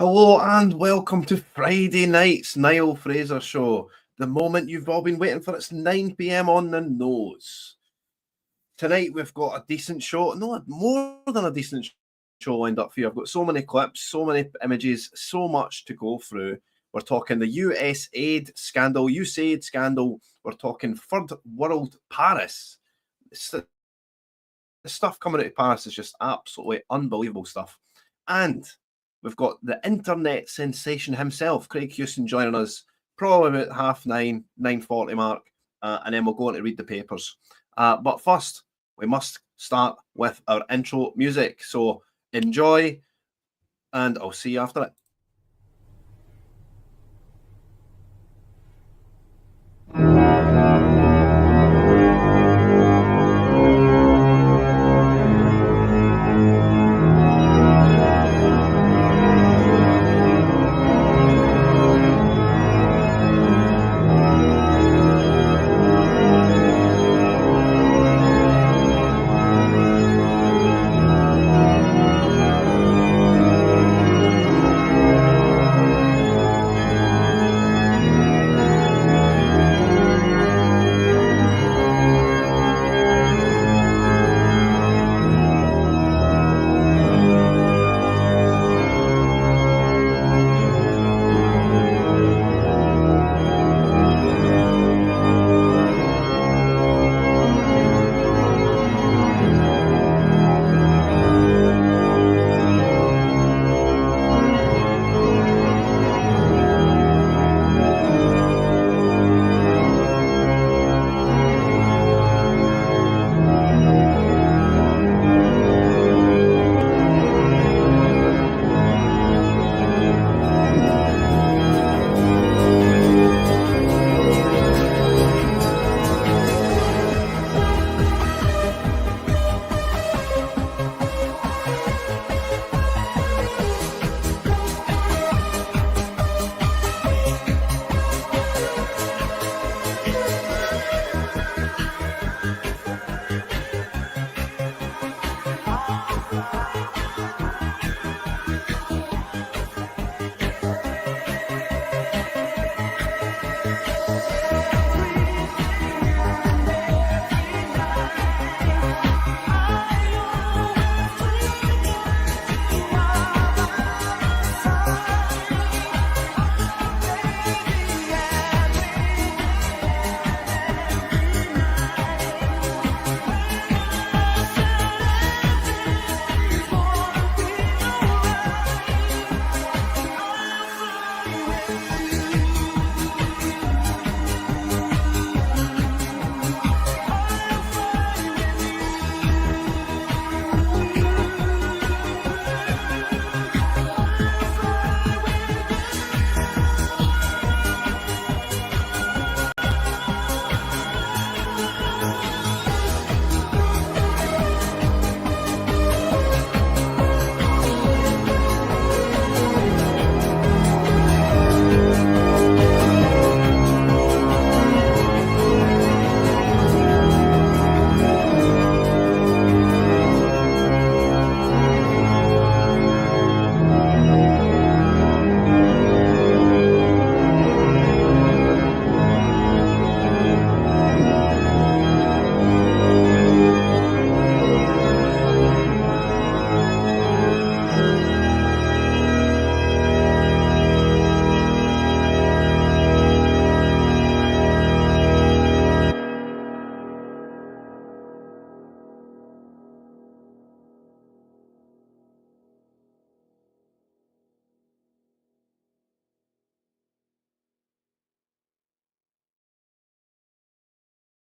Hello and welcome to Friday night's Niall Fraser show. The moment you've all been waiting for. It's 9 p.m. on the nose. Tonight we've got a decent show, no, more than a decent show lined up for you. I've got so many clips, so many images, so much to go through. We're talking the USAID scandal, USAID scandal. We're talking Third World Paris. The stuff coming out of Paris is just absolutely unbelievable stuff. And we've got the internet sensation himself, Craig Houston, joining us probably about 9:30, 9:40 mark, and then we'll go on to read the papers. But first, we must start with our intro music. So enjoy, and I'll see you after it.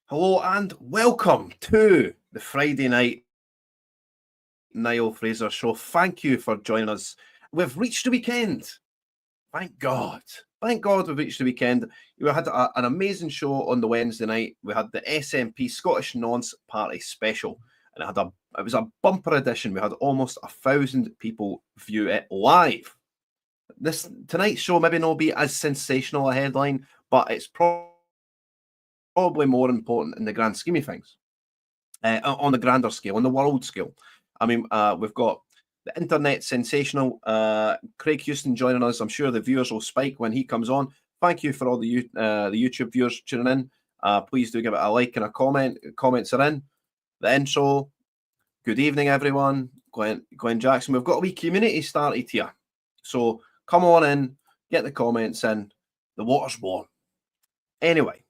Hello and welcome to the Friday night Niall Fraser show. Thank you for joining us. We've reached the weekend. Thank God. Thank God we've reached the weekend. We had an amazing show on the Wednesday night. We had the SNP Scottish Nonce Party special, and it was a bumper edition. We had almost 1,000 people view it live. Tonight's show maybe not be as sensational a headline, but it's probably more important in the grand scheme of things, on the grander scale, on the world scale. I mean, we've got the internet sensational Craig Houston joining us. I'm sure the viewers will spike when he comes on. Thank you for all the YouTube viewers tuning in. Please do give it a like and a comment. Comments are in. The intro. Good evening, everyone. Glenn Jackson. We've got a wee community started here. So come on in, get the comments in. The water's warm. Anyway,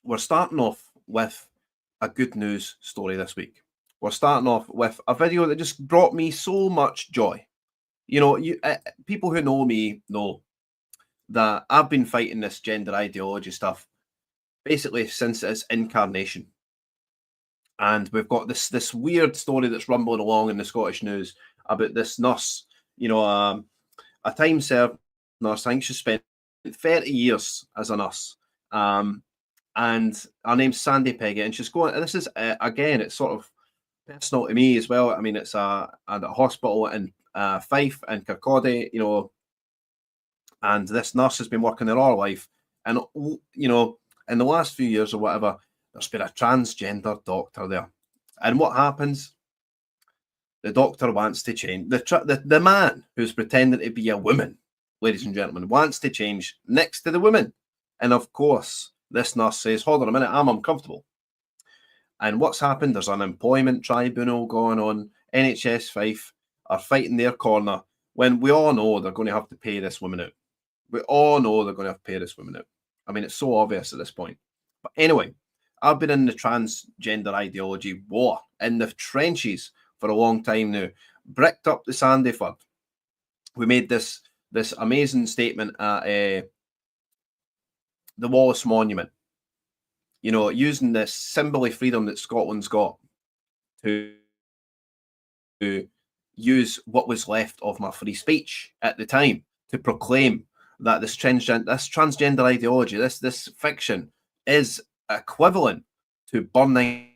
we're starting off with a good news story this week. We're starting off with a video that just brought me so much joy. You know, people who know me know that I've been fighting this gender ideology stuff basically since its incarnation. And we've got this weird story that's rumbling along in the Scottish news about this nurse, you know, a time-served nurse. I think she spent 30 years as a nurse. And her name's Sandy Peggott, and she's going, and this is, again, it's sort of personal to me as well. I mean, it's a hospital in Fife and Kirkcaldy, you know, and this nurse has been working there all her life. And, you know, in the last few years or whatever, there's been a transgender doctor there. And what happens? The doctor wants to change. The man who's pretending to be a woman, ladies and gentlemen, wants to change next to the woman. And of course, this nurse says, hold on a minute, I'm uncomfortable. And what's happened? There's an employment tribunal going on. NHS Fife are fighting their corner when we all know they're going to have to pay this woman out. We all know they're going to have to pay this woman out. I mean, it's so obvious at this point. But anyway, I've been in the transgender ideology war, in the trenches for a long time now. Bricked up the Sandyford. We made this amazing statement at the Wallace Monument. You know, using this symbol of freedom that Scotland's got to use what was left of my free speech at the time to proclaim that this transgender ideology, this fiction, is equivalent to burning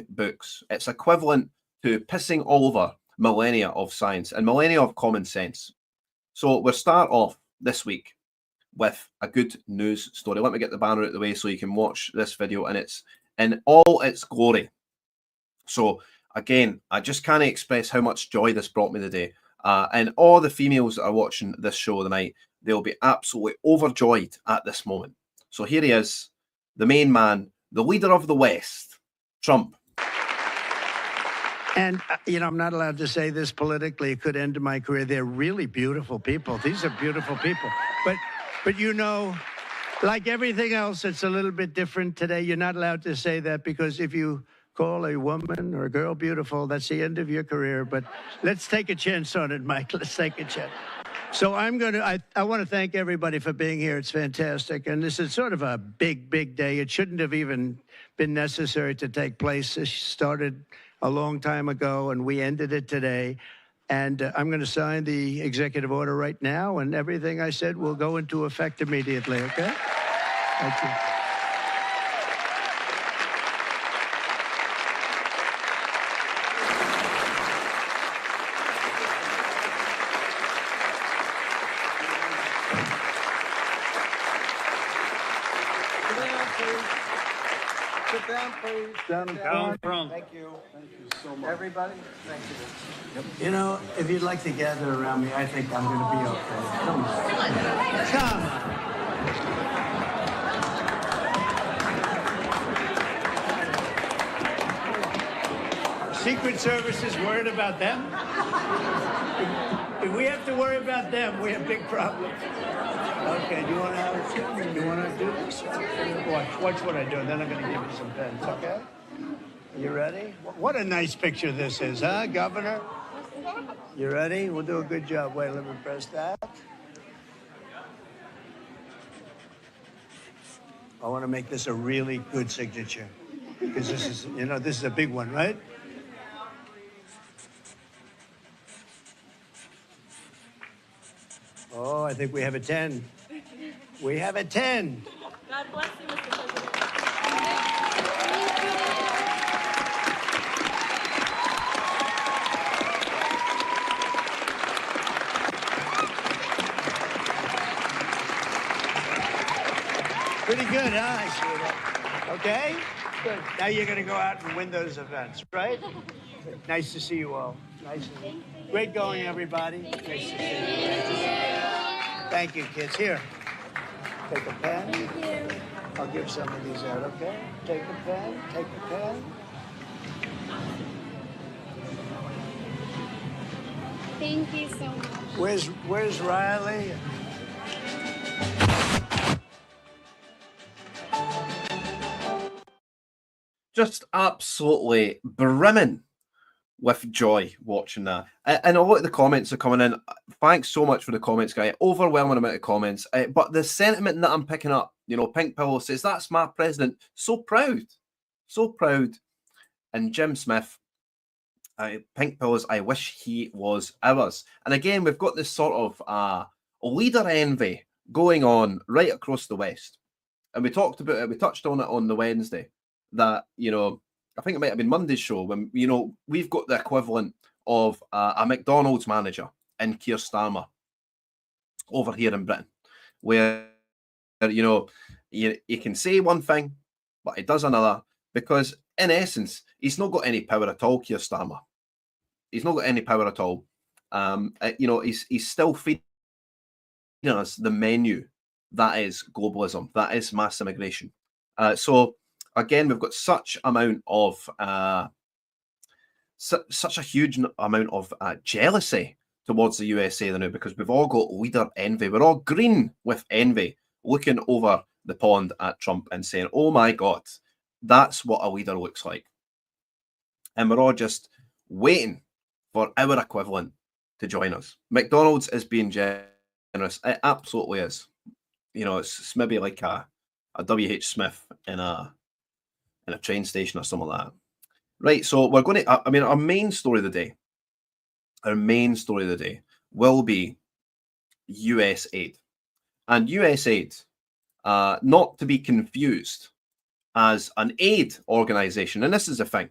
books. It's equivalent to pissing all over millennia of science and millennia of common sense. So we'll start off this week with a good news story. Let me get the banner out of the way so you can watch this video and it's in all its glory. So again, I just can't express how much joy this brought me today. And all the females that are watching this show tonight, they'll be absolutely overjoyed at this moment. So here he is, the main man, the leader of the West, Trump. And, you know, I'm not allowed to say this politically. It could end my career. They're really beautiful people. These are beautiful people. But you know, like everything else, it's a little bit different today. You're not allowed to say that because if you call a woman or a girl beautiful, that's the end of your career. But let's take a chance on it, Mike. Let's take a chance. So I want to thank everybody for being here. It's fantastic. And this is sort of a big, big day. It shouldn't have even been necessary to take place. This started a long time ago, and we ended it today. And I'm going to sign the executive order right now, and everything I said will go into effect immediately, okay? Thank you. Down from. Thank you. Thank you so much. Everybody, thank you. Yep. You know, if you'd like to gather around me, I think I'm going to be okay. Come on. Come on. Secret Service is worried about them? If we have to worry about them, we have big problems. Okay, do you want to do this? Watch what I do, and then I'm going to give you some pens, okay? You ready? What a nice picture this is, huh, Governor? You ready? We'll do a good job. Wait, let me press that. I want to make this a really good signature, because this is, you know, this is a big one, right? Oh, I think we have a 10. We have a 10. God bless you, Mr. President. Pretty good, huh? I see that. Okay? Good. Now you're going to go out and win those events, right? Nice to see you all. Nice to see you. Great going, everybody. Nice to see you. Thank you, kids. Here, take a pen. Thank you. I'll give some of these out, okay? Take a pen, take a pen. Thank you so much. Where's Riley? Just absolutely brimming with joy watching that. And a lot of the comments are coming in. Thanks so much for the comments, guy. Overwhelming amount of comments. But the sentiment that I'm picking up, Pink Pillow says, that's my president. So proud. So proud. And Jim Smith, Pink Pillows, I wish he was ours. And again, we've got this sort of leader envy going on right across the West. And we talked about it, we touched on it on the Wednesday, that, I think it might have been Monday's show, when, we've got the equivalent of a McDonald's manager in Keir Starmer over here in Britain, where, you can say one thing, but he does another, because in essence, he's not got any power at all, Keir Starmer. He's not got any power at all. He's still feeding us the menu that is globalism, that is mass immigration. So again, we've got such amount of such a huge amount of jealousy towards the USA now, because we've all got leader envy. We're all green with envy, looking over the pond at Trump and saying, "Oh my God, that's what a leader looks like." And we're all just waiting for our equivalent to join us. McDonald's is being generous. It absolutely is. It's maybe like a W.H. Smith in a train station or something like that. Right, so we're going to, our main story of the day will be USAID. And USAID, not to be confused as an aid organization. And this is the thing,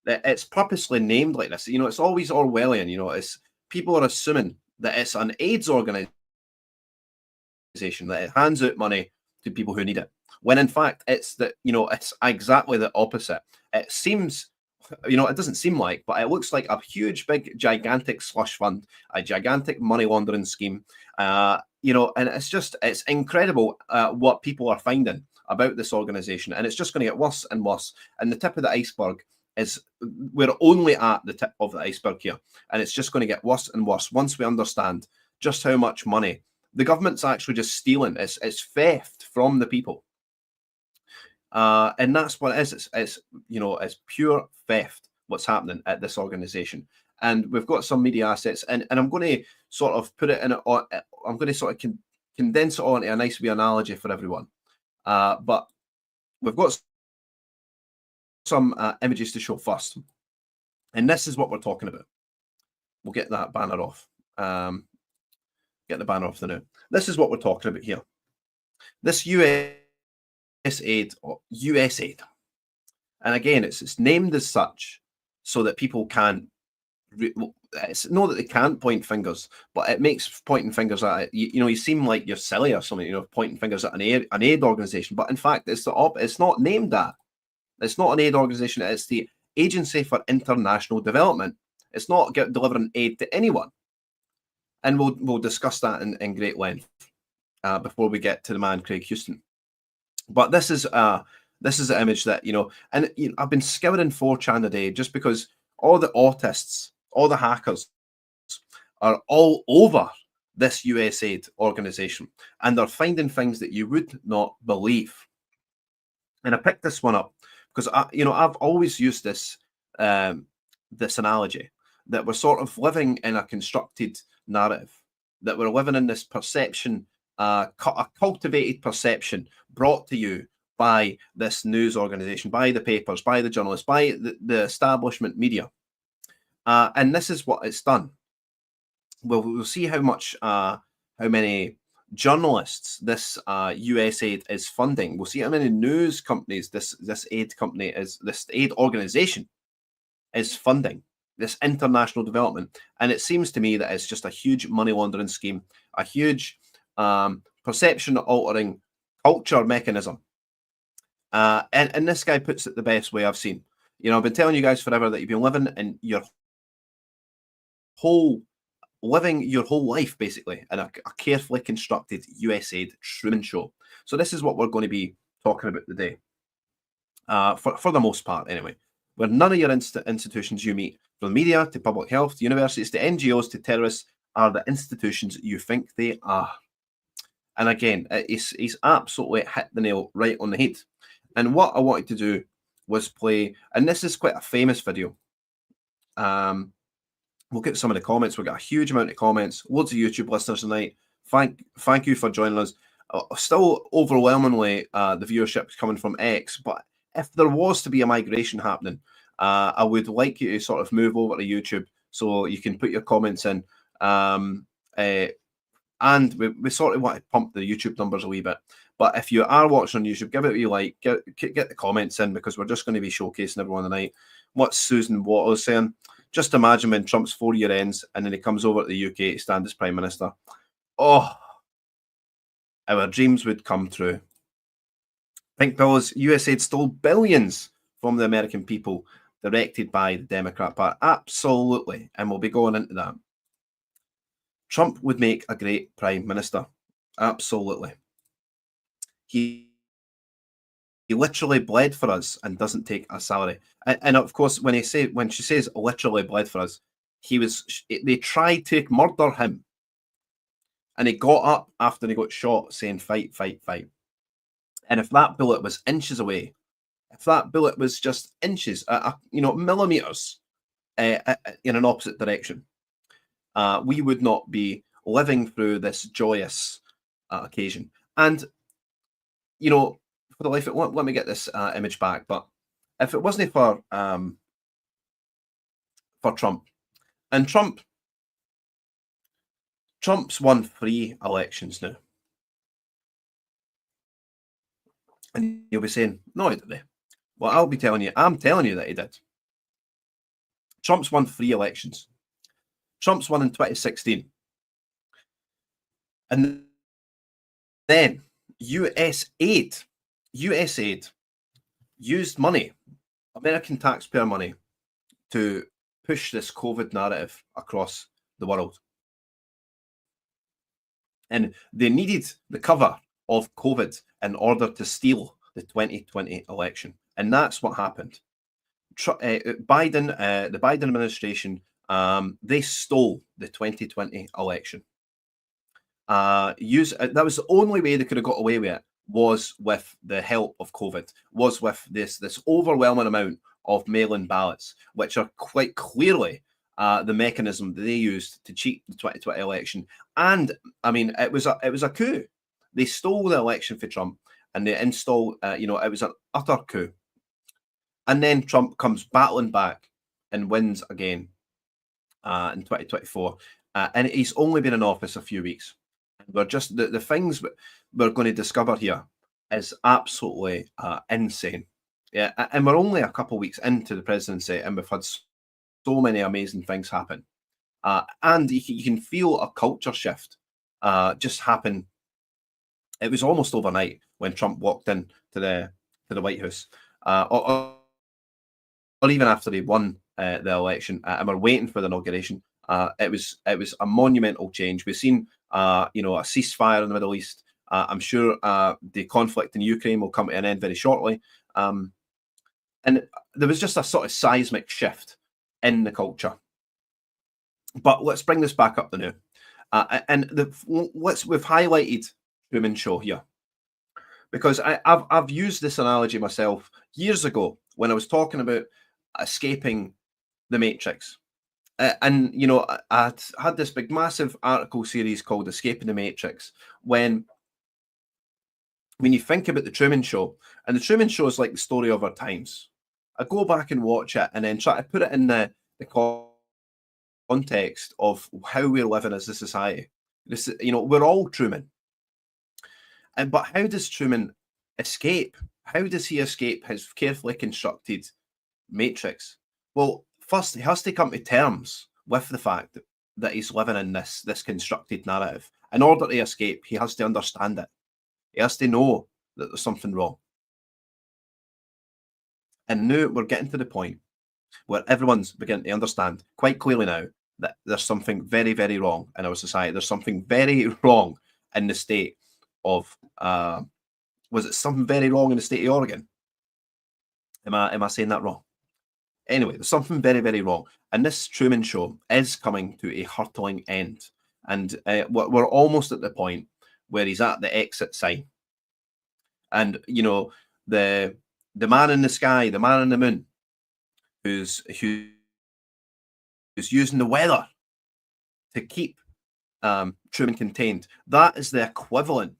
that it's purposely named like this. It's always Orwellian. It's people are assuming that it's an AIDS organization, that it hands out money to people who need it, when in fact it's it's exactly the opposite. It seems, it doesn't seem like, but it looks like a huge, big, gigantic slush fund, a gigantic money laundering scheme. And it's incredible what people are finding about this organization, and it's just going to get worse and worse. And the tip of the iceberg is, we're only at the tip of the iceberg here, and it's just going to get worse and worse once we understand just how much money the government's actually just stealing. It's theft from the people. And that's what it is. It's pure theft what's happening at this organization. And we've got some media assets, and I'm going to sort of put it in, I'm going to sort of condense it all into a nice wee analogy for everyone. But we've got some images to show first. And this is what we're talking about. We'll get that banner off. Get the banner off the now. This is what we're talking about here. This USAID, and again, it's named as such so that people can. It's not that they can't point fingers, but it makes pointing fingers at it. You seem like you're silly or something. Pointing fingers at an aid organization, but in fact, it's it's not named that. It's not an aid organization. It's the Agency for International Development. It's not delivering aid to anyone. And we'll discuss that in great length before we get to the man Craig Houston. But this is an image that and I've been scouring 4chan today just because all the autists, all the hackers, are all over this USAID organization, and they're finding things that you would not believe. And I picked this one up because I've always used this this analogy that we're sort of living in a constructed narrative, that we're living in this perception, a cultivated perception brought to you by this news organization, by the papers, by the journalists, by the establishment media. And this is what it's done. We'll see how many journalists this USAID is funding. We'll see how many news companies this aid organization is funding, this international development. And it seems to me that it's just a huge money laundering scheme, a huge perception altering culture mechanism. And this guy puts it the best way I've seen. I've been telling you guys forever that you've been living in your living your whole life basically in a carefully constructed USAID Truman Show. So this is what we're going to be talking about today, for the most part anyway, where none of your institutions you meet, from media to public health to universities to NGOs to terrorists, are the institutions you think they are. And again, he's absolutely hit the nail right on the head. And what I wanted to do was play, and this is quite a famous video. We'll get some of the comments. We've got a huge amount of comments, loads of YouTube listeners tonight. Thank you for joining us. Still overwhelmingly, the viewership's coming from X, but if there was to be a migration happening, I would like you to sort of move over to YouTube so you can put your comments in. And we sort of want to pump the YouTube numbers a wee bit. But if you are watching on YouTube, give it a wee like, get the comments in, because we're just going to be showcasing everyone tonight. What's Susan Wattles saying? Just imagine when Trump's 4-year ends and then he comes over to the UK to stand as Prime Minister. Oh, our dreams would come true. Pink Pillows, USAID stole billions from the American people, directed by the Democrat Party. Absolutely. And we'll be going into that. Trump would make a great Prime Minister. Absolutely. He literally bled for us and doesn't take a salary. And of course, when she says literally bled for us, they tried to murder him. And he got up after he got shot saying, fight, fight, fight. And if that bullet was inches away, if that bullet was just inches, millimeters in an opposite direction, we would not be living through this joyous occasion. And, for the life of it, let me get this image back. But if it wasn't for Trump, and Trump's won 3 elections now. And you'll be saying, no, he didn't. Well, I'm telling you that he did. Trump's won 3 elections. Trump's won in 2016. And then USAID used money, American taxpayer money, to push this COVID narrative across the world. And they needed the cover of COVID in order to steal the 2020 election. And that's what happened. The Biden administration, they stole the 2020 election. That was the only way they could have got away with it, was with the help of COVID, was with this overwhelming amount of mail-in ballots, which are quite clearly the mechanism that they used to cheat the 2020 election. And I mean, it was a coup. They stole the election for Trump, and they installed, it was an utter coup. And then Trump comes battling back and wins again in 2024. And he's only been in office a few weeks. We're just, the things we're going to discover here is absolutely insane. Yeah, and we're only a couple of weeks into the presidency, and we've had so many amazing things happen. And you can feel a culture shift just happen. It was almost overnight when Trump walked in to the White House, or even after he won the election, and we're waiting for the inauguration. It was a monumental change. We've seen a ceasefire in the Middle East. I'm sure the conflict in Ukraine will come to an end very shortly. And there was just a sort of seismic shift in the culture. But let's bring this back up to now. We've highlighted Truman Show here, because I've used this analogy myself years ago when I was talking about escaping the Matrix. And I had this big massive article series called Escaping the Matrix. When you think about the Truman Show, and the Truman Show is like the story of our times. I go back and watch it and then try to put it in the context of how we're living as a society. We're all Truman. But how does Truman escape? How does he escape his carefully constructed matrix? Well, first, he has to come to terms with the fact that he's living in this constructed narrative. In order to escape, he has to understand it. He has to know that there's something wrong. And now we're getting to the point where everyone's beginning to understand quite clearly now that there's something very, very wrong in our society. There's something very wrong in the state of, was it something very wrong in the state of Oregon? Am I saying that wrong? Anyway, there's something very, very wrong. And this Truman Show is coming to a hurtling end. And we're almost at the point where he's at the exit sign. And, you know, the man in the sky, the man in the moon, who's using the weather to keep Truman contained, that is the equivalent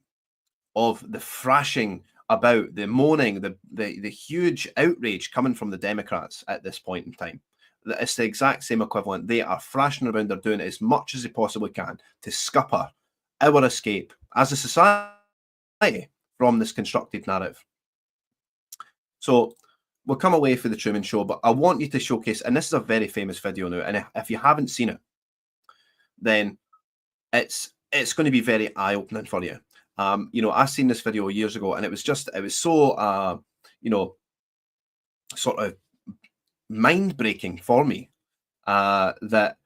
of the thrashing about, the moaning, the huge outrage coming from the Democrats at this point in time. It's the exact same equivalent. They are thrashing around. They're doing as much as they possibly can to scupper our escape as a society from this constructed narrative. So we'll come away for the Truman Show, but I want you to showcase, and this is a very famous video now, and if you haven't seen it, then it's going to be very eye-opening for you. You know, I seen this video years ago, and it was so, you know, sort of mind-breaking for me that,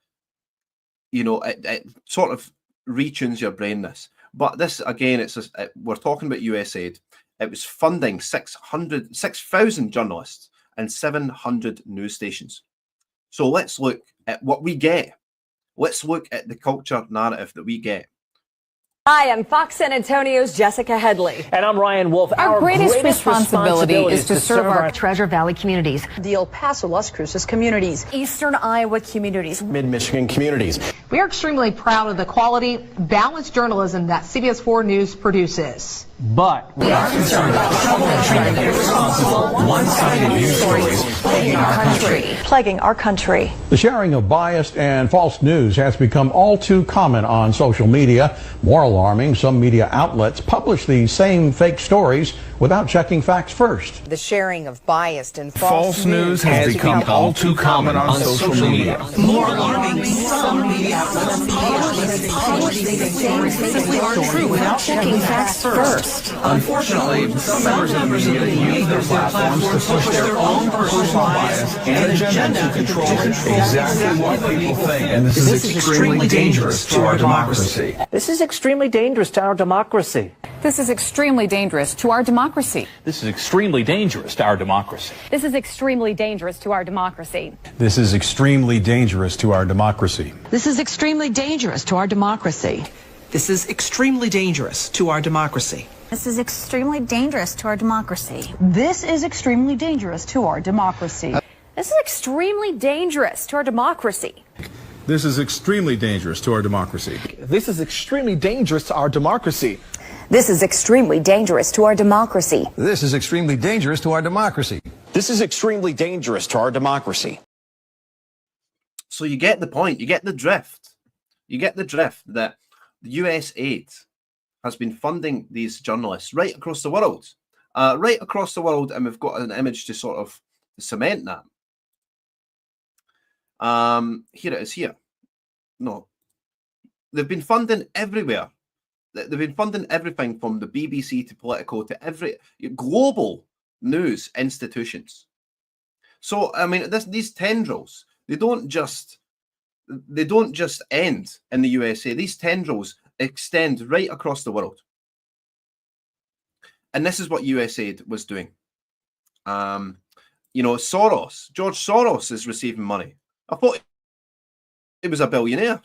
you know, it sort of retunes your brain. But this, again, we're talking about USAID. It was funding 6,000 journalists and 700 news stations. So let's look at what we get. Let's look at the culture narrative that we get. Hi, I'm Fox San Antonio's Jessica Headley. And I'm Ryan Wolf. Our greatest responsibility is to serve our Treasure Valley communities, the El Paso, Las Cruces communities, Eastern Iowa communities, Mid-Michigan communities. We are extremely proud of the quality, balanced journalism that CBS 4 News produces. But we are concerned about trouble and trying to get responsible, one-sided news stories plaguing our country. The sharing of biased and false news has become all too common on social media. More alarming, some media outlets publish these same fake stories without checking facts first. The sharing of biased and false news has become all too common on social media. More alarming, some media outlets publish these stories simply aren't true without checking facts first. Unfortunately, some members of the media use their platforms to push their own personal bias and agenda to control exactly what people think. And this is extremely dangerous to our democracy. this is extremely dangerous to our democracy. This is extremely dangerous to our democracy. This is extremely dangerous to our democracy. This is extremely dangerous to our democracy. This is extremely dangerous to our democracy. This is extremely dangerous to our democracy. This is extremely dangerous to our democracy. This is extremely dangerous to our democracy. This is extremely dangerous to our democracy. This is extremely dangerous to our democracy. This is extremely dangerous to our democracy. This is extremely dangerous to our democracy. This is extremely dangerous to our democracy. This is extremely dangerous to our democracy. This is extremely dangerous to our democracy. So you get the point. You get the drift. You get the drift that the USAID has been funding these journalists right across the world. Right across the world, and we've got an image to sort of cement that. Here it is here. No. They've been funding everywhere. They've been funding everything from the BBC to Politico to every global news institutions. So, I mean, these tendrils, they don't just end in the USA. These tendrils extend right across the world. And this is what USAID was doing. You know, George Soros is receiving money. I thought he was a billionaire.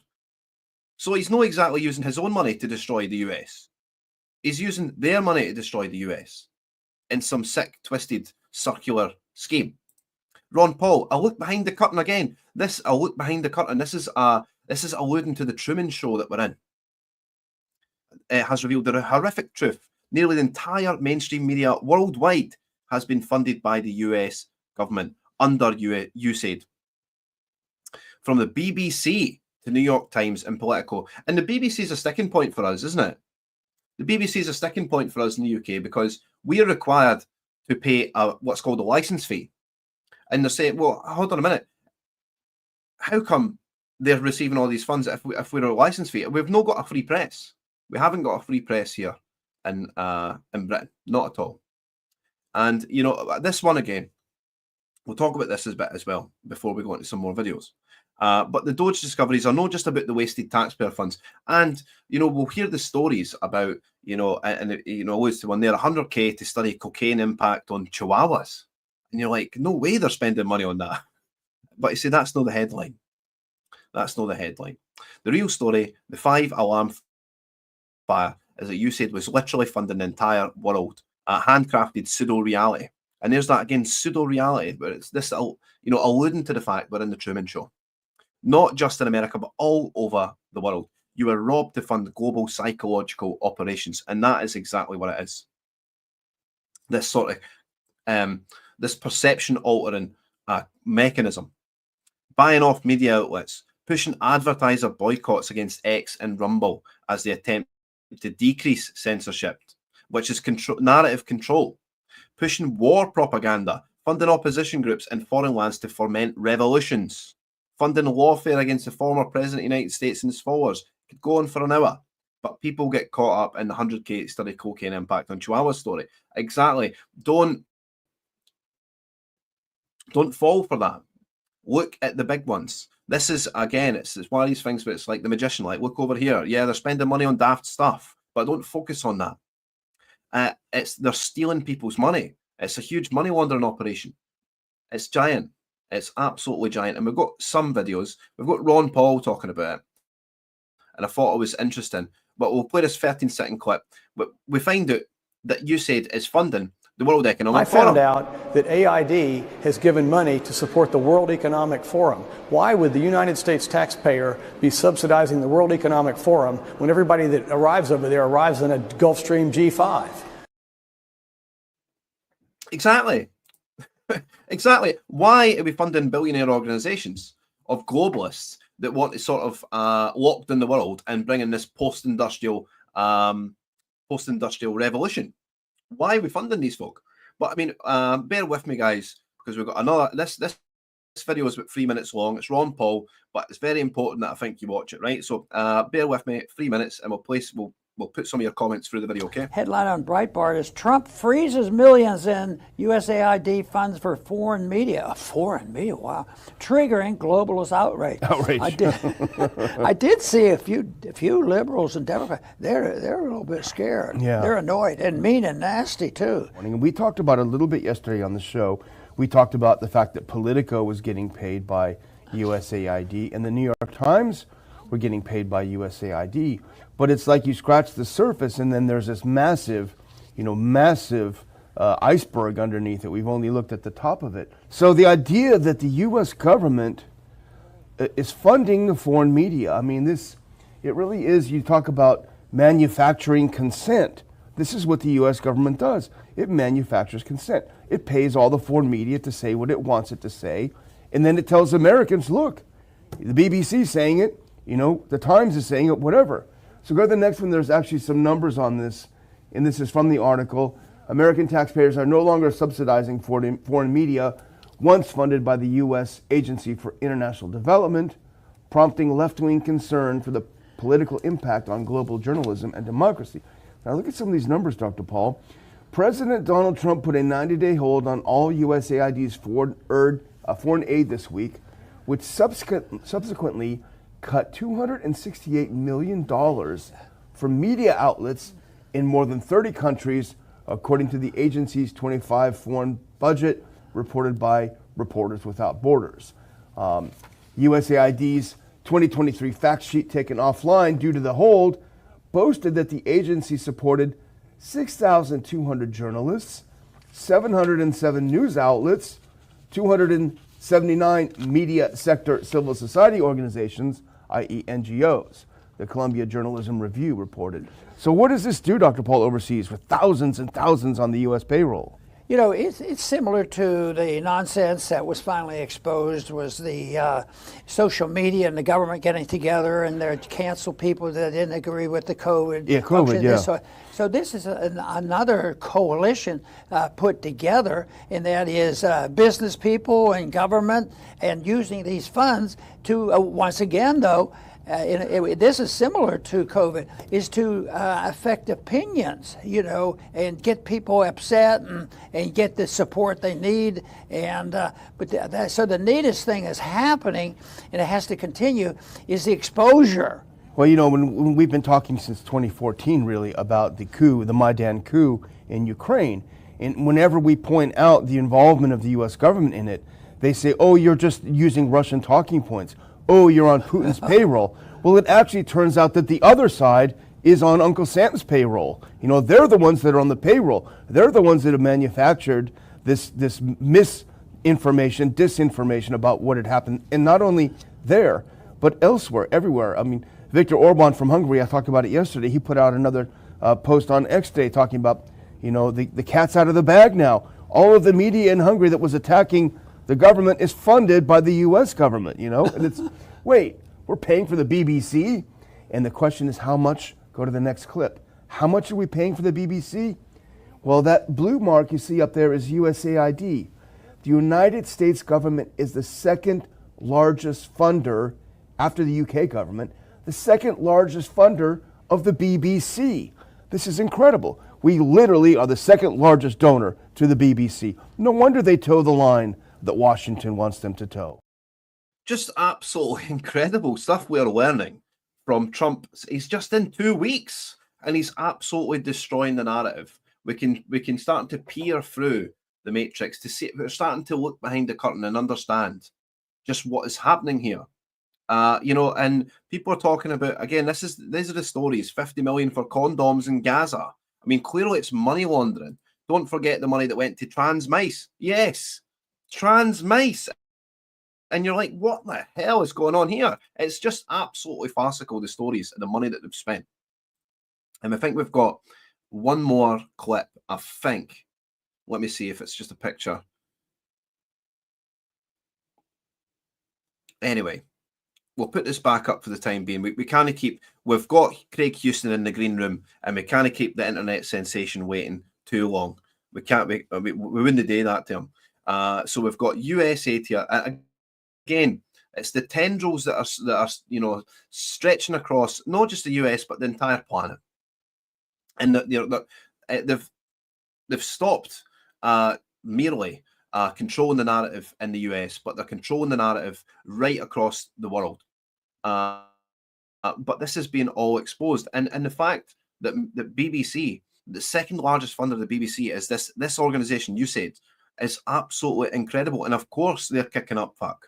So he's not exactly using his own money to destroy the US. He's using their money to destroy the US in some sick, twisted, circular scheme. Ron Paul, a look behind the curtain again. A look behind the curtain. This is alluding to the Truman Show that we're in. It has revealed the horrific truth. Nearly the entire mainstream media worldwide has been funded by the US government under USAID. From the BBC to New York Times and Politico. And the BBC is a sticking point for us, isn't it? The BBC is a sticking point for us in the UK because we are required to pay what's called a license fee. And they're saying, well, hold on a minute. How come they're receiving all these funds if we're a license fee? We've not got a free press. We haven't got a free press here in Britain. Not at all. And, you know, this one again. We'll talk about this a bit as well before we go into some more videos. But the Doge discoveries are not just about the wasted taxpayer funds. And, we'll hear the stories about, always to one there, 100K to study cocaine impact on chihuahuas. And you're like, no way they're spending money on that. But you see, that's not the headline. That's not the headline. The real story, the 5-alarm fire, is that USAID was literally funding the entire world, handcrafted pseudo-reality. And there's that again, pseudo-reality, but it's this, alluding to the fact we're in the Truman Show. Not just in America, but all over the world. You were robbed to fund global psychological operations, and that is exactly what it is. This sort of, this perception-altering mechanism. Buying off media outlets, pushing advertiser boycotts against X and Rumble as they attempt to decrease censorship, which is narrative control. Pushing war propaganda, funding opposition groups in foreign lands to foment revolutions, funding lawfare against the former president of the United States and his followers. Could go on for an hour, but people get caught up in the 100K study cocaine impact on Chihuahua story. Exactly. Don't fall for that. Look at the big ones. This is, again, it's one of these things where it's like the magician, like, look over here. Yeah, they're spending money on daft stuff, but don't focus on that. They're stealing people's money. It's a huge money laundering operation. It's giant. It's absolutely giant. And we've got some videos. We've got Ron Paul talking about it. And I thought it was interesting. But we'll play this 13-second clip. But we find out that USAID is funding the World Economic Forum. I found out that AID has given money to support the World Economic Forum. Why would the United States taxpayer be subsidizing the World Economic Forum when everybody that arrives over there arrives in a Gulfstream G5? Exactly. Exactly. Why are we funding billionaire organizations of globalists that want to sort of lock down the world and bring in this post-industrial revolution? Why are we funding these folk? But I mean, bear with me, guys, because we've got another. This video is about 3 minutes long. It's Ron Paul, but it's very important that I think you watch it, right? So bear with me, 3 minutes, and we'll put some of your comments through the video, okay? Headline on Breitbart is Trump freezes millions in USAID funds for foreign media. Foreign media, wow. Triggering globalist outrage. I did see a few liberals and Democrats. They're a little bit scared. Yeah. They're annoyed and mean and nasty too. And we talked about it a little bit yesterday on the show. We talked about the fact that Politico was getting paid by USAID and the New York Times were getting paid by USAID. But it's like you scratch the surface and then there's this massive iceberg underneath it. We've only looked at the top of it. So the idea that the U.S. government is funding the foreign media, I mean, it really is, you talk about manufacturing consent. This is what the U.S. government does. It manufactures consent. It pays all the foreign media to say what it wants it to say. And then it tells Americans, look, the BBC's saying it, the Times is saying it, whatever. So go to the next one. There's actually some numbers on this, and this is from the article. American taxpayers are no longer subsidizing foreign media once funded by the U.S. Agency for International Development, prompting left-wing concern for the political impact on global journalism and democracy. Now look at some of these numbers, Dr. Paul. President Donald Trump put a 90-day hold on all USAID's foreign aid this week, which subsequently cut $268 million from media outlets in more than 30 countries, according to the agency's 25 foreign budget, reported by Reporters Without Borders. USAID's 2023 fact sheet taken offline due to the hold boasted that the agency supported 6,200 journalists, 707 news outlets, 279 media sector civil society organizations, i.e. NGOs, the Columbia Journalism Review reported. So what does this do, Dr. Paul, overseas with thousands and thousands on the U.S. payroll? It's similar to the nonsense that was finally exposed was the social media and the government getting together and they cancel people that didn't agree with the COVID. Yeah, COVID, yeah. So this is another coalition put together, and that is business people and government, and using these funds to, once again, though, this is similar to COVID, is to affect opinions, you know, and get people upset and get the support they need. And so the neatest thing is happening, and it has to continue, is the exposure. Well, you know, when we've been talking since 2014, really, about the coup, the Maidan coup in Ukraine, and whenever we point out the involvement of the U.S. government in it, they say, oh, you're just using Russian talking points. Oh, you're on Putin's payroll. Well, it actually turns out that the other side is on Uncle Sam's payroll. You know, they're the ones that are on the payroll. They're the ones that have manufactured this misinformation, disinformation about what had happened. And not only there, but elsewhere, everywhere. I mean, Viktor Orban from Hungary, I talked about it yesterday, he put out another post on X Day talking about, you know, the cat's out of the bag now. All of the media in Hungary that was attacking the government is funded by the U.S. government, you know? And it's, wait, we're paying for the BBC? And the question is how much? Go to the next clip. How much are we paying for the BBC? Well, that blue mark you see up there is USAID. The United States government is the second largest funder, after the UK government, the second largest funder of the BBC. This is incredible. We literally are the second largest donor to the BBC. No wonder they toe the line that Washington wants them to toe. Just absolutely incredible stuff we're learning from Trump. He's just in 2 weeks and he's absolutely destroying the narrative. We can start to peer through the matrix to see, we're starting to look behind the curtain and understand just what is happening here. You know, and people are talking about, again, these are the stories, 50 million for condoms in Gaza. I mean, clearly it's money laundering. Don't forget the money that went to trans mice. Yes, trans mice. And you're like, what the hell is going on here? It's just absolutely farcical, the stories and the money that they've spent. And I think we've got one more clip, I think. Let me see if it's just a picture. Anyway, we'll put this back up for the time being. We can't keep, we've got Craig Houston in the green room and we can't keep the internet sensation waiting too long. We can't, we wouldn't do that to him. So we've got USAID here. Again, it's the tendrils that are you know, stretching across not just the US but the entire planet, and they've stopped merely controlling the narrative in the US, but they're controlling the narrative right across the world. But this has been all exposed, and the fact that the BBC, the second largest funder of the BBC, is this organization, USAID, is absolutely incredible. And of course, they're kicking up fuck.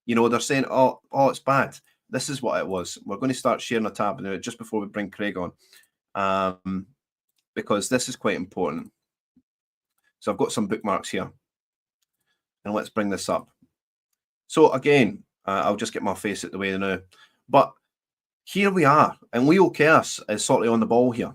You know, they're saying, oh, it's bad. This is what it was. We're going to start sharing a tab now just before we bring Craig on, because this is quite important. So I've got some bookmarks here, and let's bring this up. So again, I'll just get my face out the way now. But here we are, and Leo Kers is sort of on the ball here.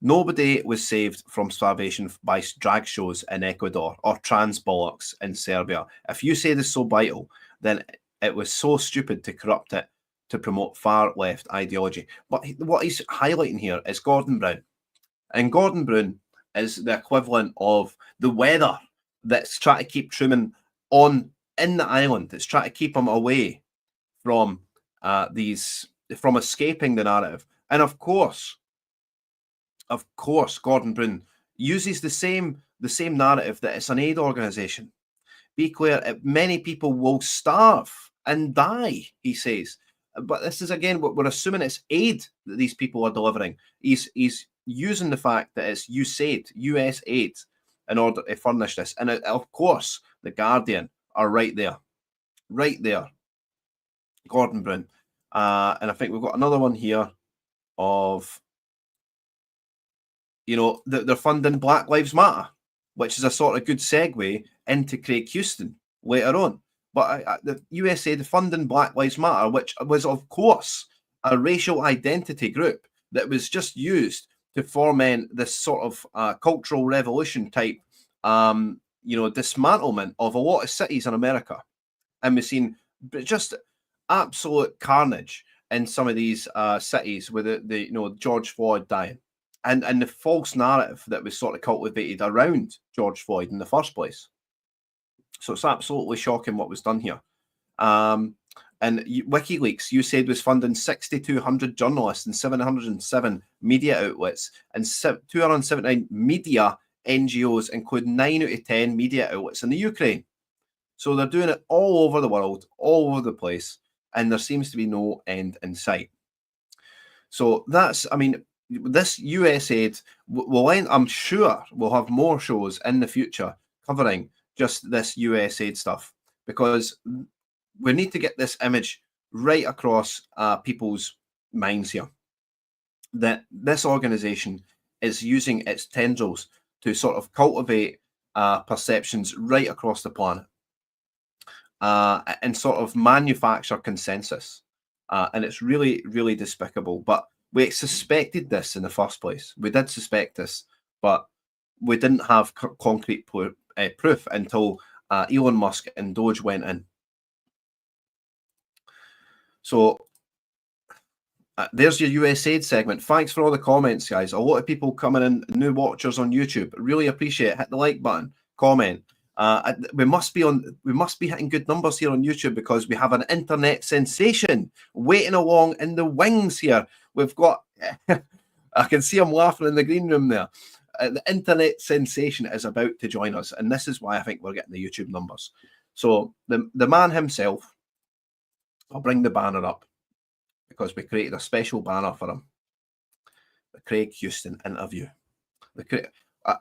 Nobody was saved from starvation by drag shows in Ecuador or trans bollocks in Serbia. If you say this is so vital, then it was so stupid to corrupt it to promote far-left ideology. But what he's highlighting here is Gordon Brown. And Gordon Brown is the equivalent of the weather that's trying to keep Truman in the island. It's trying to keep him away from from escaping the narrative. And of course, Gordon Brown uses the same narrative that it's an aid organization. Be clear, many people will starve and die, he says. But this is, again, what we're assuming it's aid that these people are delivering. He's using the fact that it's USAID, US aid, in order to furnish this. And of course, The Guardian are right there. Gordon Brown. And I think we've got another one here of, you know, they're funding Black Lives Matter, which is a sort of good segue into Craig Houston later on. But the USAID funding Black Lives Matter, which was, of course, a racial identity group that was just used to foment this sort of cultural revolution type, you know, dismantlement of a lot of cities in America. And we've seen just absolute carnage in some of these cities with the you know, George Floyd dying. And the false narrative that was sort of cultivated around George Floyd in the first place. So it's absolutely shocking what was done here. And WikiLeaks, USAID was funding 6,200 journalists and 707 media outlets and 279 media NGOs, including 9 out of 10 media outlets in the Ukraine. So they're doing it all over the world, all over the place, and there seems to be no end in sight. So that's, I mean, this USAID will end, I'm sure we'll have more shows in the future covering just this USAID stuff, because we need to get this image right across people's minds here, that this organization is using its tendrils to sort of cultivate perceptions right across the planet and sort of manufacture consensus. And it's really, really despicable. But we suspected this in the first place. We did suspect this, but we didn't have concrete proof until Elon Musk and Doge went in. So there's your USAID segment. Thanks for all the comments, guys. A lot of people coming in, new watchers on YouTube. Really appreciate it. Hit the like button, comment. We must be hitting good numbers here on YouTube, because we have an internet sensation waiting along in the wings here. We've got, I can see him laughing in the green room there. The internet sensation is about to join us, and this is why I think we're getting the YouTube numbers. So the man himself, I'll bring the banner up, because we created a special banner for him. The Craig Houston interview. I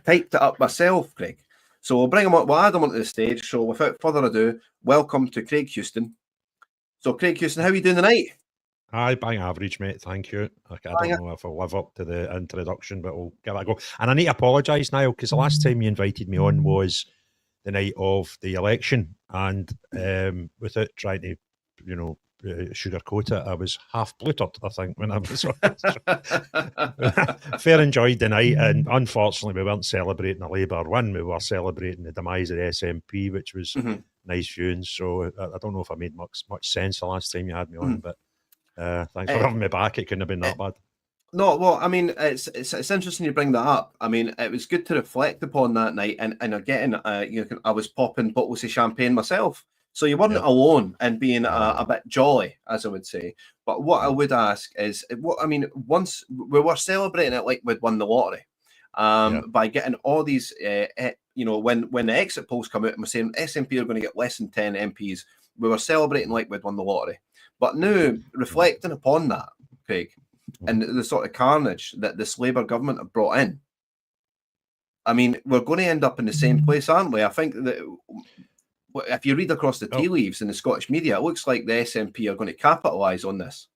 typed it up myself, Craig. So we'll bring him up, we'll add him onto the stage. So without further ado, welcome to Craig Houston. So Craig Houston, how are you doing tonight? Aye, bang average, mate. Thank you. I don't know if I'll live up to the introduction, but we'll give it a go. And I need to apologise, Niall, because the last time you invited me on was the night of the election, and without trying to, sugarcoat it, I was half bluttered, I think, when I was on. Fair enjoyed the night, and unfortunately we weren't celebrating a Labour win. We were celebrating the demise of the SNP, which was nice viewing. So I don't know if I made much sense the last time you had me on, but thanks for having me back. It couldn't have been that bad. No, well, I mean, it's interesting you bring that up. I mean, it was good to reflect upon that night, and again, I was popping bottles of champagne myself. So you weren't alone in being a bit jolly, as I would say. But what I would ask is, once we were celebrating it like we'd won the lottery, by getting all these, when the exit polls come out and we're saying SNP are going to get less than 10 MPs, we were celebrating like we'd won the lottery. But now, reflecting upon that, Craig, and the sort of carnage that this Labour government have brought in, I mean, we're going to end up in the same place, aren't we? I think that if you read across the tea leaves in the Scottish media, it looks like the SNP are going to capitalise on this.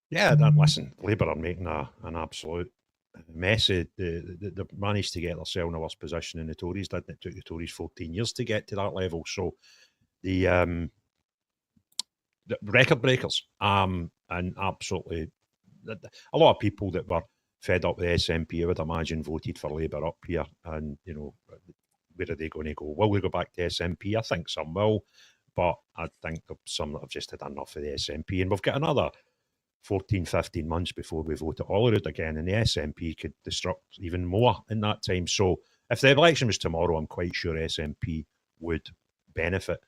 Yeah, listen, Labour are making an absolute mess. They managed to get themselves in a worse position than the Tories did. It took the Tories 14 years to get to that level. So the record breakers, and absolutely a lot of people that were fed up with the SNP, I would imagine, voted for Labour up here. And, where are they going to go? Will we go back to SNP? I think some will, but I think some that have just had enough of the SNP. And we've got another 14, 15 months before we vote at Holyrood again, and the SNP could destruct even more in that time. So if the election was tomorrow, I'm quite sure SNP would benefit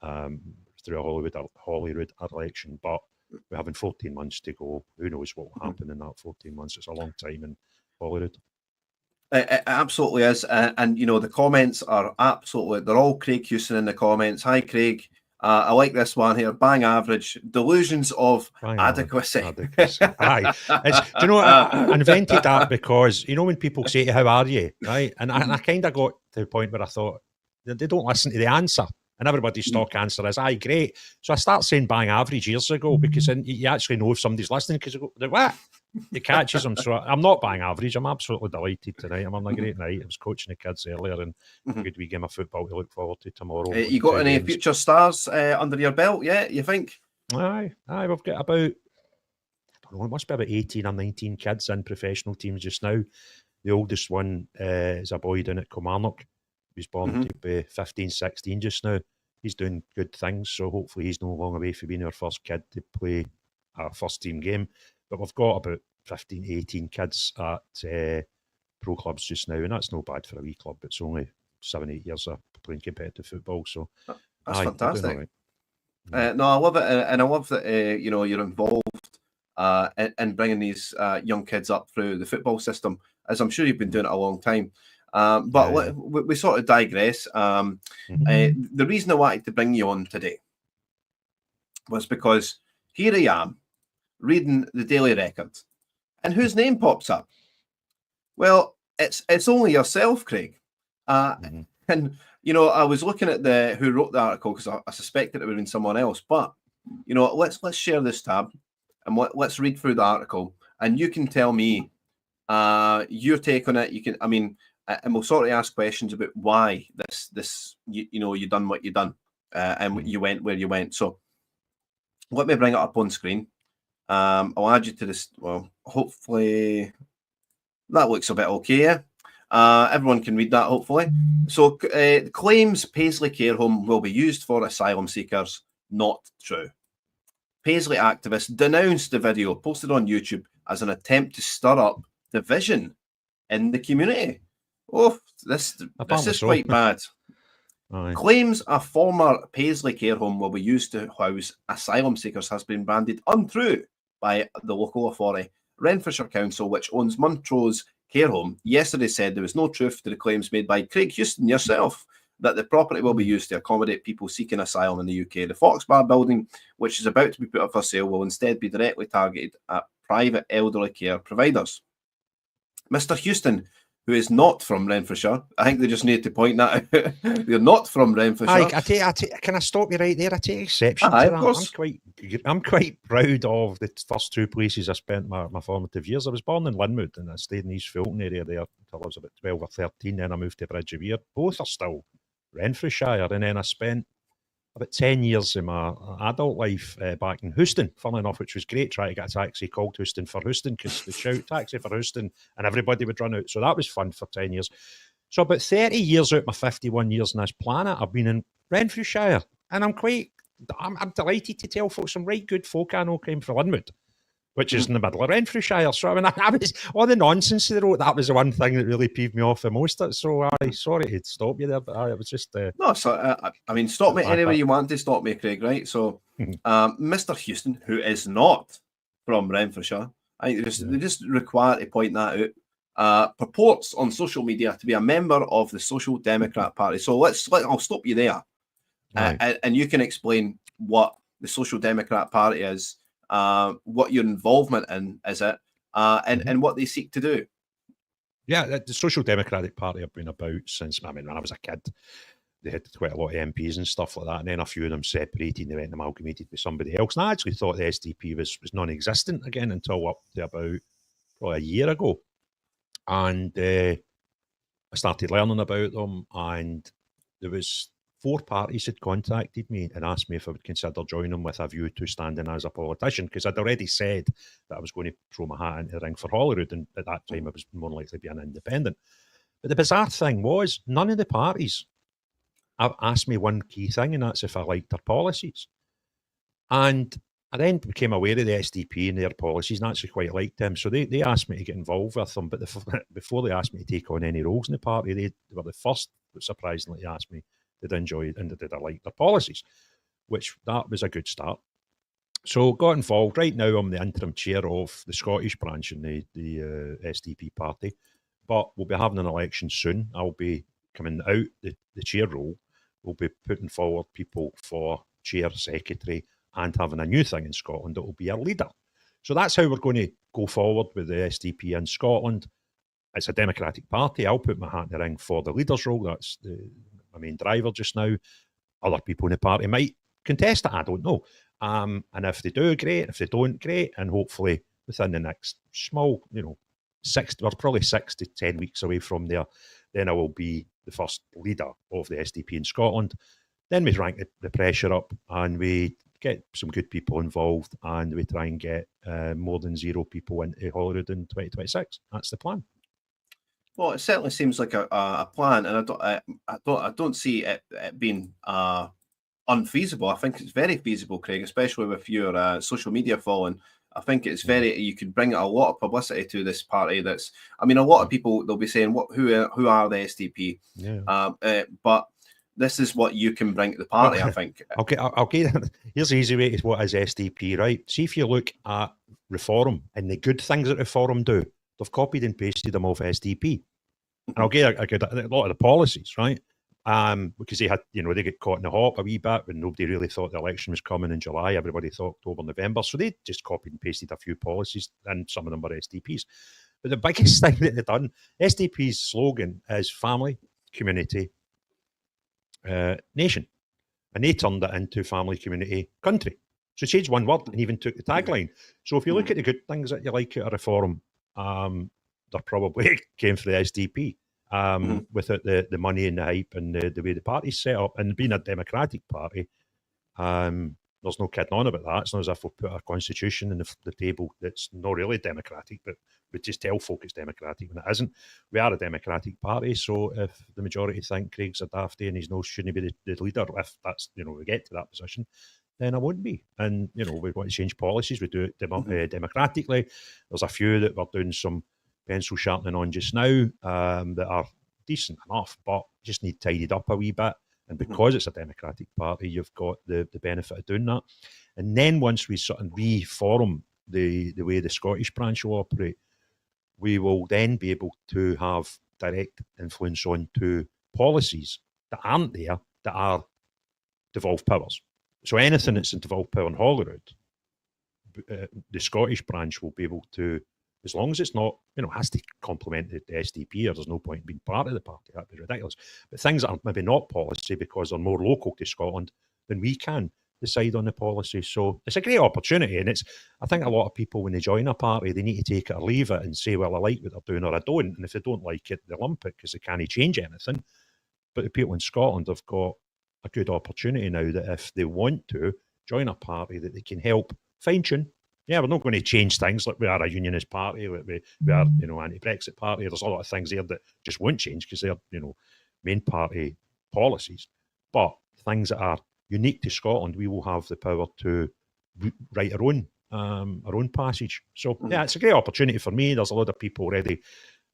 through a Holyrood election. But we're having 14 months to go. Who knows what will happen in that 14 months? It's a long time in Holyrood. It absolutely is. And the comments are absolutely, they're all Craig Houston in the comments. Hi, Craig. I like this one here. Bang average. Delusions of adequacy. Aye. Do you know what? I invented that because, when people say, how are you? Right? And I kind of got to the point where I thought, they don't listen to the answer. And everybody's stock answer is, aye, great. So I started saying bang average years ago, because then you actually know if somebody's listening, because they go, what? It catches them. So I'm not bang average. I'm absolutely delighted tonight. I'm having a great night. I was coaching the kids earlier, and a good wee game of football to look forward to tomorrow. You got any future stars under your belt yet, you think? Aye, we've got about, I don't know, it must be about 18 or 19 kids in professional teams just now. The oldest one is a boy down at Kilmarnock. He's born to be 15, 16 just now. He's doing good things, so hopefully he's no long away from being our first kid to play our first team game. But we've got about 15, 18 kids at pro clubs just now, and that's no bad for a wee club. It's only 7, 8 years of playing competitive football, so that's fantastic. No, I love it, and I love that you know, you're involved in bringing these young kids up through the football system, as I'm sure you've been doing it a long time. But we sort of digress. The reason I wanted to bring you on today was because here I am reading the Daily Record, and whose name pops up? Well, it's only yourself, Craig. And you know, I was looking at who wrote the article, because I suspected it would have been someone else. But you know, let's share this tab and let's read through the article, and you can tell me your take on it. You can, I mean, and we'll sort of ask questions about why this you know, you done what you done, and you went where you went. So let me bring it up on screen. I'll add you to this. Well, hopefully that looks a bit okay. Yeah? Everyone can read that, hopefully. So claims Paisley care home will be used for asylum seekers. Not true. Paisley activists denounced the video posted on YouTube as an attempt to stir up division in the community. Oh, this is quite bad. Claims a former Paisley care home will be used to house asylum seekers has been branded untrue by the local authority. Renfrewshire Council, which owns Montrose Care Home, yesterday said there was no truth to the claims made by Craig Houston yourself that the property will be used to accommodate people seeking asylum in the UK. The Foxbar building, which is about to be put up for sale, will instead be directly targeted at private elderly care providers. Mr. Houston, who is not from Renfrewshire, I think they just need to point that out. They're not from Renfrewshire. Can I stop you right there? I take exception to of that. course. I'm quite proud of the first two places I spent my formative years. I was born in Linwood, and I stayed in East Fulton area there until I was about 12 or 13. Then I moved to Bridge of Weir. Both are still Renfrewshire. And then I spent about 10 years in my adult life back in Houston, funnily enough, which was great, trying to get a taxi called Houston for Houston, because they'd shout taxi for Houston and everybody would run out. So that was fun for 10 years. So about 30 years out of my 51 years on this planet, I've been in Renfrewshire. And I'm delighted to tell folks, some right good folk I know came from Linwood, which is in the middle of Renfrewshire. So I mean, I was, all the nonsense they wrote, that was the one thing that really peeved me off the most. So sorry to stop you there, but it was just... No, so I mean, stop me anywhere you want to stop me, Craig, right? So Mr. Houston, who is not from Renfrewshire, I think they just require to point that out, purports on social media to be a member of the Social Democrat Party. So I'll stop you there. Right. And you can explain what the Social Democrat Party is, what your involvement in is it, and what they seek to do. Yeah, the Social Democratic Party have been about since, I mean, when I was a kid. They had quite a lot of MPs and stuff like that, and then a few of them separated and they went amalgamated with somebody else. And I actually thought the SDP was non-existent again until up to about probably a year ago. And I started learning about them, and there was 4 parties had contacted me and asked me if I would consider joining them with a view to standing as a politician, because I'd already said that I was going to throw my hat into the ring for Holyrood, and at that time I was more likely to be an independent. But the bizarre thing was, none of the parties asked me one key thing, and that's if I liked their policies. And I then became aware of the SDP and their policies, and actually quite liked them. So they asked me to get involved with them, but before they asked me to take on any roles in the party, they were the first, surprisingly, asked me did I enjoy it and did I like their policies, which that was a good start. So got involved. Right now I'm the interim chair of the Scottish branch in the SDP party, but we'll be having an election soon. I'll be coming out the chair role. We'll be putting forward people for chair, secretary, and having a new thing in Scotland that will be our leader. So that's how we're going to go forward with the SDP in Scotland. It's a democratic party. I'll put my hat in the ring for the leader's role. That's my main driver just now. Other people in the party might contest it. I don't know. And if they do, great. If they don't, great. And hopefully within the next small, we're probably 6 to 10 weeks away from there, then I will be the first leader of the SDP in Scotland. Then we rank the pressure up and we get some good people involved, and we try and get more than 0 people into Holyrood in 2026. That's the plan. Well, it certainly seems like a plan, and I don't see it being unfeasible. I think it's very feasible, Craig, especially with your social media following. I think it's you could bring a lot of publicity to this party. A lot of people, they'll be saying, who are the SDP? Yeah. But this is what you can bring to the party, I think. Okay, here's the easy way to what is SDP, right? See if you look at Reform and the good things that Reform do, they've copied and pasted them off SDP. And I'll get a lot of the policies, right? Because they had, they get caught in the hop a wee bit when nobody really thought the election was coming in July. Everybody thought October, November. So they just copied and pasted a few policies, and some of them were SDPs. But the biggest thing that they've done, SDP's slogan is family, community, nation. And they turned it into family, community, country. So changed one word and even took the tagline. So if you look at the good things that you like out of Reform, they're probably came for the SDP. Without the money and the hype and the way the party's set up, and being a democratic party, there's no kidding on about that. It's not as if we put a constitution in the table that's not really democratic, but we just tell folk it's democratic when it isn't. We are a democratic party, so if the majority think Craig's a dafty and he's shouldn't be the leader, if that's, we get to that position, then I won't be. And, we want to change policies, we do it democratically. There's a few that we're doing some pencil sharpening on just now that are decent enough, but just need tidied up a wee bit. And because it's a democratic party, you've got the benefit of doing that. And then once we sort of reform the way the Scottish branch will operate, we will then be able to have direct influence onto policies that aren't there, that are devolved powers. So anything that's in devolved power in Holyrood, the Scottish branch will be able to, as long as it's not, has to complement the SDP, or there's no point in being part of the party. That'd be ridiculous. But things that are maybe not policy because they're more local to Scotland, then we can decide on the policy. So it's a great opportunity. And I think a lot of people, when they join a party, they need to take it or leave it and say, well, I like what they're doing or I don't. And if they don't like it, they lump it because they can't change anything. But the people in Scotland have got a good opportunity now that if they want to join a party, that they can help fine-tune. Yeah, we're not going to change things. Like we are a unionist party, we are, anti-Brexit party. There's a lot of things there that just won't change because they're, main party policies. But things that are unique to Scotland, we will have the power to write our own passage. So yeah, it's a great opportunity for me. There's a lot of people ready,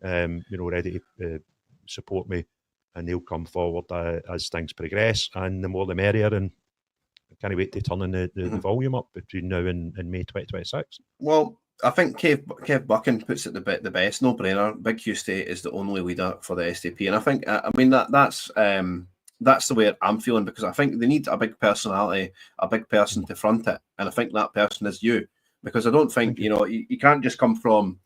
ready to support me, and they'll come forward as things progress. And the more the merrier. And I can't wait to turn the volume up between now and May 2026. Well, I think Kev Buchan puts it the best, no-brainer. Big Hugh State is the only leader for the SDP, and I think that's the way I'm feeling, because I think they need a big personality, a big person to front it, and I think that person is you, because I don't think you can't just come from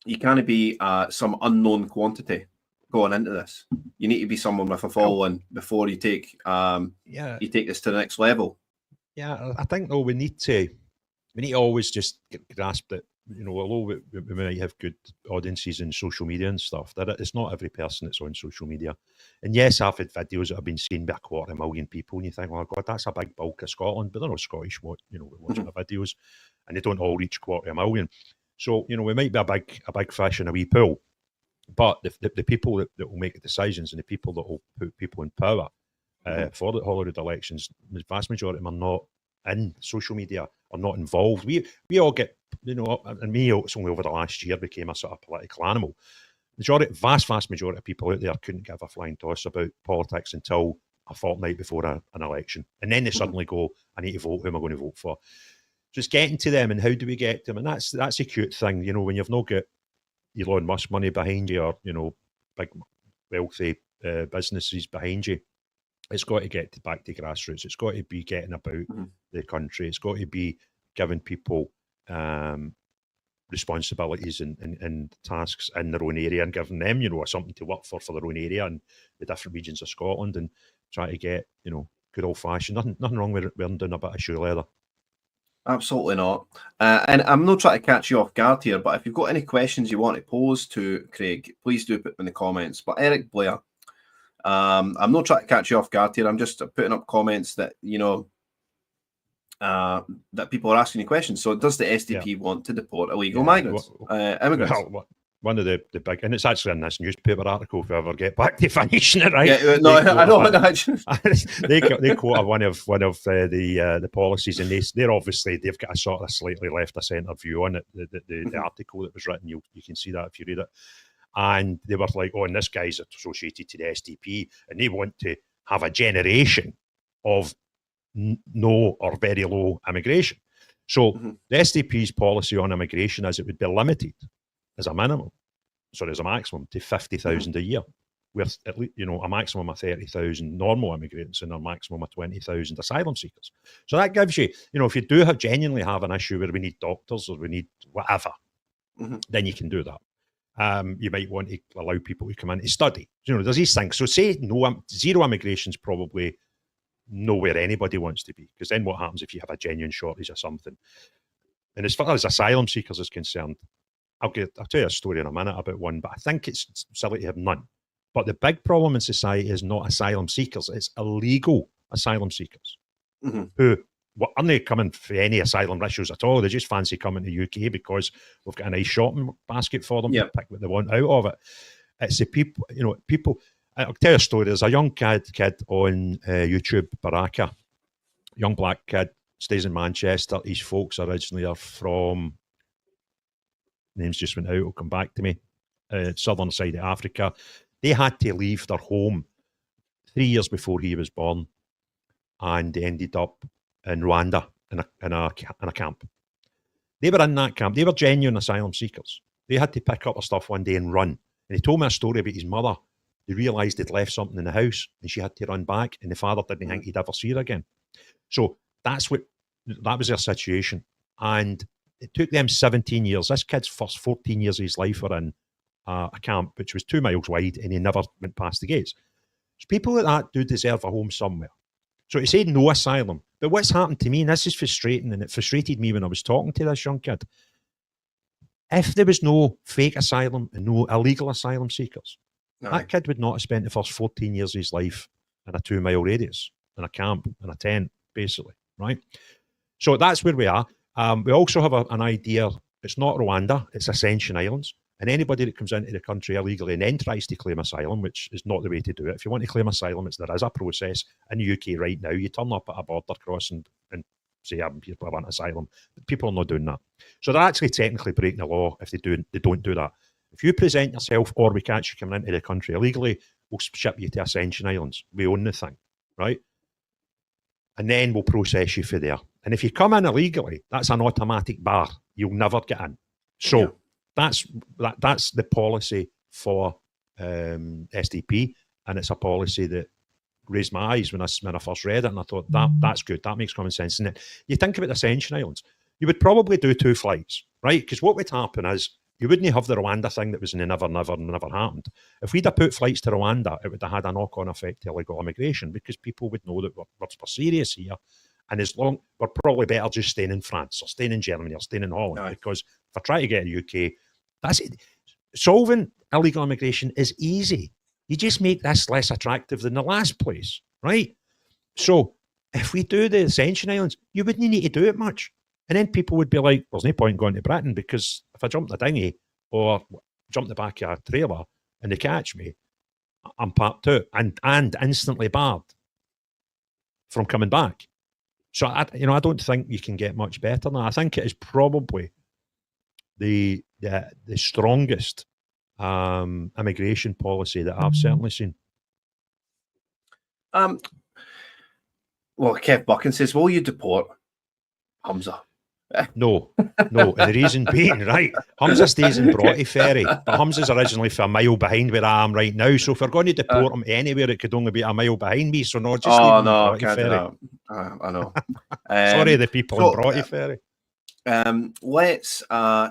you can't be some unknown quantity going into this. You need to be someone with a following before you take this to the next level. Yeah, I think though we need to always just grasp that, although we might have good audiences in social media and stuff, that it's not every person that's on social media. And yes, I've had videos that have been seen by 250,000 people, and you think, oh God, that's a big bulk of Scotland, but they're not Scottish, watching the videos, and they don't all reach 250,000. So, we might be a big fish in a wee pool, but the people that will make the decisions and the people that will put people in power for the Holyrood elections, the vast majority of them are not in social media, are not involved. We all get, and me, it's only over the last year became a sort of political animal. Vast majority of people out there couldn't give a flying toss about politics until a fortnight before an election. And then they suddenly go, I need to vote, who am I going to vote for? Just getting to them, and how do we get them? And that's a cute thing, when you've not got Elon Musk money behind you, or, big wealthy businesses behind you. It's got to get back to grassroots. It's got to be getting about the country. It's got to be giving people responsibilities and tasks in their own area, and giving them, something to work for their own area and the different regions of Scotland, and try to get, good old fashioned. Nothing wrong with wearing down a bit of shoe leather. Absolutely not. And I'm not trying to catch you off guard here, but if you've got any questions you want to pose to Craig, please do put them in the comments. But Eric Blair, I'm not trying to catch you off guard here. I'm just putting up comments that, that people are asking you questions. So does the SDP want to deport illegal migrants, immigrants? Well, one of the big, and it's actually in this newspaper article, if we ever get back to finishing it, right? Yeah, no, I don't actually. they quote one of the policies, and they've got a sort of slightly left of centre view on it. The article that was written, you can see that if you read it. And they were like, oh, and this guy's associated to the SDP, and they want to have a generation of no or very low immigration. So the SDP's policy on immigration is it would be limited as a minimum, as a maximum, to 50,000 a year, with at least, a maximum of 30,000 normal immigrants and a maximum of 20,000 asylum seekers. So that gives you, if you do genuinely have an issue where we need doctors or we need whatever, then you can do that. You might want to allow people to come in to study. There's these things. So say zero immigration is probably nowhere anybody wants to be, because then what happens if you have a genuine shortage of something? And as far as asylum seekers is concerned, I'll tell you a story in a minute about one, but I think it's silly to have none. But the big problem in society is not asylum seekers, it's illegal asylum seekers who aren't they coming for any asylum issues at all. They just fancy coming to the UK because we've got a nice shopping basket for them to pick what they want out of it. It's the people, I'll tell you a story. There's a young kid on YouTube, Baraka, young black kid, stays in Manchester. His folks originally are from, names just went out, will come back to me, southern side of Africa. They had to leave their home 3 years before he was born, and they ended up in Rwanda in a camp. They were in that camp. They were genuine asylum seekers. They had to pick up their stuff one day and run. And he told me a story about his mother. They realised they'd left something in the house and she had to run back, and the father didn't think he'd ever see her again. So that was their situation. And it took them 17 years. This kid's first 14 years of his life were in a camp which was 2 miles wide, and he never went past the gates. So people like that do deserve a home somewhere. So he said no asylum. But what's happened to me, and this is frustrating, and it frustrated me when I was talking to this young kid, if there was no fake asylum and no illegal asylum seekers, that kid would not have spent the first 14 years of his life in a 2 mile radius, in a camp, in a tent, basically, right? So that's where we are. We also have an idea. It's not Rwanda, it's Ascension Islands. And anybody that comes into the country illegally and then tries to claim asylum, which is not the way to do it. If you want to claim asylum, there is a process in the UK right now. You turn up at a border crossing and say, I'm here, I want asylum. But people are not doing that. So they're actually technically breaking the law if they don't do that. If you present yourself or we catch you coming into the country illegally, we'll ship you to Ascension Islands. We own the thing, right? And then we'll process you for there. And if you come in illegally, that's an automatic bar. You'll never get in. So that's the policy for SDP, and it's a policy that raised my eyes when I first read it, and I thought that's good. That makes common sense. And you think about the Ascension Islands, you would probably do 2 flights, right? Because what would happen is you wouldn't have the Rwanda thing that was in the never happened. If we'd have put flights to Rwanda, it would have had a knock-on effect to illegal immigration, because people would know that we're serious here. And we're probably better just staying in France or staying in Germany or staying in Holland, because if I try to get in the UK, that's it. Solving illegal immigration is easy. You just make this less attractive than the last place, right? So if we do the Ascension Islands, you wouldn't need to do it much. And then people would be like, there's no point going to Britain, because if I jump the dinghy or jump the back of a trailer and they catch me, I'm part 2 and instantly barred from coming back. So I don't think you can get much better than that. I think it is probably the strongest immigration policy that I've certainly seen. Well, Kev Buchan says, will you deport Hamza? No. And the reason being, right, Hamza stays in Broughty Ferry, but Hamza's originally for a mile behind where I am right now. So if we're going to deport him anywhere, it could only be a mile behind me. So no, just leave him in Broughty Ferry. I know. Sorry, the people in Broughty Ferry. Let's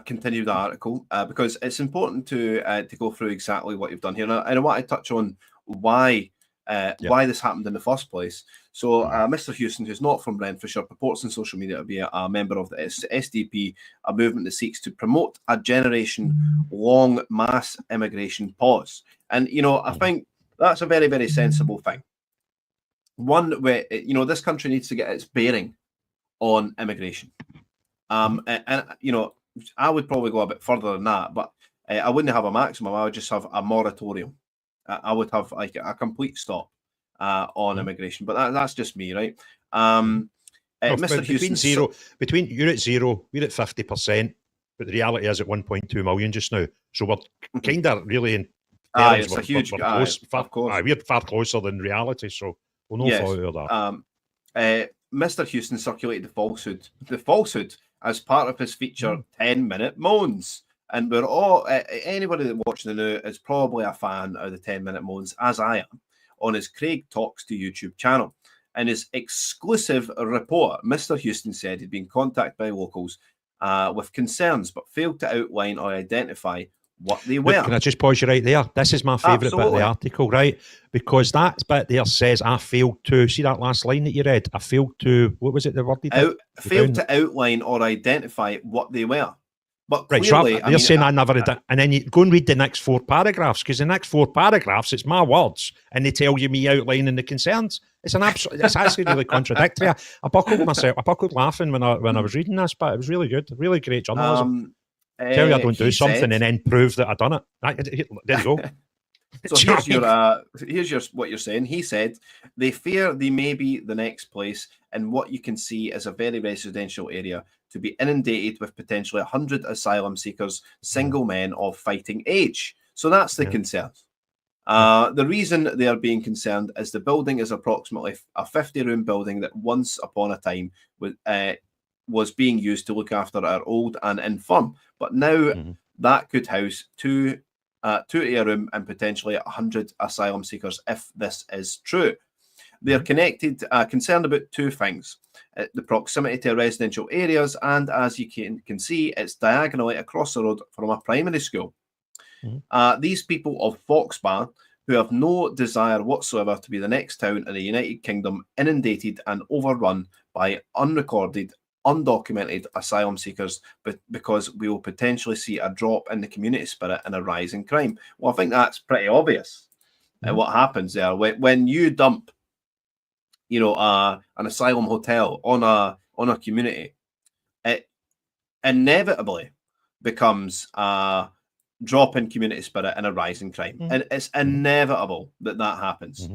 continue the article because it's important to go through exactly what you've done here. And I want to touch on why this happened in the first place. So Mr. Houston, who's not from Renfrewshire, purports on social media to be a member of the SDP, a movement that seeks to promote a generation-long mass immigration pause. And, I think that's a very, very sensible thing. One where, this country needs to get its bearing on immigration. And I would probably go a bit further than that, but I wouldn't have a maximum. I would just have a moratorium. I would have like a complete stop on immigration, but that's just me, right? Mr. Houston, you're at 0, we're at 50%, but the reality is at 1.2 million just now. So we're kind of really in Aye, terms, it's a huge, we're close, of course. we're far closer than reality, so we'll not fall out of that. Mr. Houston circulated the falsehood as part of his feature 10-minute moans. And we're all, anybody that watching the news is probably a fan of the 10-minute moans, as I am, on his Craig Talks to YouTube channel. In his exclusive report, Mr. Houston said he'd been contacted by locals with concerns, but failed to outline or identify what they were. Look, can I just pause you right there? This is my favourite bit of the article, right? Because that bit there says, I failed to, see that last line that you read? I failed to, what was it, the word? Failed to outline or identify what they were. But right, clearly, so they're saying I never did, and then you go and read the next 4 paragraphs, because the next 4 paragraphs, it's my words, and they tell you me outlining the concerns. It's it's actually really contradictory. I buckled laughing when I was reading this, but it was really good, really great journalism. Tell you I don't do something and then prove that I've done it. There you go. So here's what you're saying. He said they fear they may be the next place in what you can see as a very residential area to be inundated with potentially 100 asylum seekers, single men of fighting age. So that's the concern. The reason they are being concerned is the building is approximately a 50-room building that once upon a time was being used to look after our old and infirm, but now that could house two a room and potentially 100 asylum seekers if this is true. They're concerned about 2 things: the proximity to residential areas, and as you can see, it's diagonally across the road from a primary school. These people of Foxbar, who have no desire whatsoever to be the next town in the United Kingdom inundated and overrun by unrecorded, undocumented asylum seekers, but because we will potentially see a drop in the community spirit and a rise in crime. Well, I think that's pretty obvious. What happens there when you dump, an asylum hotel on a community, it inevitably becomes a drop in community spirit and a rise in crime, and it's inevitable that happens.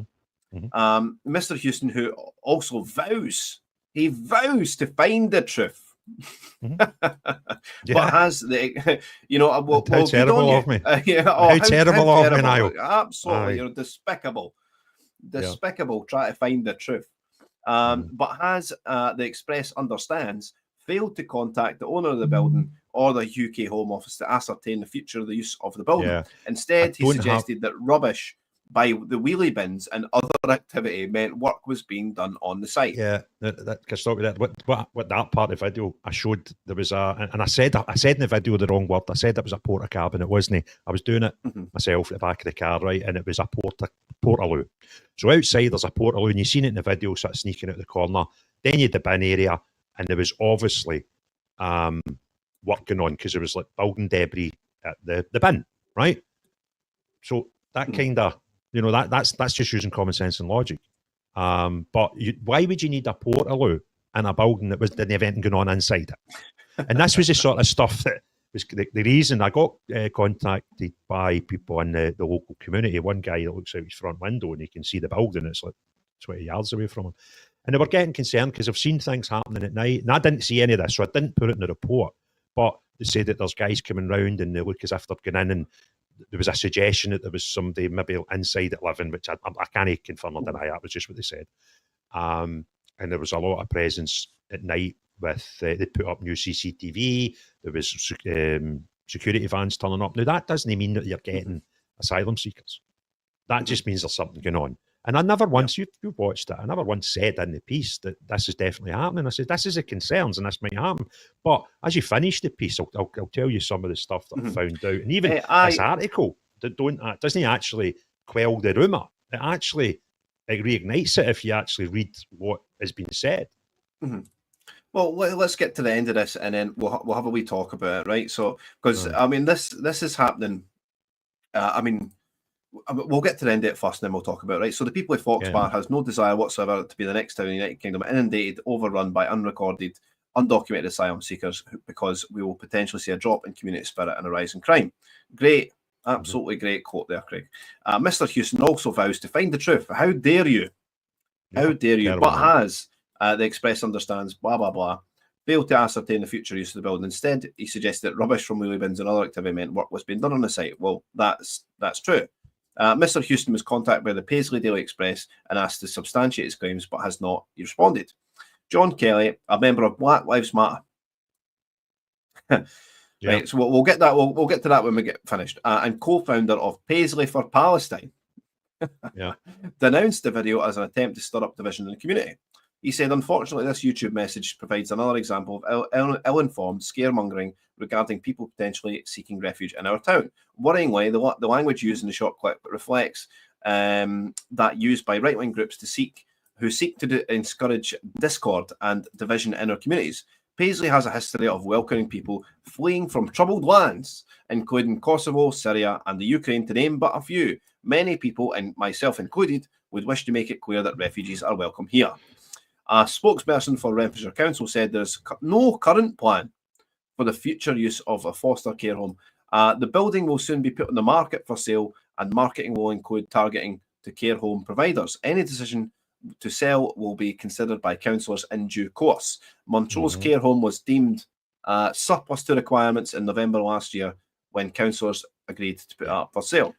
Mr. Houston, who also vows to find the truth, but has the, how terrible of me. How terrible of me, Niall. Absolutely, despicable. Try to find the truth. But has the Express understands failed to contact the owner of the building or the UK Home Office to ascertain the future of the use of the building. Instead, he suggested that rubbish by the wheelie bins and other activity meant work was being done on the site. Yeah, that can stop with that. What that part of the video I showed, there was and I said in the video the wrong word. I said it was a porta cabin. It wasn't. I was doing it myself at the back of the car, right, and it was a portaloo. So outside there's a portaloo, and you seen it in the video, sort of sneaking out the corner. Then you had the bin area, and there was obviously working on, because there was like building debris at the bin, right? So that kind of, that's just using common sense and logic. But why would you need a portaloo in a building that was the event going on inside it? And this was the sort of stuff that was the reason I got contacted by people in the local community. One guy that looks out his front window and he can see the building. It's like 20 yards away from him. And they were getting concerned because I've seen things happening at night. And I didn't see any of this, so I didn't put it in the report. But they say that there's guys coming round and they look as if they're going in, and there was a suggestion that there was somebody maybe inside at living, which I can't confirm or deny. That was just what they said. And there was a lot of presence at night with, they put up new CCTV, there was security vans turning up. Now, that doesn't mean that you're getting asylum seekers. That just means there's something going on. And I never once, you've watched it, I never once said in the piece that this is definitely happening. I said, this is a concerns and this might happen. But as you finish the piece, I'll tell you some of the stuff that I found out. And even this article doesn't actually quell the rumour. It actually reignites it if you actually read what has been said. Well, let's get to the end of this, and then we'll have a wee talk about it, right? So, because, I mean, this is happening. We'll get to the end of it first, and then we'll talk about it, right? So the people of Foxbar has no desire whatsoever to be the next town in the United Kingdom inundated, overrun by unrecorded, undocumented asylum seekers, because we will potentially see a drop in community spirit and a rise in crime. Great, absolutely great quote there, Craig. Mr. Houston also vows to find the truth. How dare you? How dare you? But has the Express understands, blah, blah, blah, failed to ascertain the future use of the building. Instead, he suggested that rubbish from wheelie bins and other activity meant work was being done on the site. Well, that's true. Mr. Houston was contacted by the Paisley Daily Express and asked to substantiate his claims, but has not responded. John Kelly, a member of Black Lives Matter. Right, so we'll get that. We'll get to that when we get finished. And co-founder of Paisley for Palestine, denounced the video as an attempt to stir up division in the community. He said, unfortunately, this YouTube message provides another example of ill-informed scaremongering regarding people potentially seeking refuge in our town. Worryingly, the language used in the short clip reflects that used by right-wing groups who seek to encourage discord and division in our communities. Paisley has a history of welcoming people fleeing from troubled lands, including Kosovo, Syria, and the Ukraine, to name but a few. Many people, and myself included, would wish to make it clear that refugees are welcome here. A spokesperson for Renfrewshire Council said there's no current plan for the future use of a foster care home. The building will soon be put on the market for sale, and marketing will include targeting to care home providers. Any decision to sell will be considered by councillors in due course. Montrose Care Home was deemed surplus to requirements in November last year when councillors agreed to put it up for sale.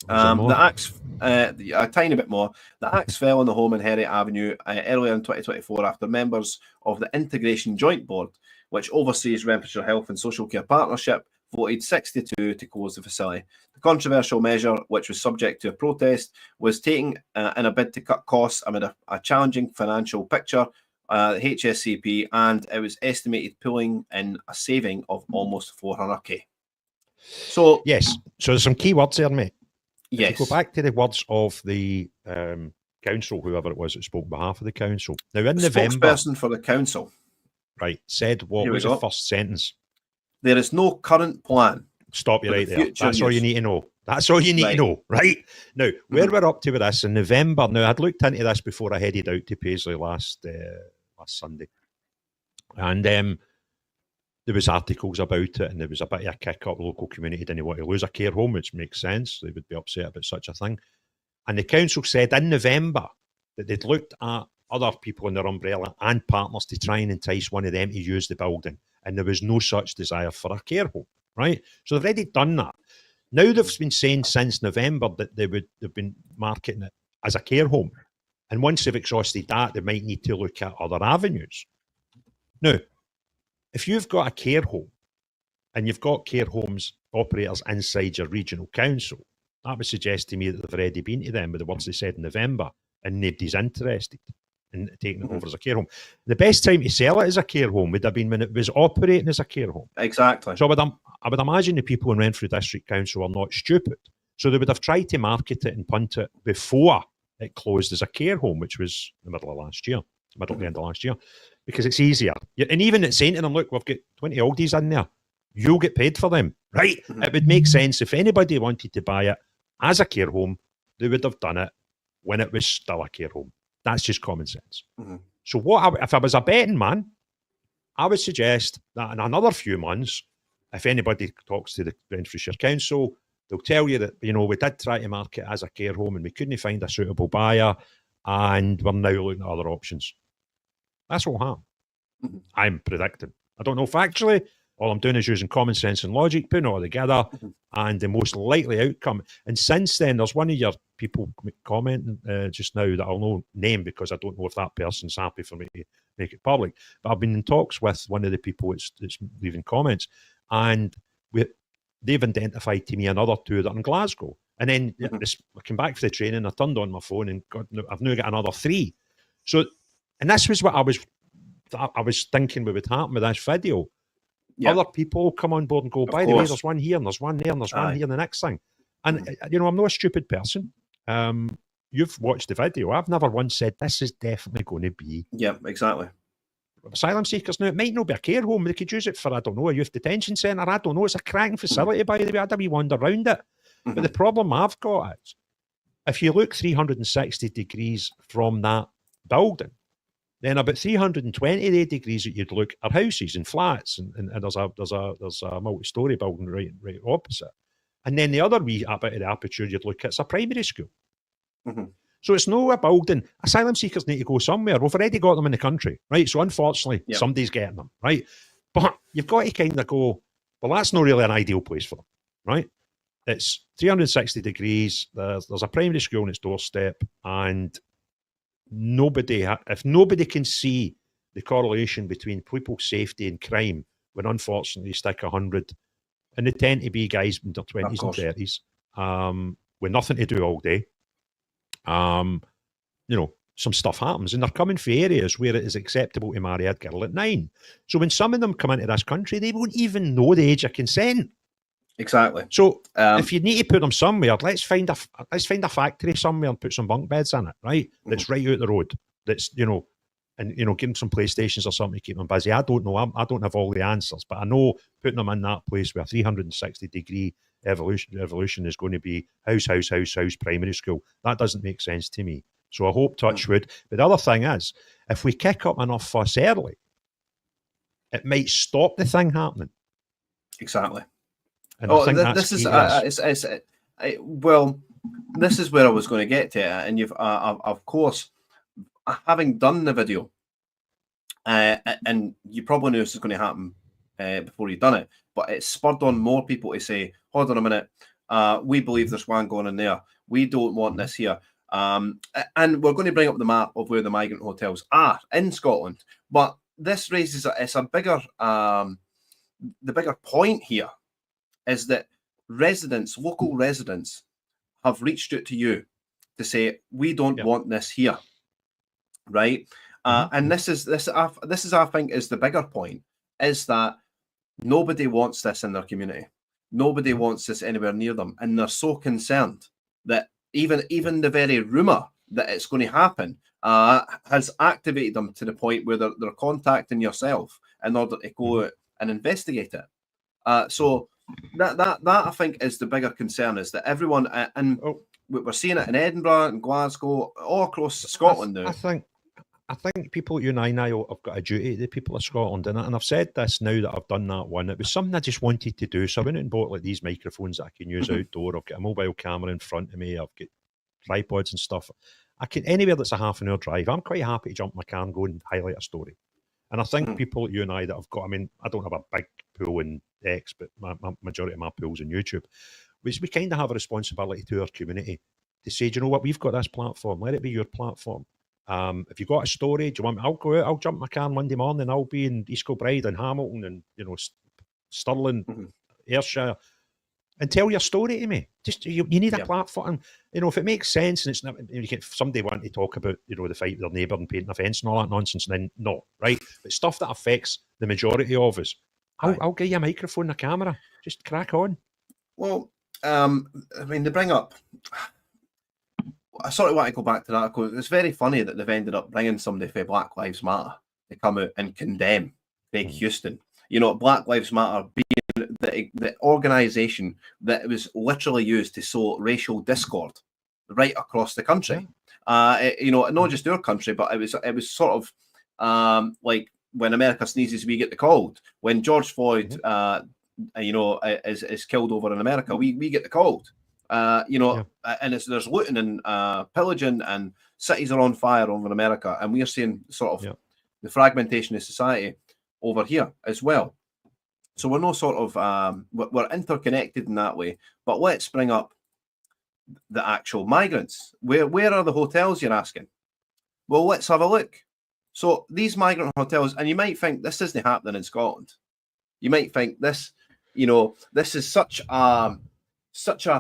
The axe, a tiny bit more. The axe fell on the home in Herriot Avenue earlier in 2024 after members of the Integration Joint Board, which oversees Renfrewshire Health and Social Care Partnership, voted 6-2 to close the facility. The controversial measure, which was subject to a protest, was taken in a bid to cut costs amid a challenging financial picture, HSCP, and it was estimated pulling in a saving of almost 400k. So yes, so there's some key words there, mate. Yes. If you go back to the words of the council, whoever it was that spoke on behalf of the council. Now, in November, spokesperson for the council, right, said what was the first sentence? There is no current plan. Stop you right there. That's all you need to know. That's all you need to know, right? Now, where we're up to with this in November, now I'd looked into this before I headed out to Paisley last Sunday. And there was articles about it, and there was a bit of a kick-up. The local community didn't want to lose a care home, which makes sense. They would be upset about such a thing. And the council said in November that they'd looked at other people in their umbrella and partners to try and entice one of them to use the building. And there was no such desire for a care home, right? So they've already done that. Now they've been saying since November that they've been marketing it as a care home. And once they've exhausted that, they might need to look at other avenues. Now, if you've got a care home and you've got care homes operators inside your regional council, that would suggest to me that they've already been to them with the words they said in November and nobody's interested in taking it over as a care home. The best time to sell it as a care home would have been when it was operating as a care home. Exactly. So I would imagine the people in Renfrew District Council are not stupid. So they would have tried to market it and punt it before it closed as a care home, which was the middle of the end of last year, because it's easier. And even at saying to them, look, we've got 20 Aldi's in there. You'll get paid for them, right? It would make sense if anybody wanted to buy it as a care home, they would have done it when it was still a care home. That's just common sense. So if I was a betting man, I would suggest that in another few months, if anybody talks to the Renfrewshire Council, they'll tell you that, we did try to market it as a care home and we couldn't find a suitable buyer and we're now looking at other options. That's what will happen. I'm predicting. I don't know factually. All I'm doing is using common sense and logic, putting it all together, and the most likely outcome. And since then, there's one of your people commenting just now that I'll not name because I don't know if that person's happy for me to make it public. But I've been in talks with one of the people that's leaving comments, and they've identified to me another two that are in Glasgow. And then I came back for the training, I turned on my phone, and I've now got another three. So, and this was what I was thinking would happen with this video. Other people come on board and go, by the way, there's one here and there's one there and there's one here and the next thing. And, I'm not a stupid person. You've watched the video. I've never once said this is definitely going to be. Yeah, exactly. Asylum seekers. Now, it might not be a care home. They could use it for, I don't know, a youth detention centre. I don't know. It's a cracking facility, by the way. I had a wee wander around it. But the problem I've got is, if you look 360 degrees from that building, then about 320 degrees that you'd look are houses and flats, and there's a multi-storey building right opposite. And then the other wee bit of the aperture you'd look at is a primary school. So it's no a building. Asylum seekers need to go somewhere. We've already got them in the country, right? So unfortunately, somebody's getting them, right? But you've got to kind of go, well, that's not really an ideal place for them, right? It's 360 degrees. There's a primary school on its doorstep, and if nobody can see the correlation between people's safety and crime, when unfortunately you stick 100, and they tend to be guys in their 20s and 30s, with nothing to do all day, some stuff happens, and they're coming from areas where it is acceptable to marry a girl at 9. So when some of them come into this country, they won't even know the age of consent. Exactly. So if you need to put them somewhere, let's find a factory somewhere and put some bunk beds in it, right? That's right out the road. That's give them some PlayStations or something to keep them busy. I don't know. I don't have all the answers, but I know putting them in that place where 360-degree evolution is going to be house, primary school. That doesn't make sense to me. So I hope, touch wood. But the other thing is, if we kick up enough fuss early, it might stop the thing happening. Exactly. And I think this is this is where I was going to get to, and you've of course, having done the video, and you probably knew this was going to happen before you'd done it, but it spurred on more people to say, "Hold on a minute, we believe there's one going in there. We don't want this here." And we're going to bring up the map of where the migrant hotels are in Scotland, but this raises a bigger, the bigger point here is that local residents have reached out to you to say, we don't want this here, right? And this is I think is the bigger point, is that nobody wants this in their community. Nobody wants this anywhere near them, and they're so concerned that even the very rumor that it's going to happen has activated them to the point where they're contacting yourself in order to go out and investigate it. So that I think is the bigger concern, is that everyone, and we're seeing it in Edinburgh and Glasgow, all across Scotland now. I think people, you and I, Niall, have got a duty to the people of Scotland, and I've said this now that I've done that one. It was something I just wanted to do, so I went and bought like these microphones that I can use outdoor. I've got a mobile camera in front of me. I've got tripods and stuff. I can, anywhere that's a half an hour drive, I'm quite happy to jump in my car and go and highlight a story. And I think people, you and I, that have got, I mean, I don't have a big pool in X, but my majority of my pool's on YouTube. We kind of have a responsibility to our community to say, do you know what, we've got this platform, let it be your platform. If you've got a story, do you want me? I'll go out, I'll jump my car Monday morning, I'll be in East Kilbride and Hamilton and, Stirling, Ayrshire, and tell your story to me. Just you need a platform. If it makes sense, and it's not, if somebody want to talk about, the fight with their neighbour and painting a fence and all that nonsense, then no, right? But stuff that affects the majority of us, I'll give you a microphone and a camera. Just crack on. Well, I mean, they bring up. I sort of want to go back to that because it's very funny that they've ended up bringing somebody for Black Lives Matter to come out and condemn Craig Houston. Black Lives Matter being the organisation that was literally used to sow racial discord right across the country. Not just our country, but it was sort of like when America sneezes, we get the cold. When George Floyd, is killed over in America, we get the cold. And there's looting and pillaging, and cities are on fire over in America, and we are seeing sort of the fragmentation of society over here as well. So we're no sort of we're interconnected in that way. But let's bring up the actual migrants. Where are the hotels, you're asking? Well, let's have a look. So these migrant hotels, and you might think this isn't happening in Scotland. You might think this, this is such a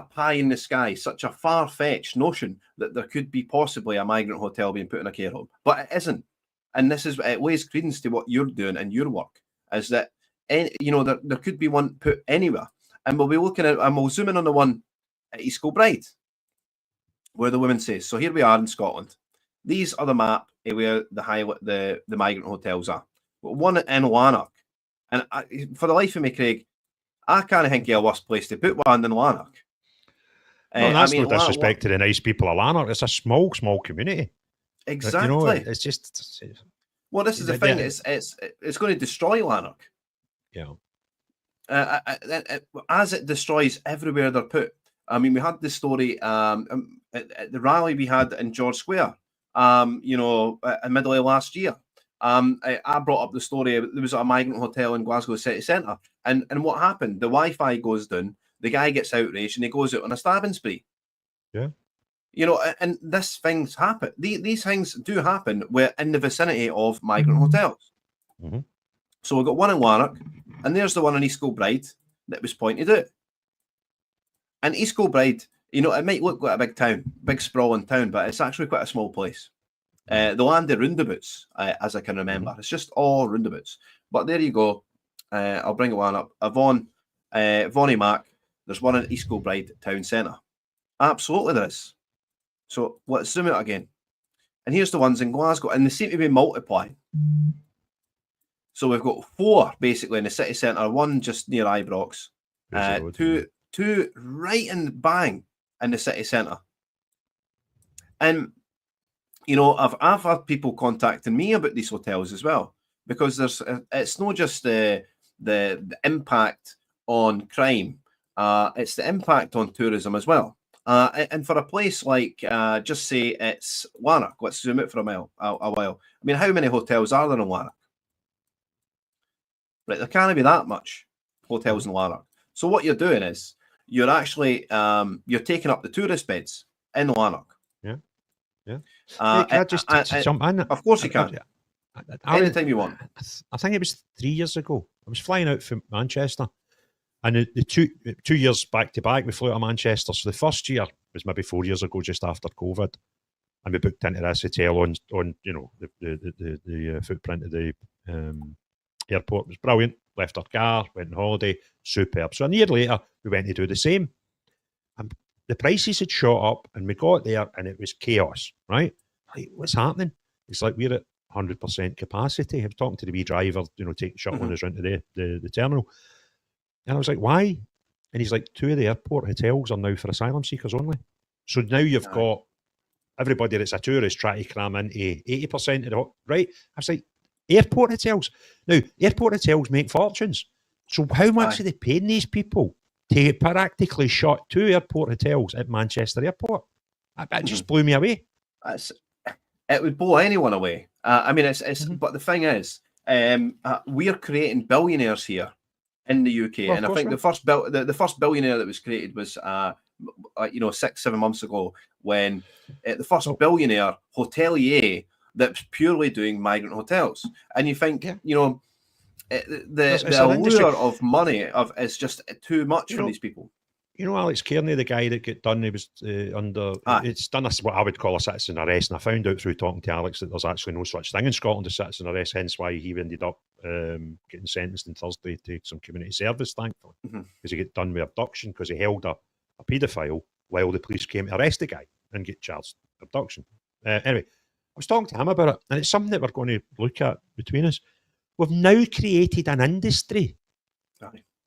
pie in the sky, such a far-fetched notion that there could be possibly a migrant hotel being put in a care home, but it isn't. And it lays credence to what you're doing in your work, is that there could be one put anywhere, and we'll be looking at, and we'll zoom in on the one at East Kilbride, where the woman says. So here we are in Scotland. These are the map where the migrant hotels are. One in Lanark, and for the life of me, Craig, I can't think of a worse place to put one than Lanark. No, that's no disrespect to the nice people of Lanark. It's a small community. Exactly. It's just. Well, this is the thing. It's going to destroy Lanark. Yeah. As it destroys everywhere they're put. I mean, we had the story at the rally we had in George Square, you know, in middle of last year. I brought up the story. There was a migrant hotel in Glasgow city centre, and what happened? The Wi-Fi goes down. The guy gets outraged, and he goes out on a stabbing spree. Yeah, you know, and these things happen. These things do happen. We're in the vicinity of migrant hotels. Mm-hmm. So we've got one in Lanark, and there's the one in East Kilbride that was pointed out. And East Kilbride, you know, it might look like a big town, big sprawling town, but it's actually quite a small place. The land of roundabouts, as I can remember. It's just all roundabouts. But there you go. I'll bring one up. Vonnie Mac, there's one in East Kilbride town centre. Absolutely there is. So let's zoom out again. And here's the ones in Glasgow, and they seem to be multiplying. So we've got 4 basically in the city centre, one just near Ibrox, two right in bang in the city centre. And you know, I've had people contacting me about these hotels as well, because it's not just the impact on crime, it's the impact on tourism as well. And for a place like, just say it's Lanark, let's zoom out for a while. I mean, how many hotels are there in Lanark? Right, there can't be that much hotels in Lanark. So what you're doing is you're actually you're taking up the tourist beds in Lanark. Yeah. Can I just jump in? Of course you can. Anytime you want. I think it was 3 years ago. I was flying out from Manchester, and the 2 years back to back, we flew out of Manchester. So the first year was maybe 4 years ago, just after COVID, and we booked into this hotel on you know the footprint of the airport. It was brilliant. Left our car, went on holiday, superb. So a year later, we went to do the same. And the prices had shot up, and we got there, and it was chaos, right? Like, what's happening? It's like we're at 100% capacity. I was talking to the wee driver, you know, shuttling us around to the terminal. And I was like, why? And he's like, 2 of the airport hotels are now for asylum seekers only. So now you've got everybody that's a tourist trying to cram into 80% of the, right? I was like, airport hotels. Now, airport hotels make fortunes. So how much are they paying these people to practically shut 2 airport hotels at Manchester Airport? That just blew me away. It would blow anyone away. I mean, it's but the thing is, we're creating billionaires here in the UK, and I think the first billionaire that was created was, you know, 6-7 months ago, when the first billionaire hotelier that's purely doing migrant hotels. And you think, you know, the allure of money is just too much for these people. You know, Alex Kearney, the guy that got done, he was under, it's done what I would call a citizen arrest. And I found out through talking to Alex that there's actually no such thing in Scotland as citizen arrest, hence why he ended up getting sentenced on Thursday to some community service, thankfully, because he got done with abduction because he held a paedophile while the police came to arrest the guy and get charged abduction. Anyway, I was talking to him about it, and it's something that we're going to look at between us. We've now created an industry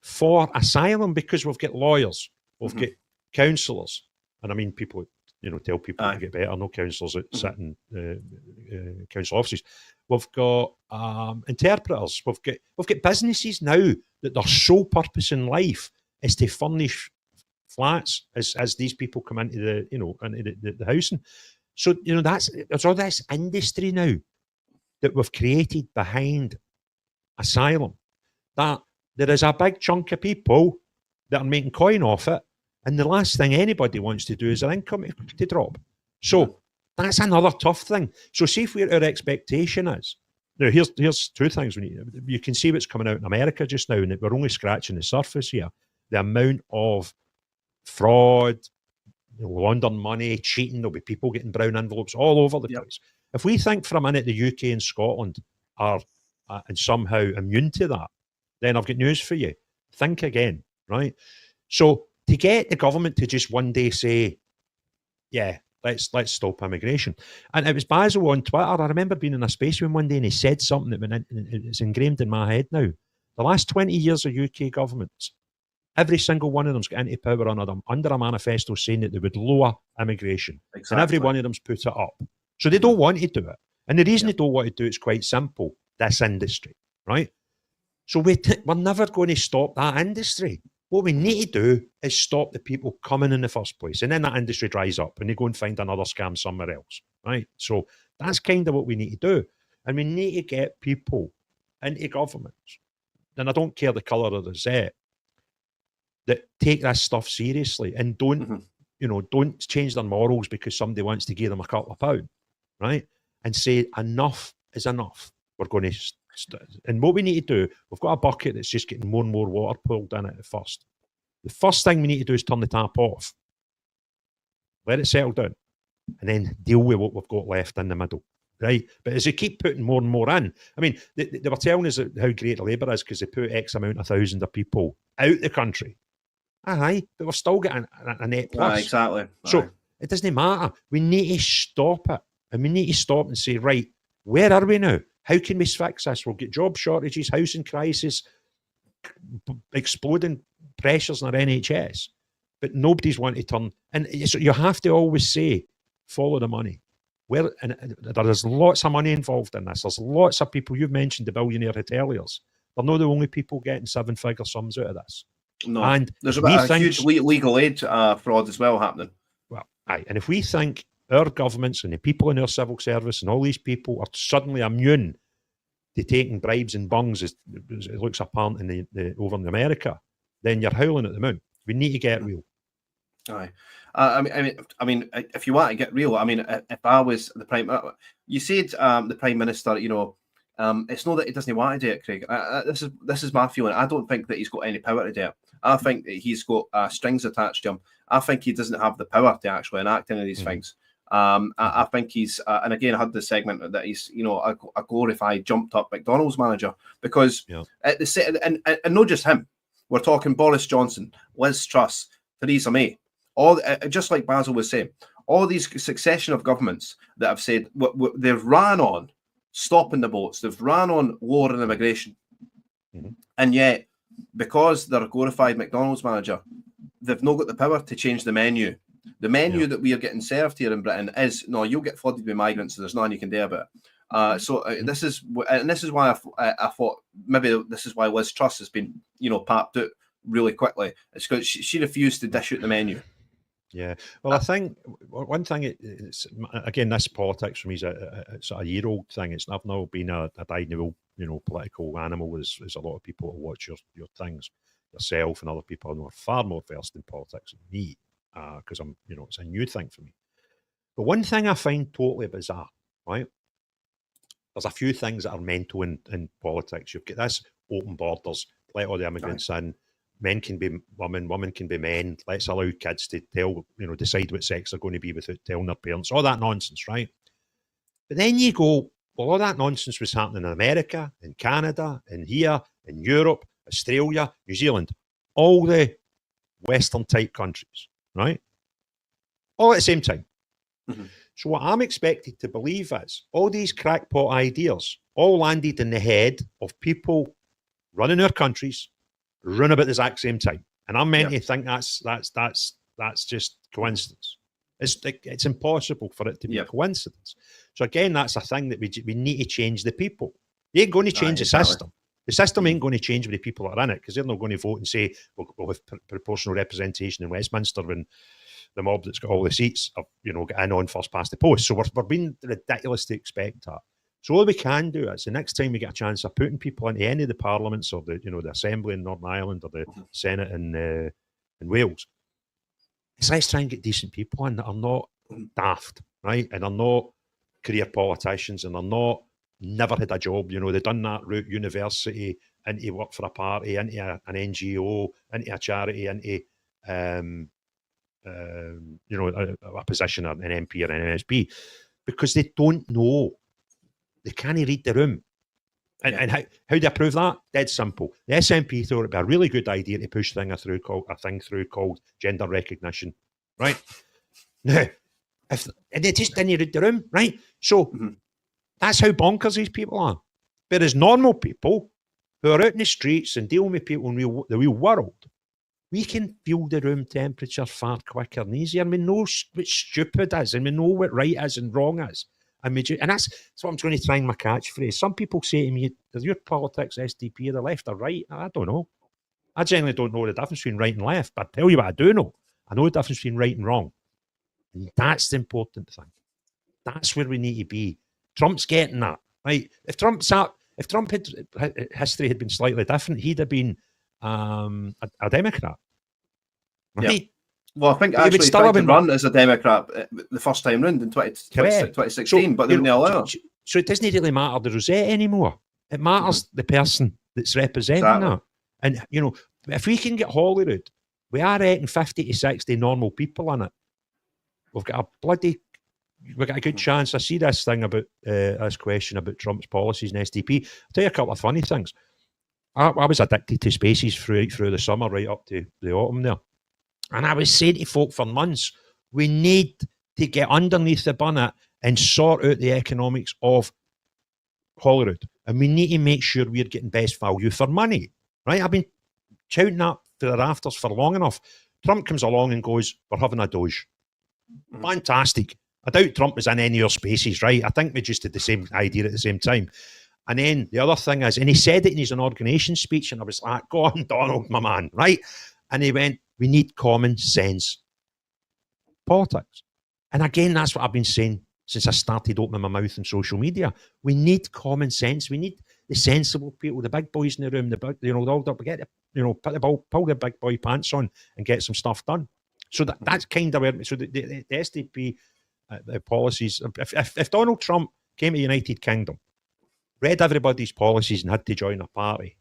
for asylum because we've got lawyers, we've got counsellors, and I mean people, you know, tell people to get better. No counsellors that sit in council offices. We've got interpreters. We've got businesses now that their sole purpose in life is to furnish flats as these people come into the, you know, into the housing. So, you know, there's all this industry now that we've created behind asylum, that there is a big chunk of people that are making coin off it, and the last thing anybody wants to do is their income to drop. So that's another tough thing. So see if our expectation is. Now, here's 2 things. You can see what's coming out in America just now, and we're only scratching the surface here. The amount of fraud, laundering money, cheating, there'll be people getting brown envelopes all over the place. If we think for a minute the UK and Scotland are and somehow immune to that, then I've got news for you. Think again, right? So to get the government to just one day say, yeah, let's stop immigration. And it was Basil on Twitter. I remember being in a space with him one day, and he said something that it's ingrained in my head now. The last 20 years of UK governments, every single one of them's got into power under a manifesto saying that they would lower immigration. Exactly. And every one of them's put it up. So they don't want to do it. And the reason they don't want to do it's quite simple. This industry, right? So we're never going to stop that industry. What we need to do is stop the people coming in the first place. And then that industry dries up and they go and find another scam somewhere else, right? So that's kind of what we need to do. And we need to get people into governments, and I don't care the colour of the Zet, that take this stuff seriously and don't, don't change their morals because somebody wants to give them a couple of pounds, right? And say enough is enough. We're going to, and what we need to do, we've got a bucket that's just getting more and more water pulled in it at first. The first thing we need to do is turn the tap off, let it settle down, and then deal with what we've got left in the middle. Right, but as they keep putting more and more in, I mean, they were telling us how great the Labour is because they put X amount of thousands of people out the country. Aye, but we're still getting a net plus. Exactly. So it doesn't matter. We need to stop it, and we need to stop and say, right, where are we now? How can we fix this? We'll get job shortages, housing crisis, exploding pressures in our NHS, but nobody's wanting to turn. And so you have to always say, follow the money. Well, and there's lots of money involved in this. There's lots of people. You've mentioned the billionaire hoteliers. They're not the only people getting seven-figure sums out of this. No, and there's a huge legal aid fraud as well happening. Well, aye, and if we think our governments and the people in our civil service and all these people are suddenly immune to taking bribes and bungs, as it looks apparent in over in America, then you're howling at the moon. We need to get real. Aye. I mean, if you want to get real, I mean, if I was the prime, you said the prime minister, it's not that he doesn't want to do it, Craig. This is my feeling. I don't think that he's got any power to do it. I think that he's got strings attached to him. I think he doesn't have the power to actually enact any of these things. I think he's, and again, I had the segment that he's, a glorified jumped up McDonald's manager because at the and not just him. We're talking Boris Johnson, Liz Truss, Theresa May. All just like Basil was saying, all these succession of governments that have said they've ran on stopping the boats, they've ran on lowering immigration, and yet because they're a glorified McDonald's manager, they've not got the power to change the menu. The menu that we are getting served here in Britain is no, you'll get flooded with migrants, so there's nothing you can do about it. This is why I thought maybe this is why Liz Truss has been papped out really quickly. It's because she refused to dish out the menu. Yeah, well, I think one thing, it's, again, this politics for me is it's a year-old thing. It's I've now been a dyed-in-the-wool, political animal as a lot of people who watch your things, yourself and other people who are far more versed in politics than me, because I'm, it's a new thing for me. But one thing I find totally bizarre, right? There's a few things that are mental in politics. You've got this open borders, let all the immigrants in. Men can be women, women can be men. Let's allow kids to tell, decide what sex they're going to be without telling their parents. All that nonsense, right? But then you go, well, all that nonsense was happening in America, in Canada, in here, in Europe, Australia, New Zealand, all the Western type countries, right? All at the same time. So what I'm expected to believe is all these crackpot ideas all landed in the head of people running our countries, run about the exact same time, and I'm meant to think that's just coincidence. It's impossible for it to be a coincidence. So again, that's a thing that we need to change the people. You ain't going to change the system. The system ain't going to change with the people that are in it because they're not going to vote and say we'll have proportional representation in Westminster when the mob that's got all the seats are, get in on first past the post. So we're being ridiculous to expect that. So all we can do is the next time we get a chance of putting people into any of the parliaments or the Assembly in Northern Ireland or the Senate in Wales, is let's try and get decent people in that are not daft, right? And are not career politicians and are never had a job. They've done that route, university, into work for a party, into an NGO, into a charity, into a position, an MP or an MSP, because they don't know. They can't read the room. And how do they prove that? Dead simple. The SNP thought it'd be a really good idea to push a thing through called gender recognition, right? Now, and they just didn't read the room, right? So that's how bonkers these people are. Whereas normal people who are out in the streets and dealing with people in the real world, we can feel the room temperature far quicker and easier. And we know what stupid is, and we know what right is and wrong is. And that's what I'm trying to try in my catchphrase. Some people say to me, "Is your politics SDP the left or right?" I don't know. I generally don't know the difference between right and left, but I tell you what I do know. I know the difference between right and wrong. And that's the important thing. That's where we need to be. Trump's getting that, right? If Trump history had been slightly different, he'd have been a Democrat, right? Yeah. Well, I think But he would actually still tried have to been run as a Democrat the first time round in 2016, but they wouldn't allow it. So it doesn't really matter the rosette anymore. It matters the person that's representing that. And, you know, if we can get Holyrood, we are getting 50 to 60 normal people in it. We've got a good chance. I see this thing about this question about Trump's policies and SDP. I'll tell you a couple of funny things. I was addicted to Spaces through the summer, right up to the autumn there. And I was saying to folk for months, we need to get underneath the bonnet and sort out the economics of Holyrood. And we need to make sure we're getting best value for money, right? I've been shouting that to the rafters for long enough. Trump comes along and goes, we're having a Doge. Fantastic. I doubt Trump was in any of your Spaces, right? I think we just did the same idea at the same time. And then the other thing is, and he said it in his inauguration speech, and I was like, go on, Donald, my man, right? And he went, we need common sense politics. And again, that's what I've been saying since I started opening my mouth on social media. We need common sense. We need the sensible people, the big boys in the room, pull the big boy pants on and get some stuff done. So that's kind of where, so the SDP policies, if Donald Trump came to the United Kingdom, read everybody's policies and had to join a party,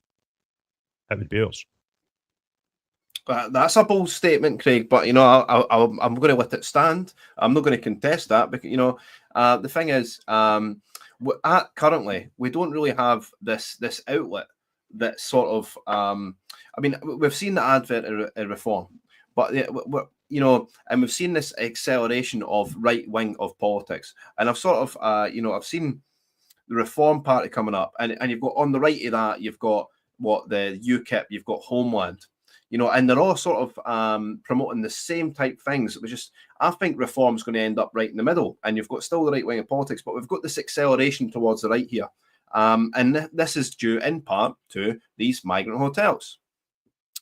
it would be ours. That's a bold statement, Craig, but, you know, I'm going to let it stand. I'm not going to contest that because, you know, the thing is, currently, we don't really have this outlet that sort of, I mean, we've seen the advent of reform, but, you know, and we've seen this acceleration of right wing of politics. And I've sort of, you know, I've seen the Reform Party coming up, and you've got on the right of that, you've got the UKIP, you've got Homeland. You know, and they're all sort of promoting the same type things. It was just, I think reform's going to end up right in the middle, and you've got still the right wing of politics, but we've got this acceleration towards the right here. And this is due in part to these migrant hotels.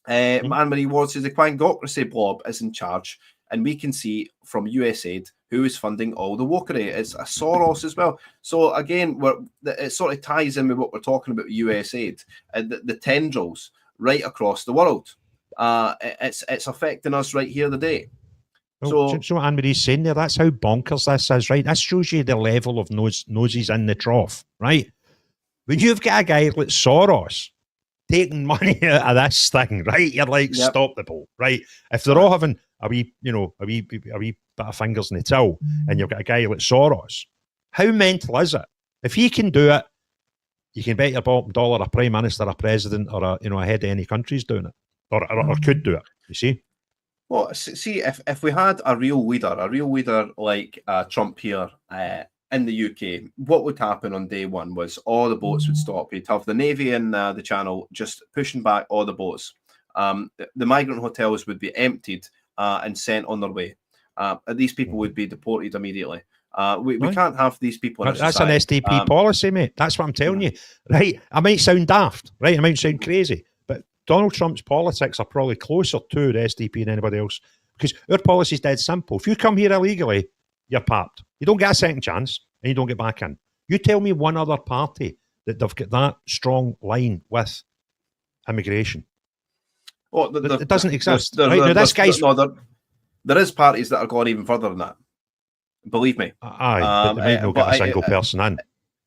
Anne-Marie Ward says the Quangocracy blob is in charge, and we can see from USAID who is funding all the wokery. It's a Soros as well. So again, it sort of ties in with what we're talking about with USAID, the tendrils right across the world. It's affecting us right here today. So what Anne-Marie's saying there, that's how bonkers this is, right? That shows you the level of noses in the trough, right? When you've got a guy like Soros taking money out of this thing, right? You're like, stop the boat, right? If they're all having a wee bit of fingers in the till, and you've got a guy like Soros, how mental is it? If he can do it, you can bet your bottom dollar a prime minister, a president, or a head of any country's doing it. Or could do it, you see? Well, see, if we had a real leader like Trump here in the UK, what would happen on day one was all the boats would stop. You'd have the Navy in the Channel just pushing back all the boats. The migrant hotels would be emptied and sent on their way. These people would be deported immediately. We can't have these people in our society. That's an SDP policy, mate. That's what I'm telling you. Right? I might sound daft, right? I might sound crazy, but Donald Trump's politics are probably closer to the SDP than anybody else, because our policy is dead simple. If you come here illegally, you're parked. You don't get a second chance, and you don't get back in. You tell me one other party that they've got that strong line with immigration. Well, it doesn't exist. There is parties that are going even further than that. Believe me. But they might not get a single person in.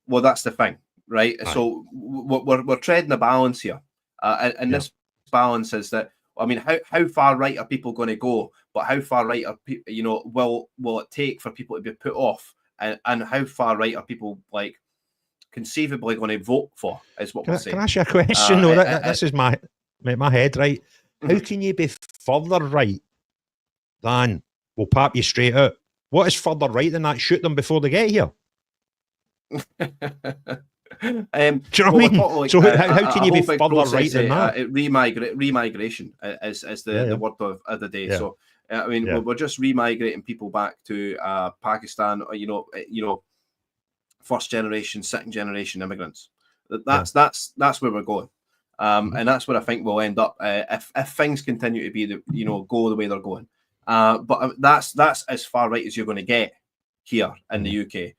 Well, that's the thing, right? Aye. So we're treading a balance here. And this balance is that, I mean, how far right are people going to go? But how far right are people, you know, will it take for people to be put off? And how far right are people, like, conceivably going to vote for, is what we're saying. Can I ask you a question? This is my head, right? How can you be further right than we'll pop you straight out? What is further right than that? Shoot them before they get here. Do you know what I mean? Like, so how can you be further right than that? Remigration is the word of the day. Yeah. So I mean, we're just remigrating people back to Pakistan, or, you know, first generation, second generation immigrants. That's where we're going. And that's where I think we'll end up if things continue to be go the way they're going. But that's as far right as you're going to get here in the UK.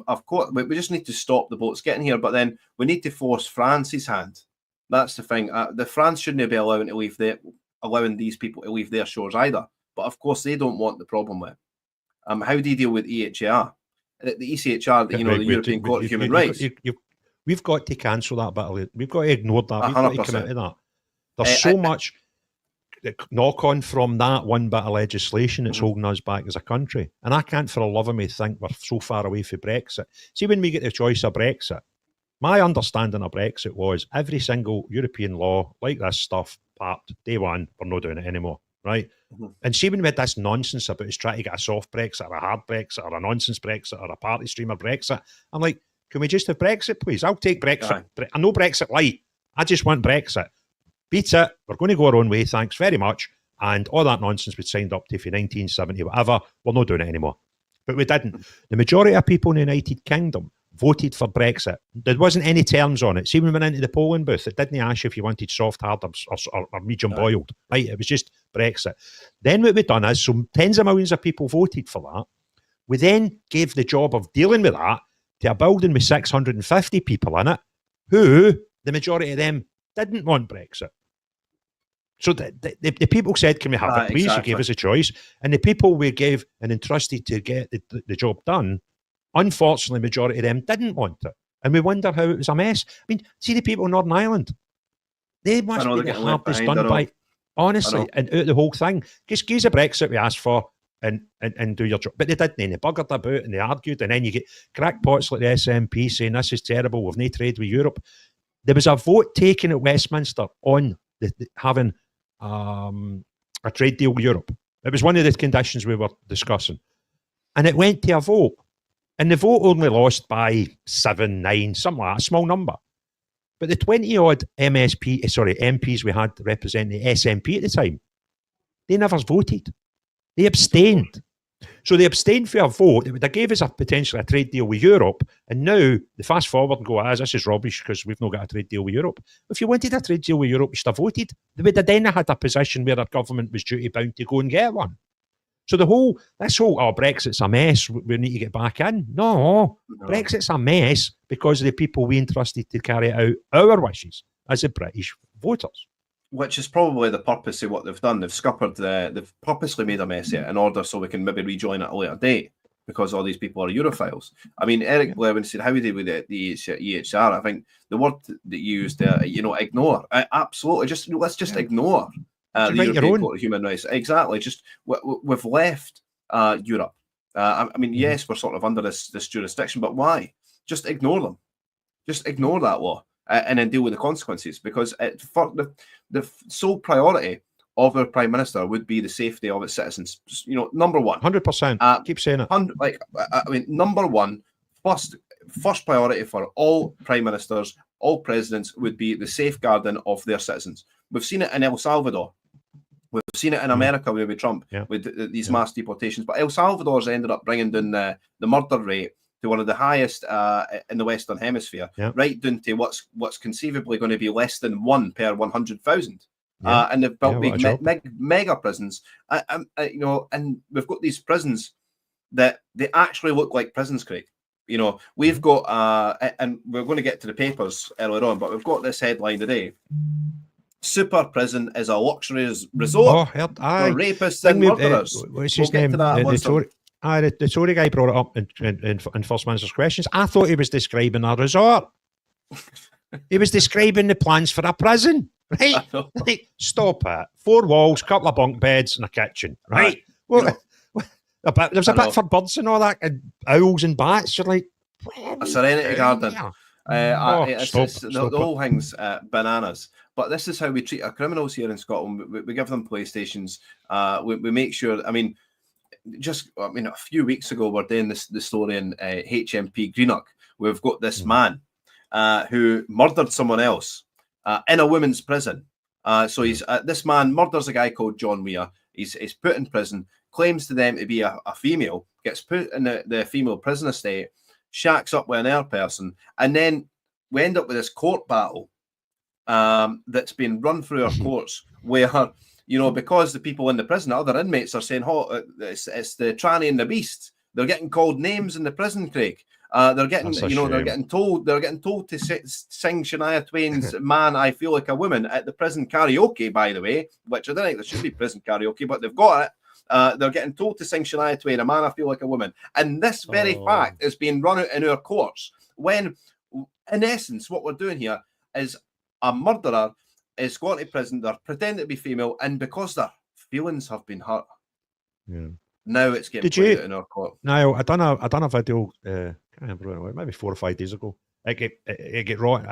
Of course, we just need to stop the boats getting here, but then we need to force France's hand. That's the thing. The France shouldn't be allowing these people to leave their shores either. But of course, they don't want the problem with. How do you deal with EHR? The ECHR, the European Court of Human Rights. We've got to cancel that bit. We've got to ignore that. We've 100%. got to commit to that. There's so much knock on from that one bit of legislation that's holding us back as a country. And I can't for the love of me think we're so far away from Brexit. See, when we get the choice of Brexit, my understanding of Brexit was every single European law, like this stuff, parked day one, we're not doing it anymore, right? And see, when we had this nonsense about us trying to get a soft Brexit or a hard Brexit or a nonsense Brexit or a party streamer Brexit, I'm like, can we just have Brexit, please? I'll take Brexit. I know Brexit light. I just want Brexit. Beat it. We're going to go our own way. Thanks very much. And all that nonsense we signed up to for 1970, whatever, we're not doing it anymore. But we didn't. The majority of people in the United Kingdom voted for Brexit. There wasn't any terms on it. See, when we went into the polling booth, it didn't ask you if you wanted soft, hard, or medium boiled. Right? It was just Brexit. Then what we've done is, so tens of millions of people voted for that. We then gave the job of dealing with that to a building with 650 people in it, who, the majority of them, didn't want Brexit. So the people said, can we have it, please? Exactly. You gave us a choice. And the people we gave and entrusted to get the job done, unfortunately, majority of them didn't want it. And we wonder how it was a mess. I mean, see the people in Northern Ireland. They must be the hardest done by, honestly, and out the whole thing. Just give us a Brexit we asked for and do your job. But they didn't. And they buggered about and they argued. And then you get crackpots like the SNP saying this is terrible, we've no trade with Europe. There was a vote taken at Westminster on having a trade deal with Europe. It was one of the conditions we were discussing. And it went to a vote. And the vote only lost by 7, 9, something like that, a small number. But the 20-odd MPs we had to represent the SNP at the time, they never voted. They abstained. So they abstained for a vote. They gave us potentially a trade deal with Europe. And now the fast forward and go, this is rubbish because we've not got a trade deal with Europe. If you wanted a trade deal with Europe, you should have voted. They would have then had a position where our government was duty bound to go and get one. So Brexit's a mess, we need to get back in. No, Brexit's a mess because of the people we entrusted to carry out our wishes as the British voters. Which is probably the purpose of what they've done. They've scuppered they've purposely made a mess of it in order so we can maybe rejoin at a later date because all these people are Europhiles. I mean, Eric Blevin said, how we deal with the EHR? I think the word that you used, ignore. Absolutely, let's just ignore. The European Court of Human Rights. Exactly. Just we've left Europe. I mean, yes, we're sort of under this jurisdiction, but why? Just ignore them. Just ignore that law and then deal with the consequences. Because for the sole priority of our Prime Minister would be the safety of its citizens. Number one. 100%. Keep saying it. Number one, first priority for all Prime Ministers, all presidents would be the safeguarding of their citizens. We've seen it in El Salvador. We've seen it in America with Trump, with these mass deportations. But El Salvador's ended up bringing down the murder rate to one of the highest in the Western Hemisphere, right down to what's conceivably going to be less than 1 per 100,000. And they've built big mega prisons. And we've got these prisons that they actually look like prisons, Craig. We've got, and we're going to get to the papers earlier on, but we've got this headline today. Super prison is a luxury resort for rapists and murderers. What's his name? The Tory guy brought it up in First Minister's Questions. I thought he was describing a resort. He was describing the plans for a prison. Right? Like, stop it. 4 walls, couple of bunk beds and a kitchen. Right? There's a bit for birds and all that, and owls and bats. You're like, a serenity garden. The whole thing's bananas. But this is how we treat our criminals here in Scotland. We give them PlayStations. We make sure. I mean, a few weeks ago, we're doing the story in HMP Greenock. We've got this man who murdered someone else in a women's prison. So he's this man murders a guy called John Weir. He's put in prison. Claims to them to be a female. Gets put in the female prison estate. Shacks up with another person, and then we end up with this court battle that's been run through our courts where, you know, because the people in the prison, other inmates are saying, oh, it's the tranny and the beast. They're getting called names in the prison, Craig. They're getting, you know, they're getting told to sing Shania Twain's "Man, I Feel Like a Woman" at the prison karaoke, by the way, which I don't think there should be prison karaoke, but they've got it. They're getting told to sing Shania Twain, "A Man, I Feel Like a Woman," and this very fact is being run out in our courts. When, in essence, what we're doing here is a murderer is going to prison. They're pretending to be female, and because their feelings have been hurt, now it's getting played out in our court. Niall, I done a video. I can't remember, maybe 4 or 5 days ago. It get wrong.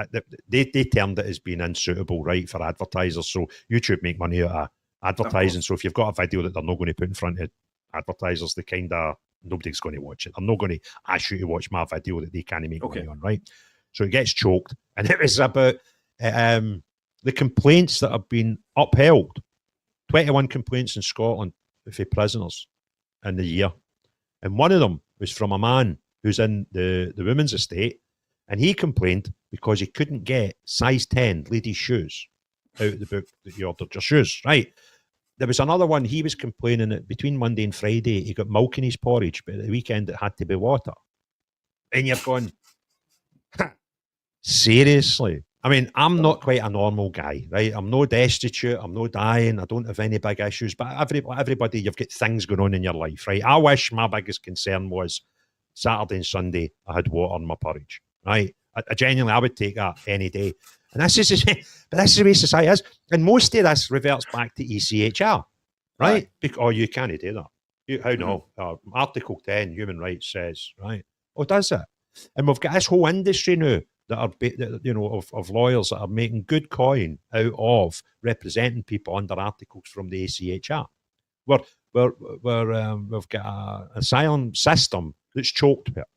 They termed it as being unsuitable, right, for advertisers. So YouTube make money out of advertising. So if you've got a video that they're not going to put in front of advertisers, they kind of nobody's going to watch it. I'm not going to ask you to watch my video that they can't make money on, right? So it gets choked, and it was about the complaints that have been upheld. 21 complaints in Scotland for prisoners in the year, and one of them was from a man who's in the women's estate, and he complained because he couldn't get size 10 ladies' shoes out of the book that you ordered your shoes, right? There was another one, he was complaining that between Monday and Friday, he got milk in his porridge, but at the weekend it had to be water. And you're going, seriously? I mean, I'm not quite a normal guy, right? I'm no destitute, I'm no dying, I don't have any big issues, but everybody, you've got things going on in your life, right? I wish my biggest concern was Saturday and Sunday, I had water in my porridge, right? I genuinely, I would take that any day. And this is the way society is. And most of this reverts back to ECHR, right? You can't do that. How no? Article 10, human rights says, right? Oh, does it? And we've got this whole industry now that are, you know, of lawyers that are making good coin out of representing people under articles from the ACHR. We've got an asylum system that's choked with it,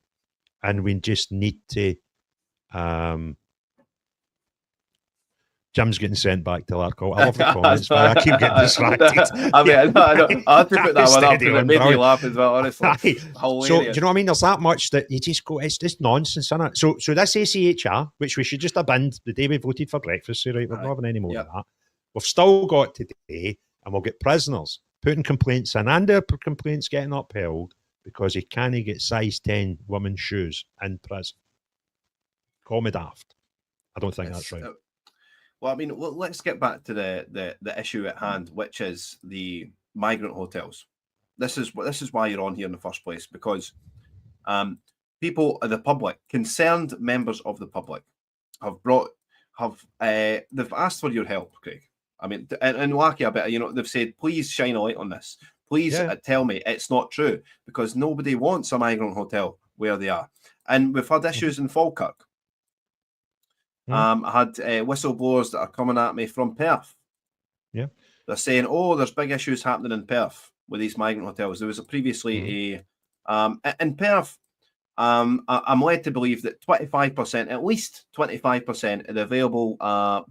and we just need to. Jim's getting sent back to Larko. I love the comments, but I keep getting distracted. I mean, I have to put that one up because it made me laugh as well, honestly. So, do you know what I mean? There's that much that you just go, it's just nonsense, isn't it? So this ACHR, which we should just abandon the day we voted for breakfast, so right, we're not having any more of that. We've still got today, and we'll get prisoners putting complaints in, and their complaints getting upheld because he can't get size 10 women's shoes in prison. Call me daft. I don't think that's right. Well, I mean, let's get back to the issue at hand, which is the migrant hotels. This is why you're on here in the first place, because people of the public, concerned members of the public, they've asked for your help, Craig. I mean, and lucky a bit, you know, they've said, please shine a light on this. Please tell me it's not true, because nobody wants a migrant hotel where they are. And we've had issues in Falkirk. I had whistleblowers that are coming at me from Perth. Yeah, they're saying, "Oh, there's big issues happening in Perth with these migrant hotels." There was previously in Perth. I'm led to believe that 25%, at least 25% of the available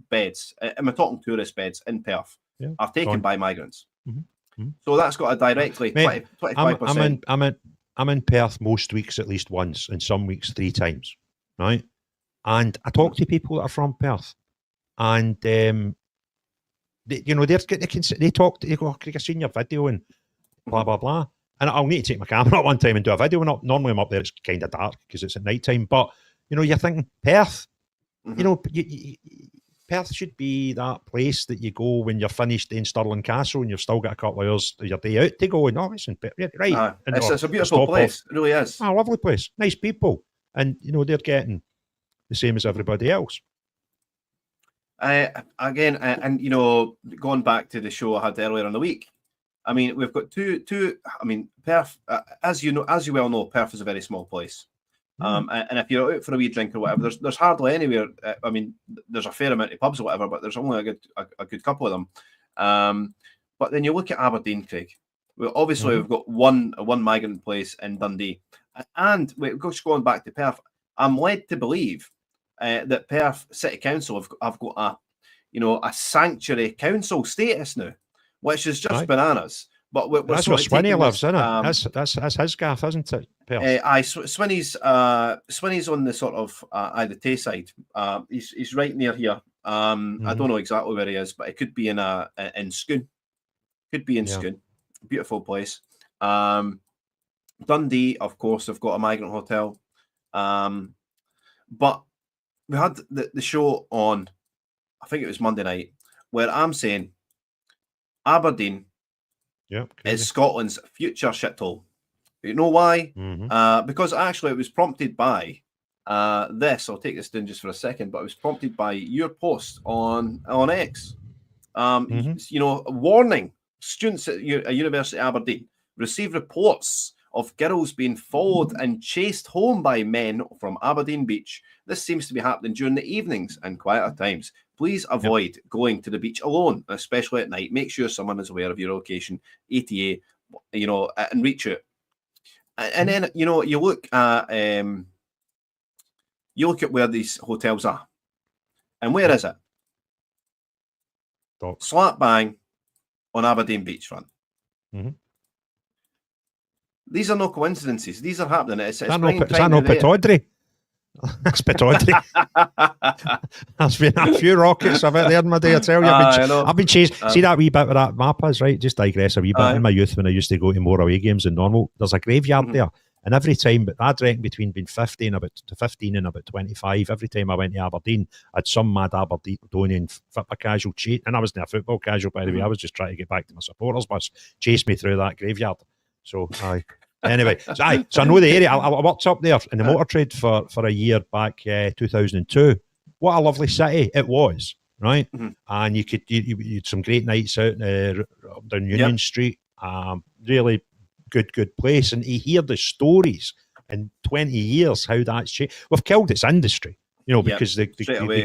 beds, and we're talking tourist beds in Perth, are taken by migrants. So that's got a directly 25%. I'm in Perth most weeks at least once, and some weeks 3 times, right? And I talk to people that are from Perth, and they talk. They go, "Craig, I've seen your video," and blah blah blah. And I'll need to take my camera up one time and do a video. Normally I'm up there; it's kind of dark because it's at night time. But you're thinking Perth. Perth should be that place that you go when you're finished in Stirling Castle and you've still got a couple of hours of your day out to go. No, it's in Perth, right? It's a beautiful place. It really is. A lovely place, nice people, and they're getting the same as everybody else. Again, and going back to the show I had earlier in the week, I mean, we've got two. I mean, Perth, as you well know, Perth is a very small place. And if you're out for a wee drink or whatever, there's hardly anywhere. I mean, there's a fair amount of pubs or whatever, but there's only a good couple of them. But then you look at Aberdeen, Craig. Well, obviously we've got one migrant place in Dundee, and just going back to Perth, I'm led to believe that Perth City Council have got a sanctuary council status now, which is just bananas. But that's where Swinney lives, isn't it? That's his gaff, isn't it? Swinney's on the sort of the Tay side. He's right near here. I don't know exactly where he is, but it could be in Scone. Could be in Scone. Beautiful place. Dundee, of course, have got a migrant hotel. But we had the show on, I think it was Monday night, where I'm saying Aberdeen is Scotland's future shithole. You know why? Because actually it was prompted by this. I'll take this down just for a second, but it was prompted by your post on X. You know, warning: students at University of Aberdeen receive reports of girls being followed and chased home by men from Aberdeen Beach. This seems to be happening during the evenings and quieter times. Please avoid going to the beach alone, especially at night. Make sure someone is aware of your location, ETA, you know, and reach out. And then, you know, you look at where these hotels are, and where is it? Slap bang on Aberdeen beachfront. These are no coincidences. These are happening. It's that no Pittodrie? That's Pittodrie. There's been a few rockets of it there in my day, I tell you. I've been chased. See that wee bit where that map is, right? Just digress a wee bit. In my youth, when I used to go to more away games than normal, there's a graveyard there. And every time, but I'd reckon between being 15 and about 25, every time I went to Aberdeen, I had some mad Aberdonian football casual chase. And I wasn't a football casual, by the way. I was just trying to get back to my supporters bus. Chased me through that graveyard. So, anyway, so I know the area. I worked up there in the motor trade for a year back 2002. What a lovely city it was, right? And you had some great nights out down Union Street. Really good place. And to hear the stories in 20 years, how that's changed. We've killed its industry, you know, because the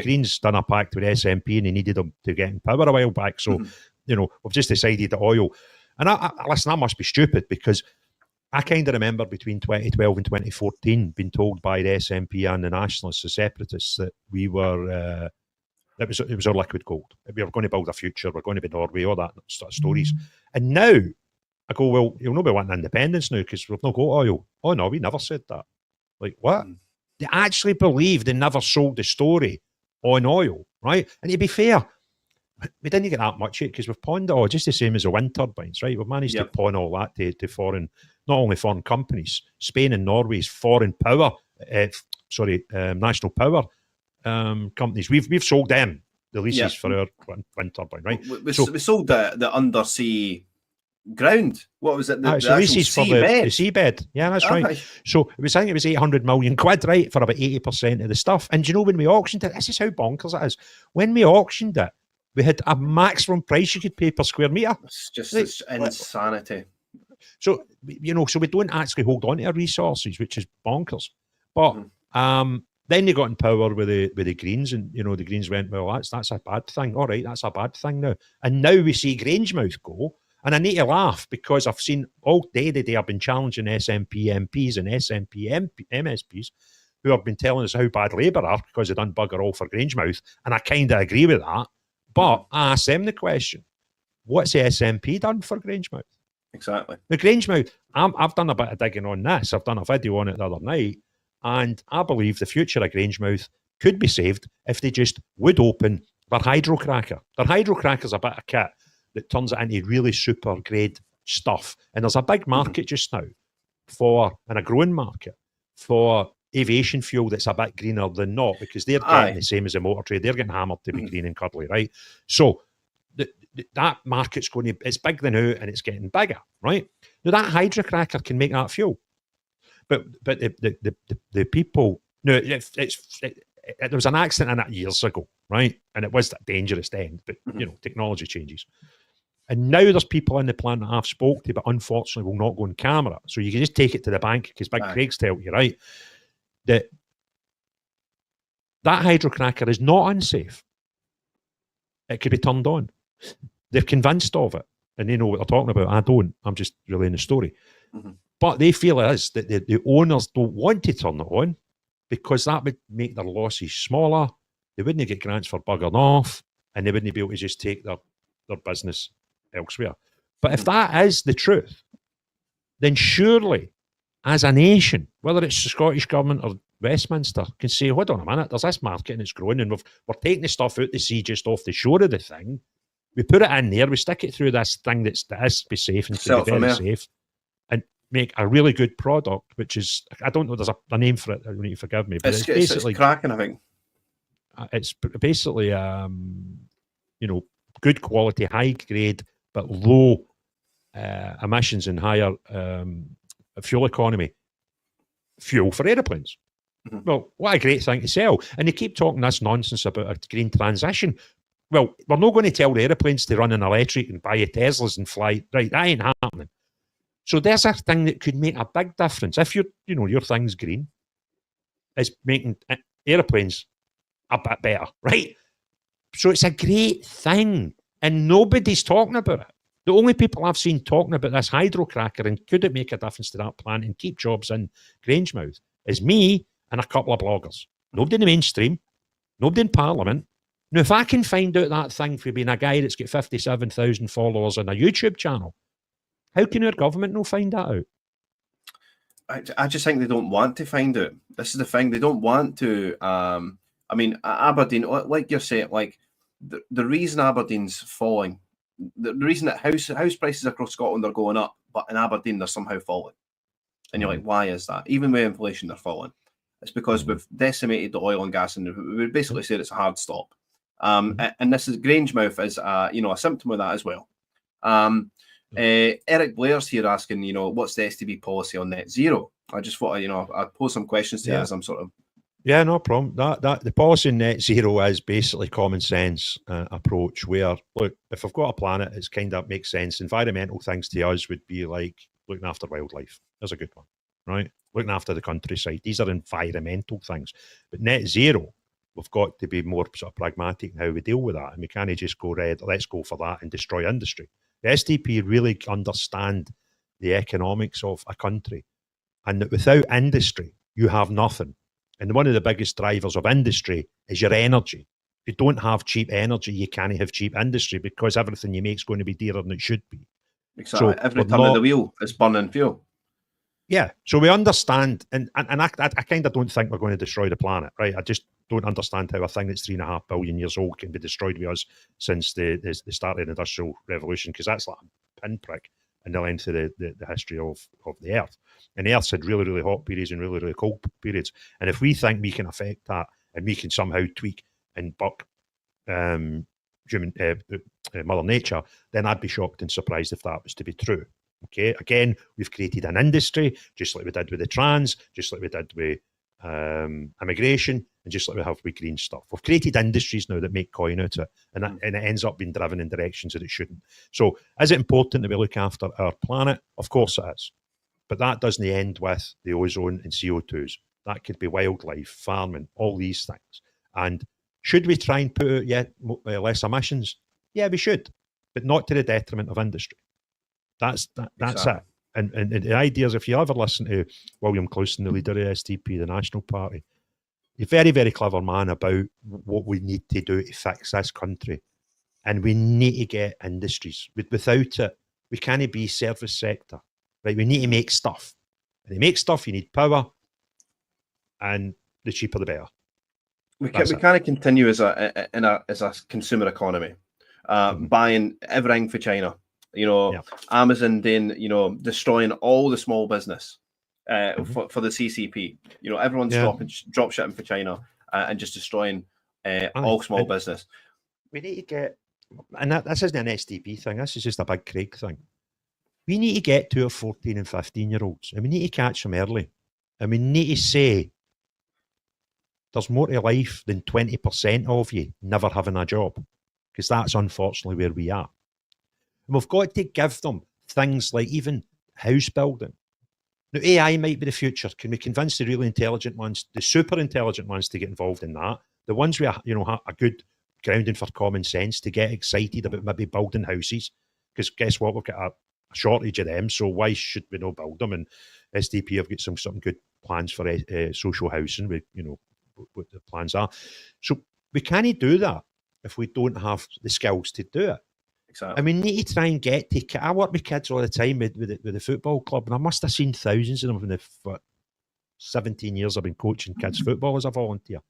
Greens done a pact with SNP and they needed them to get in power a while back. So, you know, we've just decided that oil. And listen, I must be stupid because I kind of remember between 2012 and 2014 being told by the SNP and the Nationalists, the separatists, that we were, it was our liquid gold. We were going to build a future, we're going to be Norway, all that sort of stories. And now I go, well, you'll not be wanting independence now because we've not got oil. Oh no, we never said that. Like, what? They actually believe they never sold the story on oil, right? And to be fair, we didn't get that much yet because we've pawned it all, just the same as the wind turbines, right? We've managed to pawn all that to foreign, not only foreign companies, Spain and Norway's foreign power, national power companies. We've sold them the leases for our wind turbine, right? We sold the undersea ground. What was it? The leases for the seabed. Yeah, that's right. So I think it was 800 million quid, right, for about 80% of the stuff. And do you know when we auctioned it? This is how bonkers it is. When we auctioned it, we had a maximum price you could pay per square metre. It's just it's insanity. So, you know, so we don't actually hold on to our resources, which is bonkers. But then they got in power with the Greens, and, you know, the Greens went, well, that's a bad thing. All right, that's a bad thing now. And now we see Grangemouth go. And I need to laugh because I've seen all day today I've been challenging SNP MPs and SNP MSPs who have been telling us how bad Labour are because they done bugger all for Grangemouth. And I kind of agree with that. But I asked them the question, what's the SNP done for Grangemouth? Exactly. The Grangemouth, I've done a bit of digging on this. I've done a video on it the other night. And I believe the future of Grangemouth could be saved if they just would open their hydrocracker. Their hydrocracker's a bit of kit that turns it into really super grade stuff. And there's a big market just now and a growing market for aviation fuel that's a bit greener than not, because they're getting the same as the motor trade. They're getting hammered to be green and cuddly, right? So that market's it's big now and it's getting bigger, right? Now that hydrocracker can make that fuel. But the people, no, there was an accident in it years ago, right? And it was that dangerous then, but you know, technology changes. And now there's people on the planet I've spoke to, but unfortunately will not go on camera. So you can just take it to the bank because Big Craig's tell you, right? That hydrocracker is not unsafe. It could be turned on. They're convinced of it. And they know what they're talking about. I don't. I'm just relaying the story. But they feel it is that the owners don't want to turn it on because that would make their losses smaller. They wouldn't get grants for buggering off, and they wouldn't be able to just take their business elsewhere. But if that is the truth, then surely, as a nation, whether it's the Scottish Government or Westminster can say, hold on a minute, there's this market and it's growing, and we're taking the stuff out the sea just off the shore of the thing. We put it in there, we stick it through this thing that is to be safe and to be very safe, and make a really good product, which is, I don't know, there's a name for it, you need to forgive me, but it's basically it's cracking, I think. It's basically, good quality, high grade, but low emissions and higher fuel economy fuel for aeroplanes. Well, what a great thing to sell. And they keep talking this nonsense about a green transition. Well, we're not going to tell the aeroplanes to run on electric and buy Teslas and fly. Right, that ain't happening. So there's a thing that could make a big difference. If your thing's green, it's making aeroplanes a bit better, right? So it's a great thing. And nobody's talking about it. The only people I've seen talking about this hydrocracker and could it make a difference to that plant and keep jobs in Grangemouth is me and a couple of bloggers. Nobody in the mainstream, nobody in Parliament. Now, if I can find out that thing for being a guy that's got 57,000 followers on a YouTube channel, how can our government not find that out? I just think they don't want to find out. This is the thing. They don't want to. Aberdeen, like you're saying, like the reason Aberdeen's falling, the reason that house prices across Scotland are going up, but in Aberdeen they're somehow falling. And you're like, why is that? Even with inflation, they're falling. It's because we've decimated the oil and gas, and we basically said it's a hard stop. And this is Grangemouth is a symptom of that as well. Eric Blair's here asking, what's the STB policy on net zero? I just thought, I'd pose some questions to you as I'm sort of. Yeah, no problem. That the policy in net zero is basically common sense approach where, look, if we've got a planet, it's kind of makes sense. Environmental things to us would be like looking after wildlife. There's a good one, right? Looking after the countryside. These are environmental things. But net zero, we've got to be more sort of pragmatic in how we deal with that. And we can't just go, let's go for that and destroy industry. The SDP really understand the economics of a country, and that without industry, you have nothing. And one of the biggest drivers of industry is your energy. If you don't have cheap energy, you can't have cheap industry because everything you make is going to be dearer than it should be. Exactly. So every turn of the wheel is burning fuel. Yeah. So we understand, and I kind of don't think we're going to destroy the planet, right? I just don't understand how a thing that's 3.5 billion years old can be destroyed with us since the start of the Industrial Revolution, because that's like a pinprick in the length of the history of the Earth. And the Earth's had really, really hot periods and really, really cold periods. And if we think we can affect that and we can somehow tweak and buck Mother Nature, then I'd be shocked and surprised if that was to be true. Okay, again, we've created an industry, just like we did with the trans, just like we did with immigration, and just like we have with green stuff. We've created industries now that make coin out of it, and it ends up being driven in directions that it shouldn't. So is it important that we look after our planet? Of course it is. But that doesn't end with the ozone and CO2s. That could be wildlife, farming, all these things. And should we try and put out less emissions? Yeah, we should, but not to the detriment of industry. That's exactly it. And the idea is, if you ever listen to William Clouston, the leader of SDP, the National Party, he's a very, very clever man about what we need to do to fix this country. And we need to get industries. Without it, we can't be service sector. Right? We need to make stuff. And to make stuff, you need power. And the cheaper, the better. We can't continue as a consumer economy, buying everything for China. Amazon then, destroying all the small business for the CCP. Everyone's drop shipping for China and just destroying all small business. We need to get, and this isn't an SDP thing, this is just a Big Craig thing. We need to get to our 14 and 15-year-olds, and we need to catch them early. And we need to say, there's more to life than 20% of you never having a job, because that's unfortunately where we are. And we've got to give them things like even house building. Now, AI might be the future. Can we convince the really intelligent ones, the super intelligent ones, to get involved in that? The ones with have a good grounding for common sense to get excited about maybe building houses, because guess what? We've got a shortage of them, so why should we not build them? And SDP have got some good plans for social housing. What the plans are. So we can't do that if we don't have the skills to do it. Exactly. And we need to try and get to. I work with kids all the time with the football club, and I must have seen thousands of them when they've 17 years I've been coaching kids football as a volunteer.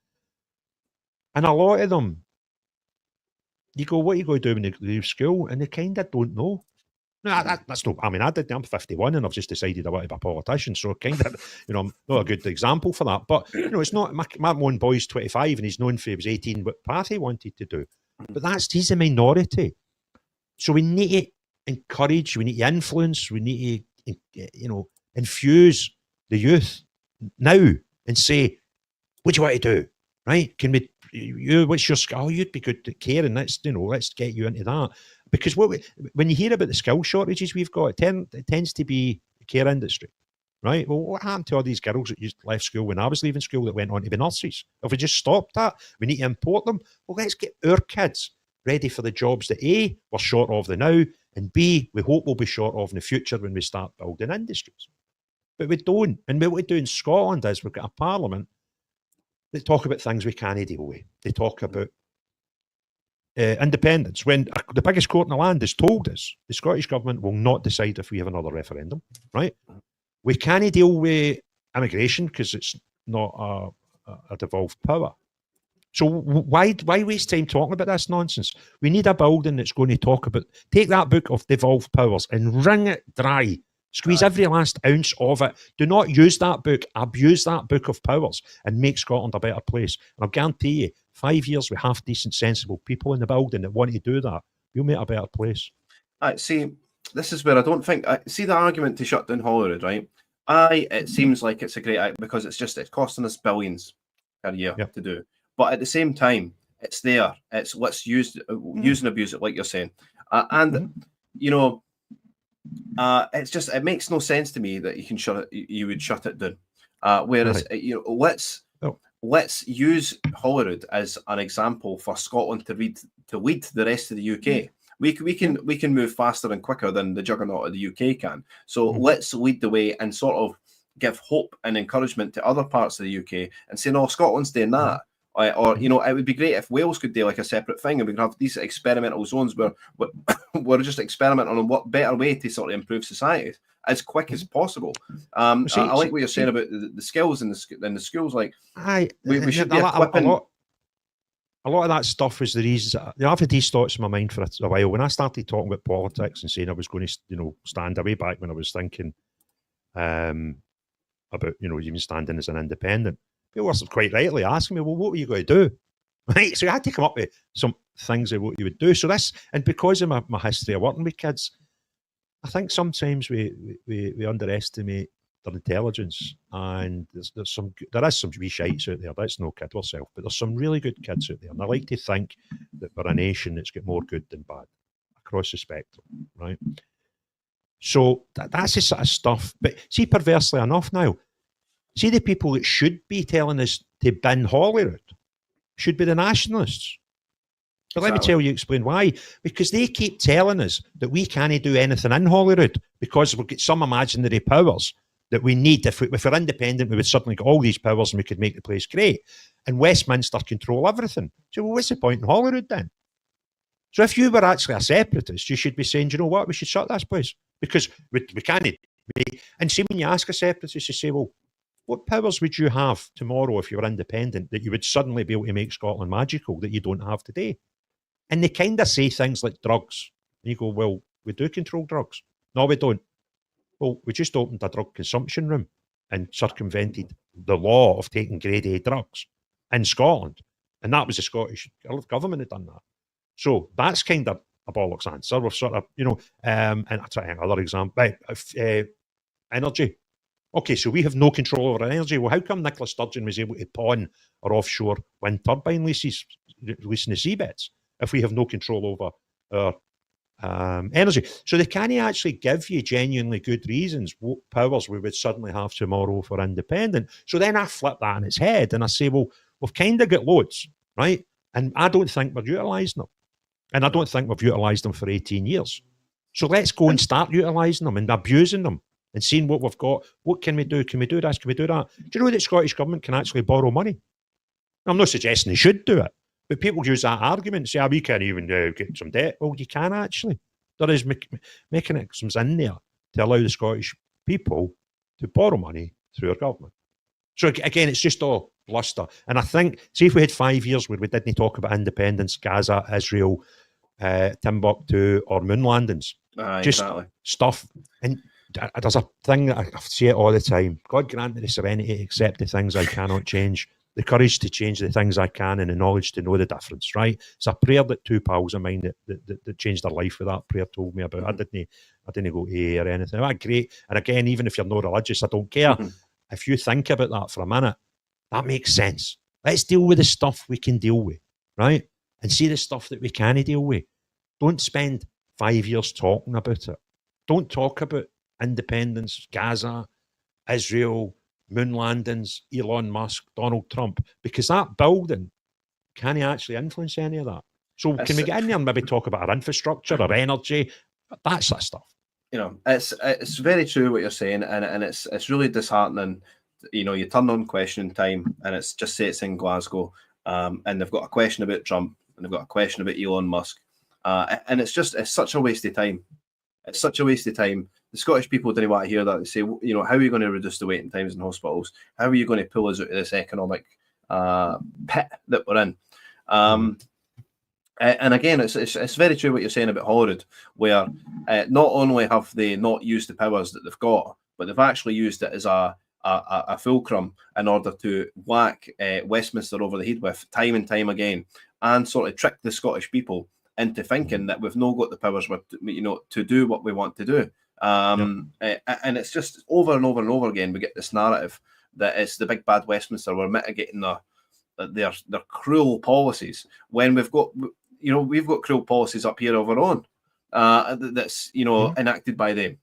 And a lot of them, you go, what are you going to do when they leave school? And they kind of don't know. No, that's no, I mean, I'm 51 and I've just decided I want to be a politician. So kind of, I'm not a good example for that. But, it's not, my one boy's 25 and he's known for he was 18 what path he wanted to do. But he's a minority. So we need to encourage, we need to influence, we need to, infuse the youth now and say, what do you want to do? Right? Can we, what's your skill? Oh, you'd be good at caring. Let's get you into that. Because when you hear about the skill shortages we've got, it tends to be the care industry, right? Well, what happened to all these girls that just left school when I was leaving school that went on to be nurses? If we just stopped that, we need to import them. Well, let's get our kids ready for the jobs that A, we're short of the now, and B, we hope we'll be short of in the future when we start building industries. But we don't. And what we do in Scotland is we've got a parliament that talk about things we can't deal with. They talk about independence, when the biggest court in the land has told us the Scottish Government will not decide if we have another referendum, right? We can't deal with immigration because it's not a devolved power. So why waste time talking about this nonsense? We need a building that's going to take that book of devolved powers and wring it dry. Squeeze every last ounce of it. Do not use that book. Abuse that book of powers and make Scotland a better place. And I'll guarantee you, 5 years with half decent, sensible people in the building that want to do that, we'll make a better place. See, this is where I don't think. See the argument to shut down Holyrood, right? It seems like it's a great act because it's costing us billions a year to do. But at the same time, it's there. It's let's use and abuse it, like you're saying. It's just, it makes no sense to me that you would shut it down. Whereas let's use Holyrood as an example for Scotland to lead the rest of the UK. We can move faster and quicker than the juggernaut of the UK can. So let's lead the way and sort of give hope and encouragement to other parts of the UK and say, no, Scotland's doing that. Or it would be great if Wales could do like a separate thing and we could have these experimental zones where we're just experimenting on what better way to sort of improve society as quick as possible. I like what you're saying about the skills in the schools. Like, we should be equipping. A lot of that stuff is the reasons. I've had these thoughts in my mind for a while. When I started talking about politics and saying I was going to, stand away back when I was thinking about, even standing as an independent. People were quite rightly asking me, well, what were you going to do? Right? So I had to come up with some things of what you would do. So and because of my history of working with kids, I think sometimes we underestimate their intelligence, and there is some wee shites out there. Let's no kid ourselves, but there's some really good kids out there, and I like to think that we're a nation that's got more good than bad across the spectrum, right? So that's the sort of stuff. But see, perversely enough now, see the people that should be telling us to bin Holyrood should be the nationalists. But let me explain why. Because they keep telling us that we can't do anything in Holyrood because we've got some imaginary powers that we need. If we're independent, we would suddenly get all these powers and we could make the place great. And Westminster control everything. So what's the point in Holyrood then? So if you were actually a separatist, you should be saying, you know what, we should shut this place. Because we can't. And see, when you ask a separatist, you say, well, what powers would you have tomorrow if you were independent that you would suddenly be able to make Scotland magical that you don't have today? And they kind of say things like drugs. And you go, well, we do control drugs. No, we don't. Well, we just opened a drug consumption room and circumvented the law of taking grade A drugs in Scotland. And that was the Scottish government had done that. So that's kind of a bollocks answer. We've sort of, and I'll try another example. Energy. Okay, so we have no control over our energy. Well, how come Nicola Sturgeon was able to pawn our offshore wind turbine leases, leasing the seabeds, if we have no control over our energy? So they can't actually give you genuinely good reasons what powers we would suddenly have tomorrow for independent. So then I flip that on its head and I say, well, we've kind of got loads, right? And I don't think we're utilising them. And I don't think we've utilised them for 18 years. So let's go and start utilising them and abusing them and seeing what we've got. What can we do? Can we do this? Can we do that? Do you know that Scottish Government can actually borrow money? I'm not suggesting they should do it, but people use that argument and say, we can't even get some debt. Well, you can actually. There is mechanisms in there to allow the Scottish people to borrow money through our government. So again, it's just all bluster. And I think, see, if we had 5 years where we didn't talk about independence, Gaza, Israel, Timbuktu, or moon landings, just exactly. stuff. And there's a thing that I say it all the time. God grant me the serenity to accept the things I cannot change, the courage to change the things I can, and the knowledge to know the difference, right? It's a prayer that two pals of mine that changed their life with that prayer told me about. I didn't go AA or anything. Well, great. And again, even if you're not religious, I don't care. If you think about that for a minute, that makes sense. Let's deal with the stuff we can deal with, right? And see the stuff that we can't deal with. Don't spend 5 years talking about it. Don't talk about independence, Gaza, Israel, moon landings, Elon Musk, Donald Trump, because that building can't actually influence any of that. So can we get in there and maybe talk about our infrastructure, our energy, that sort of stuff? You know, it's very true what you're saying, and it's really disheartening. You know, you turn on Question Time, and it's just say it's in Glasgow, and they've got a question about Trump, and they've got a question about Elon Musk, and it's such a waste of time. It's such a waste of time. The Scottish people didn't want to hear that. They say, you know, how are you going to reduce the waiting times in hospitals? How are you going to pull us out of this economic pit that we're in? And again, it's very true what you're saying about Holyrood, where not only have they not used the powers that they've got, but they've actually used it as a fulcrum in order to whack Westminster over the head with time and time again, and sort of trick the Scottish people into thinking that we've not got the powers, you know, to do what we want to do. And it's just over and over and over again we get this narrative that it's the big bad Westminster. We're mitigating their cruel policies when we've got cruel policies up here of our own that's enacted by them.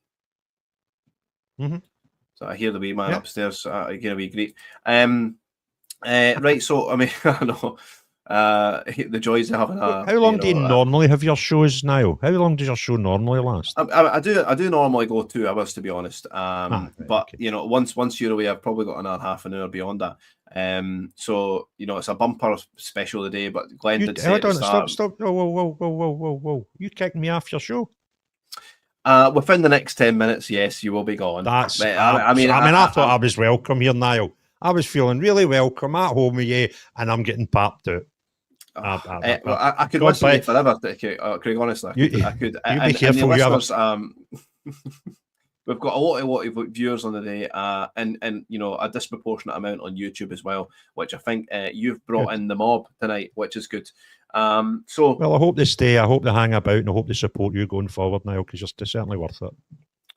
So I hear the wee man upstairs getting a wee greet. Right, so I mean, I know the joys of having a. How long do you normally have your shows, Niall? How long does your show normally last? I do normally go 2 hours, to be honest. But you know, once you're away, I've probably got another half an hour beyond that. So you know, it's a bumper special today. But Glenn did say at the start. Stop! Whoa! You kicked me off your show. Within the next 10 minutes, yes, you will be gone. That's. I thought I was welcome here, Niall. I was feeling really welcome at home with you, and I'm getting popped out. I could listen to you forever, Craig. Honestly, I could. You be careful, we've got a lot of viewers on the day, and you know, a disproportionate amount on YouTube as well, which I think you've brought in the mob tonight, which is good. So well, I hope they stay. I hope they hang about, and I hope they support you going forward now, because you're certainly worth it.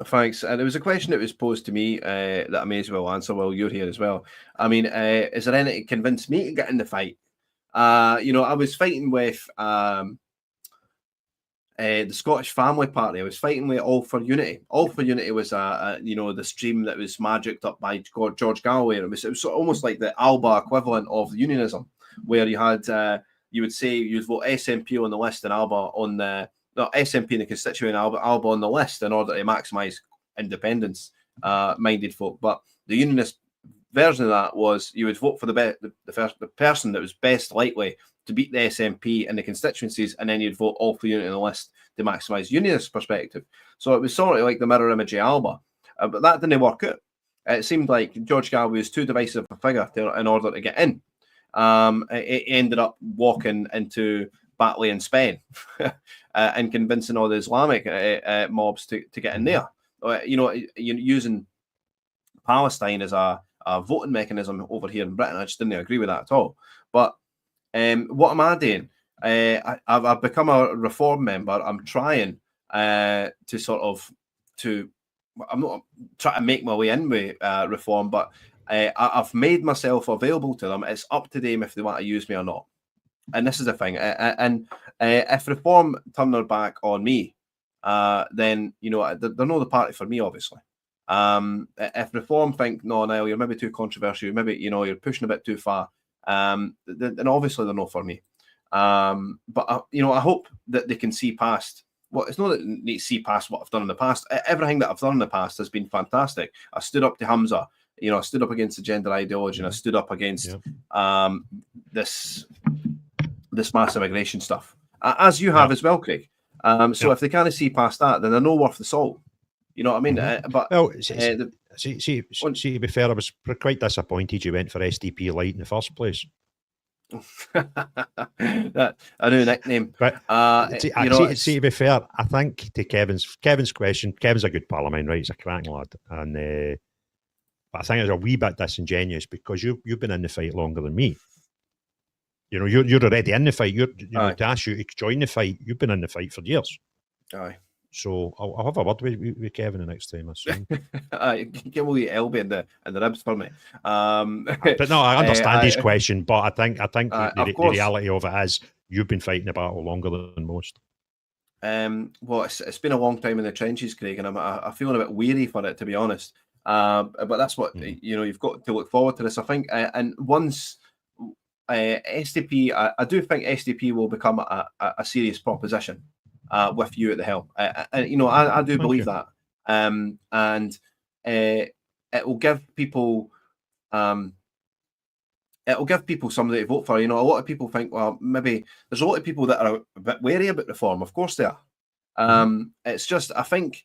Thanks. And there was a question that was posed to me that I may as well answer while you're here as well. I mean, is there anything to convince me to get in the fight? You know, I was fighting with the Scottish Family Party. I was fighting with All for Unity. All for Unity was the stream that was magicked up by George Galloway. It was almost like the Alba equivalent of unionism, where you had you would say you'd vote SNP on the list and Alba on the SNP in the constituent, Alba on the list in order to maximise independence minded folk. But the unionist version of that was you would vote for the person that was best likely to beat the SNP in the constituencies, and then you'd vote All for Unity on the list to maximise unionist perspective. So it was sort of like the mirror image of Alba, but that didn't work out. It seemed like George Galloway was too divisive a figure in order to get in. It ended up walking into Batley and Spain and convincing all the Islamic mobs to get in there. You know, using Palestine as a voting mechanism over here in Britain. I just didn't agree with that at all. But what am I doing? I've become a reform member. I'm trying I'm not trying to make my way in with reform, but I've made myself available to them. It's up to them if they want to use me or not. And this is the thing. And if reform turn their back on me, then you know they're not the party for me, obviously. If reform think, no, Niall, you're maybe too controversial, maybe you're pushing a bit too far, then obviously they're not for me. But I hope that they can see past. Well, it's not that they need to see past what I've done in the past. Everything that I've done in the past has been fantastic. I stood up to Hamza. I stood up against the gender ideology, and I stood up against this mass immigration stuff, as you have as well, Craig. So if they can't see past that, then they're not worth the salt. You know what I mean? But See, to be fair, I was quite disappointed you went for SDP Light in the first place. That a new nickname. But to be fair, I think to Kevin's question, Kevin's a good pal of mine, right? He's a cracking lad, and but I think it's a wee bit disingenuous because you've been in the fight longer than me. You know, you're already in the fight. You know, to ask you to join the fight, you've been in the fight for years. Aye. So I'll have a word with Kevin the next time I see him. Give me elbow in the ribs for me. But no, I understand his question. But I think the reality of it is you've been fighting the battle longer than most. Well, it's been a long time in the trenches, Craig, and I'm feeling a bit weary for it, to be honest. But that's what you know. You've got to look forward to this, I think. And once SDP, I do think SDP will become a serious proposition. With you at the helm, you know, I do believe that, and it will give people, somebody to vote for. You know, a lot of people think, well, maybe there's a lot of people that are a bit wary about reform. Of course, they are. It's just, I think,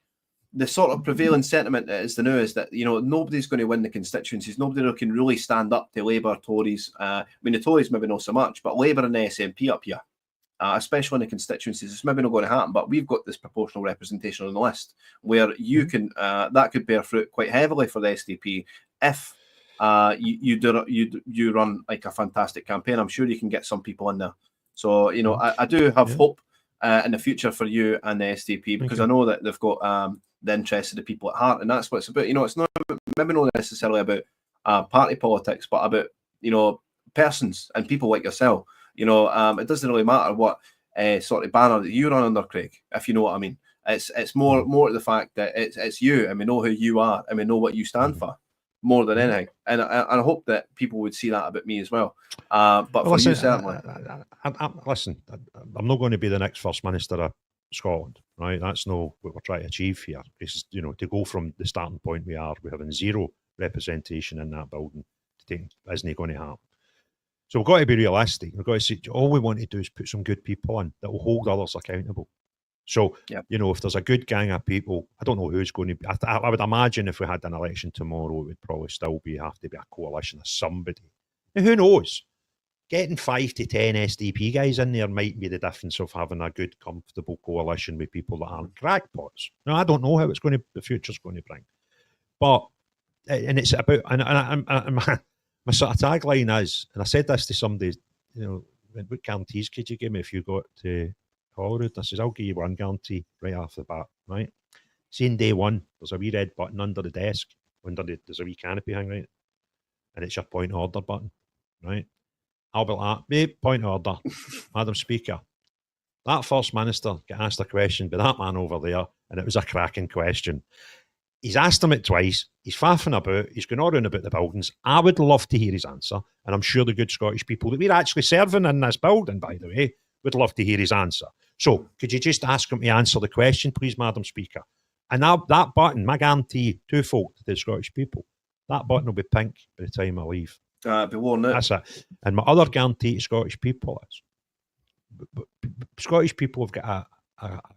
the sort of prevailing sentiment is the news that, you know, nobody's going to win the constituencies. Nobody can really stand up to Labour, Tories. I mean, the Tories maybe not so much, but Labour and the SNP up here. Especially in the constituencies, it's maybe not going to happen, but we've got this proportional representation on the list where you can that could bear fruit quite heavily for the SDP if you run like a fantastic campaign. I'm sure you can get some people in there. So you know, I do have hope in the future for you and the SDP because I know that they've got the interest of the people at heart, and that's what it's about. You know, it's not maybe not necessarily about party politics, but about, you know, persons and people like yourself. You know, it doesn't really matter what sort of banner that you run under, Craig, if you know what I mean. It's more to the fact that it's you, and we know who you are, and we know what you stand for more than anything. And I hope that people would see that about me as well. But for you, certainly. Listen, I'm not going to be the next First Minister of Scotland, right? That's not what we're trying to achieve here. It's, you know, to go from the starting point we're having zero representation in that building, isn't going to happen. So we've got to be realistic. We've got to say all we want to do is put some good people in that will hold others accountable. So, you know, if there's a good gang of people, I don't know who's going to be. I would imagine if we had an election tomorrow, it would probably still have to be a coalition of somebody. Now, who knows? Getting 5 to 10 SDP guys in there might be the difference of having a good, comfortable coalition with people that aren't crackpots. Now, I don't know how the future's going to bring. But, and it's about, my sort of tagline is, and I said this to somebody, you know, what guarantees could you give me if you got to Holyrood? I says, I'll give you one guarantee right off the bat, right? See, in day one, there's a wee red button under the desk, there's a wee canopy hanging right, and it's your point of order button, right? I'll be like, babe, point of order, Madam Speaker. That First Minister got asked a question by that man over there, and it was a cracking question. He's asked him it twice. He's faffing about. He's going on about the buildings. I would love to hear his answer. And I'm sure the good Scottish people that we're actually serving in this building, by the way, would love to hear his answer. So could you just ask him to answer the question, please, Madam Speaker? And that button, my guarantee, twofold to the Scottish people, that button will be pink by the time I leave. Be worn out. That's it. And my other guarantee to Scottish people is, Scottish people have got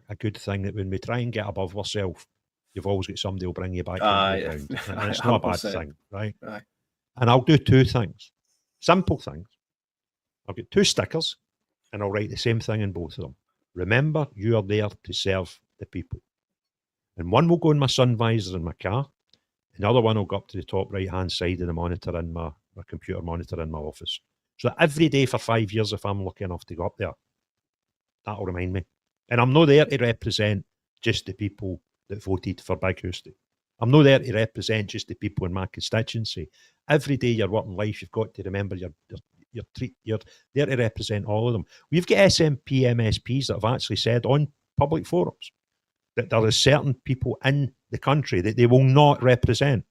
a good thing that when we try and get above ourselves, you've always got somebody who'll bring you back around. And it's not a bad thing, right? Aye. And I'll do two things. Simple things. I'll get 2 stickers and I'll write the same thing in both of them. Remember, you are there to serve the people. And one will go in my sun visor in my car. And the other one will go up to the top right-hand side of the monitor in my computer monitor in my office. So that every day for 5 years, if I'm lucky enough to go up there, that'll remind me. And I'm not there to represent just the people that voted for Big Houston. I'm not there to represent just the people in my constituency. Every day you're working life, you've got to remember you're there to represent all of them. We've got SNP MSPs that have actually said on public forums that there are certain people in the country that they will not represent.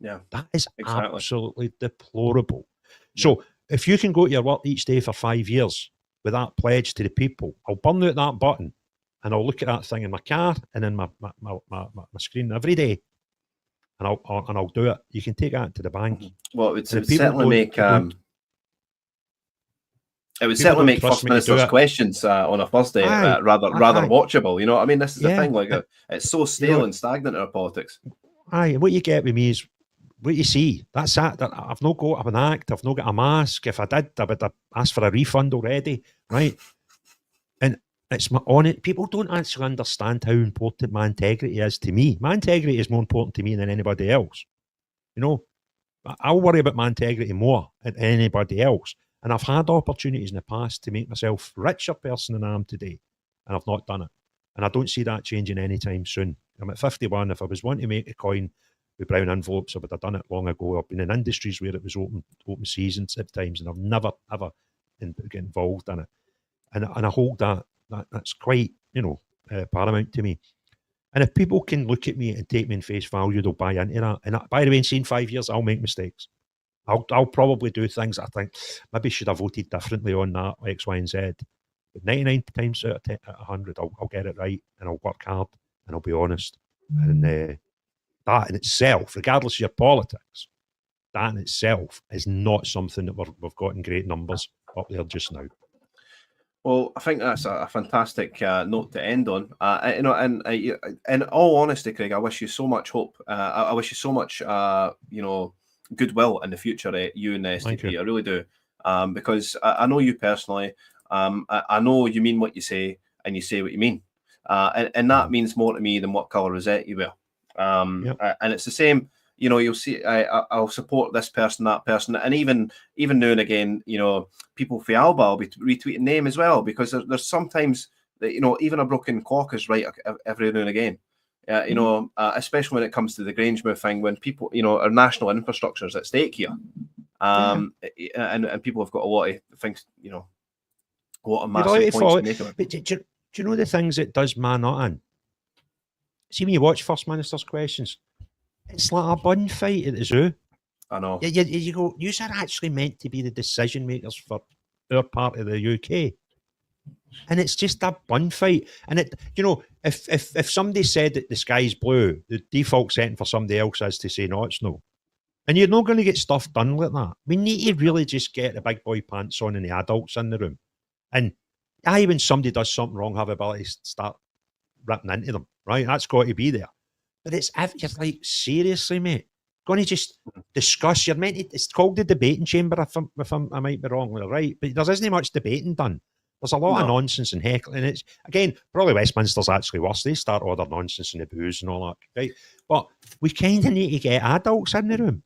Yeah, that is absolutely deplorable. Yeah. So if you can go to your work each day for 5 years with that pledge to the people, I'll burn out that button and I'll look at that thing in my car and in my screen every day, and I'll do it. You can take that to the bank. Well, it would certainly make First Minister's questions on a Thursday rather watchable. You know what I mean? This is the thing. Like it's so stale and stagnant in our politics. Aye, what you get with me is what you see. That's that. I've not got an act. I've not got a mask. If I did, I would have asked for a refund already, right? And it's on it. People don't actually understand how important my integrity is to me. My integrity is more important to me than anybody else. You know, I'll worry about my integrity more than anybody else. And I've had opportunities in the past to make myself a richer person than I am today, and I've not done it. And I don't see that changing anytime soon. I'm at 51. If I was wanting to make a coin with brown envelopes, I would have done it long ago. I've been in industries where it was open seasons at times, and I've never, ever get involved in it. And I hold that's quite, paramount to me. And if people can look at me and take me in face value, they'll buy into that. And by the way, in 5 years, I'll make mistakes. I'll probably do things that I think maybe should have voted differently on that, X, Y, and Z. But 99 times out of 100, I'll get it right, and I'll work hard, and I'll be honest. And that in itself, regardless of your politics, that in itself is not something that we've got in great numbers up there just now. Well, I think that's a fantastic note to end on. And in all honesty, Craig, I wish you so much hope. I wish you so much, goodwill in the future. You and the STP, I really do, because I know you personally. I know you mean what you say, and you say what you mean, and that means more to me than what colour rosette you wear. And it's the same. You'll see. I'll support this person, that person, and even now and again, people for Alba, I'll be retweeting them as well, because there's sometimes that even a broken clock is right every now and again. Especially when it comes to the Grangemouth thing, when people, our national infrastructure is at stake here, and people have got a lot of things, a lot of massive points to make of it. But do you know the things it does man not in? See, when you watch First Minister's questions, it's like a bun fight at the zoo. I know. You go, you are actually meant to be the decision makers for our part of the UK. And it's just a bun fight. And if somebody said that the sky's blue, the default setting for somebody else is to say, no, it's no. And you're not going to get stuff done like that. We need to really just get the big boy pants on and the adults in the room. And when somebody does something wrong, have the ability to start ripping into them, right? That's got to be there. But you're like, seriously, mate, going to just discuss. You're meant to, it's called the debating chamber, if I might be wrong, right? But there isn't much debating done. There's a lot of nonsense and heckling. And it's, again, probably Westminster's actually worse. They start all their nonsense and the booze and all that, right? But we kind of need to get adults in the room.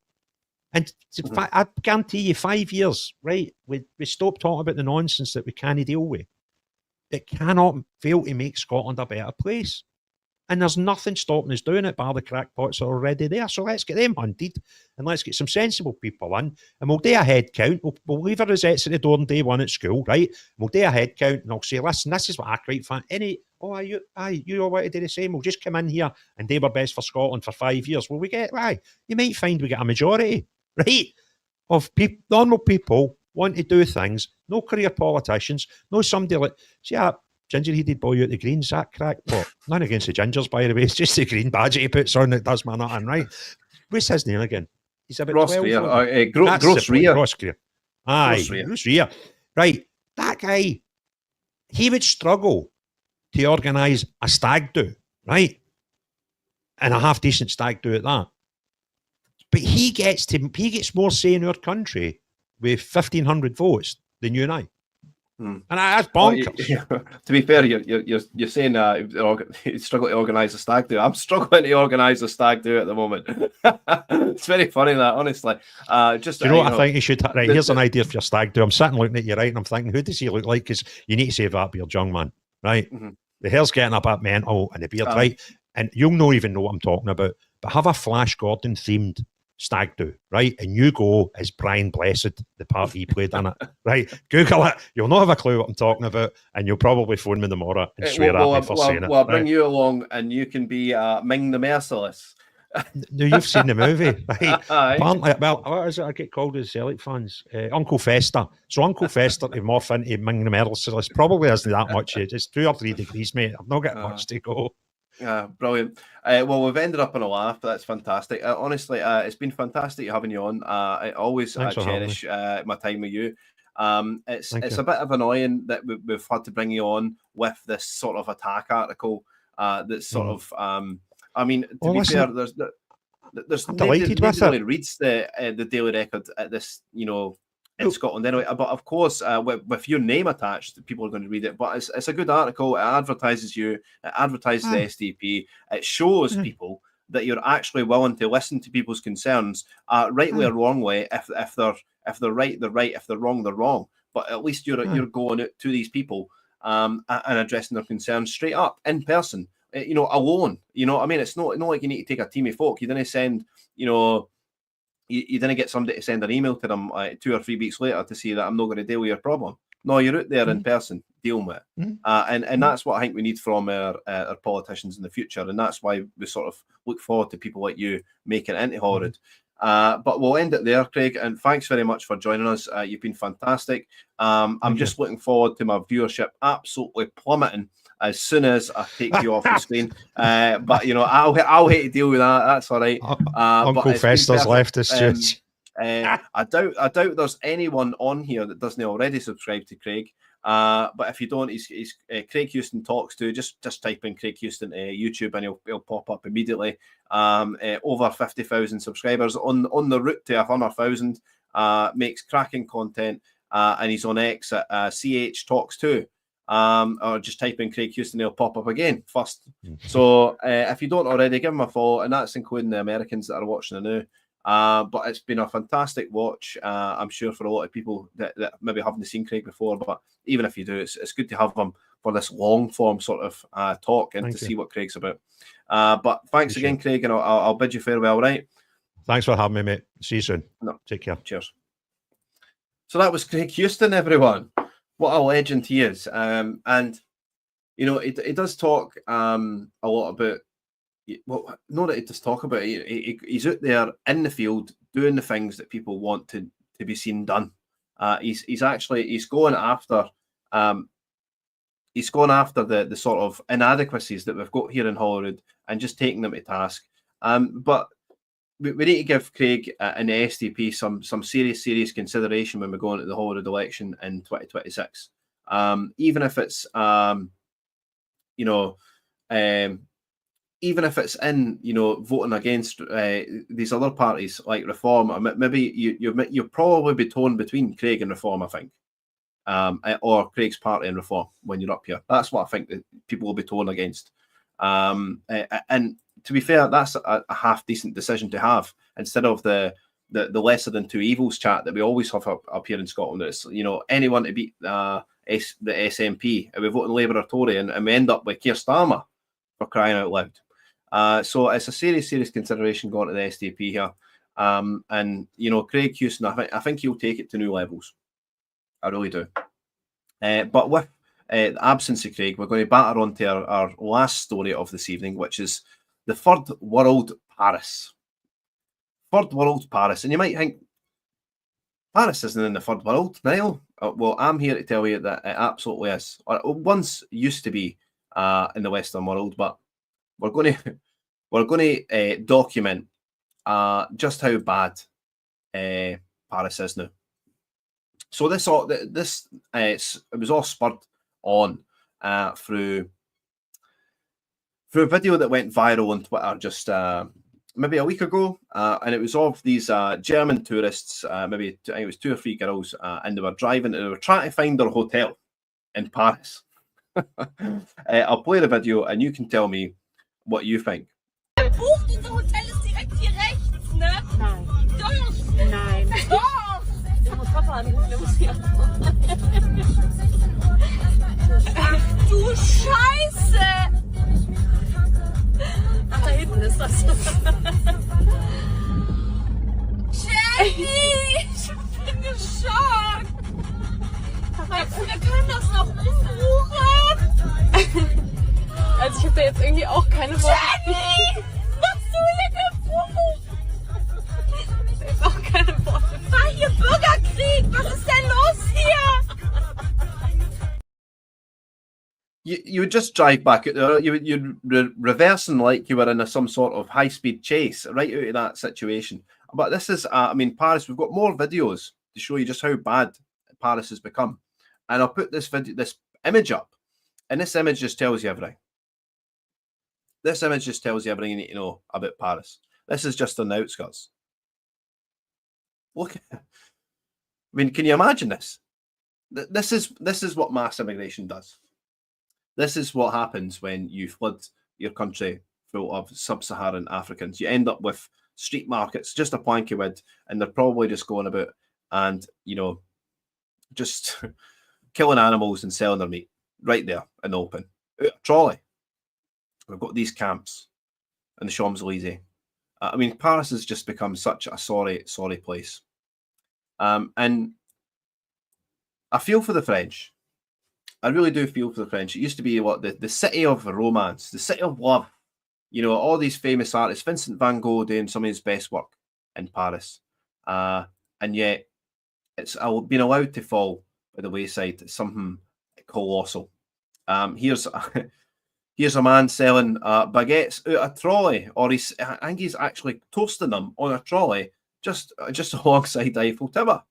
And I guarantee you, 5 years, right, we stop talking about the nonsense that we can't deal with. It cannot fail to make Scotland a better place. And there's nothing stopping us doing it, bar the crackpots are already there. So let's get them hunted, and let's get some sensible people in, and we'll do a head count. We'll leave our rosettes at the door on day one at school, right? We'll do a head count, and I'll say, listen, this is what I quite fan. You all want to do the same? We'll just come in here and do our best for Scotland for 5 years. Will we get, you might find we get a majority, right, of normal people want to do things, no career politicians, no somebody like, see that ginger-headed boy out the Greens, that crackpot. None against the gingers, by the way. It's just the green badge he puts on that does my nothing, right? What's his name again? He's about Ross 12. Gross Rear. Ross Greer. Gross Rear. Right. That guy, he would struggle to organise a stag do, right? And a half-decent stag do at that. But he gets more say in our country with 1,500 votes than you and I. And that's bonkers. To be fair, you're saying you struggle to organise a stag do. I'm struggling to organise a stag do at the moment. It's very funny that, honestly. Do you know what I think you should? Right, here's an idea for your stag do. I'm sitting looking at you, right, and I'm thinking, who does he look like? Because you need to save that beard, young man, right? Mm-hmm. The hair's getting a bit mental, and the beard, right? And you'll not even know what I'm talking about. But have a Flash Gordon themed stag do, right? And you go as Brian Blessed, the part he played in it, right? Google it. You'll not have a clue what I'm talking about, and you'll probably phone me tomorrow and swear at me for saying it. Well, I'll bring you along, and you can be Ming the Merciless. No, you've seen the movie, right? Apparently, well, what is it I get called as Celtic fans? Uncle Fester. So Uncle Fester to morph into Ming the Merciless probably isn't that much. It's 2 or 3 degrees, mate. I've not got much to go. Brilliant. Well, we've ended up on a laugh. That's fantastic. Honestly, it's been fantastic having you on. I always cherish my time with you. It's a bit of annoying that we've had to bring you on with this sort of attack article. That's sort of. I mean, to be fair, there's I'm nobody, delighted with nobody it. really reads the Daily Record at this, in Scotland anyway. But of course, with your name attached, people are going to read it. But it's a good article. It advertises you. It advertises the SDP. It shows people that you're actually willing to listen to people's concerns, rightly or wrongly. If they're right, they're right. If they're wrong, they're wrong. But at least you're going out to these people and addressing their concerns straight up in person. Alone. You know what I mean? It's not like you need to take a team of folk. You didn't send, you didn't get somebody to send an email to them 2 or 3 weeks later to say that I'm not going to deal with your problem. No, you're out there in person dealing with it. And that's what I think we need from our politicians in the future. And that's why we sort of look forward to people like you making it into Horrid. But we'll end it there, Craig. And thanks very much for joining us. You've been fantastic. I'm just looking forward to my viewership absolutely plummeting as soon as I take you off the screen. But I'll hate to deal with that. That's all right. Uncle Fester's left us. I doubt there's anyone on here that doesn't already subscribe to Craig. But if you don't, he's Craig Houston Talks to. Just type in Craig Houston YouTube and he'll pop up immediately. Over 50,000 subscribers on the route to 100,000. Makes cracking content, and he's on X at CH Talks 2. Or just type in Craig Houston, he'll pop up again first. So if you don't already, give him a follow, and that's including the Americans that are watching the now. But it's been a fantastic watch. I'm sure for a lot of people that maybe haven't seen Craig before, but even if you do, it's good to have him for this long form sort of talk and to see what Craig's about. But thanks again, Craig, and I'll bid you farewell, right? Thanks for having me, mate. See you soon. No, take care. Cheers. So that was Craig Houston, everyone. What a legend he is. And it does talk a lot about, well, not that it does talk about it. He's out there in the field doing the things that people want to be seen done. He's going after the sort of inadequacies that we've got here in Holyrood and just taking them to task. But we need to give Craig and the SDP some serious consideration when we go into the Holyrood election in 2026. Even if it's even if it's in voting against these other parties like Reform, or maybe you'll probably be torn between Craig and Reform, I think, or Craig's party and Reform when you're up here. That's what I think that people will be torn against. And to be fair, that's a half decent decision to have instead of the lesser than two evils chat that we always have up here in Scotland. It's anyone to beat the SNP, and we vote in Labour or Tory, and we end up with Keir Starmer, for crying out loud. So it's a serious consideration going to the SDP here. And Craig Houston, I think he'll take it to new levels. I really do. But with the absence of Craig, we're going to batter on to our last story of this evening, which is the Third World Paris. Third World Paris. And you might think, Paris isn't in the Third World, Niall. Well, I'm here to tell you that it absolutely is. Or it once used to be in the Western world, but we're going to document just how bad Paris is now. So it was all spurred on through a video that went viral on Twitter just maybe a week ago, and it was of these German tourists, maybe I think it was 2 or 3 girls, and they were driving and they were trying to find their hotel in Paris. I'll play the video and you can tell me what you think. Bucht, unser Hotel ist direkt hier rechts, ne? Nein. Doch! Nein. Doch! Du musst Papa anrufen, der muss hier anrufen. Ach du Scheiße! Ach, da hinten ist das. Jenny! Ich bin geschockt! Wir können das noch umbuchen! Also ich habe da jetzt irgendwie auch keine Worte. Jenny! Machst du hier gebucht? Ich habe jetzt auch keine Worte. War hier Bürgerkrieg? Was ist denn los hier? You would just drive back out there. You'd reversing like you were in some sort of high-speed chase right out of that situation. But this is, Paris. We've got more videos to show you just how bad Paris has become. And I'll put this image up, and this image just tells you everything. This image just tells you everything you need to know about Paris. This is just on the outskirts. Look, I mean, can you imagine this? This is what mass immigration does. This is what happens when you flood your country full of sub-Saharan Africans. You end up with street markets, just a planky wid, and they're probably just going about and, you know, just killing animals and selling their meat right there in the open. A trolley. We've got these camps in the Champs-Elysees. I mean, Paris has just become such a sorry place. And I feel for the French. I really do feel for the French. It used to be what the city of romance, the city of love. You know, all these famous artists, Vincent van Gogh doing some of his best work in Paris. And yet it's been allowed to fall by the wayside. It's something colossal. Here's a man selling baguettes out a trolley, or I think he's actually toasting them on a trolley just alongside Eiffel Tower.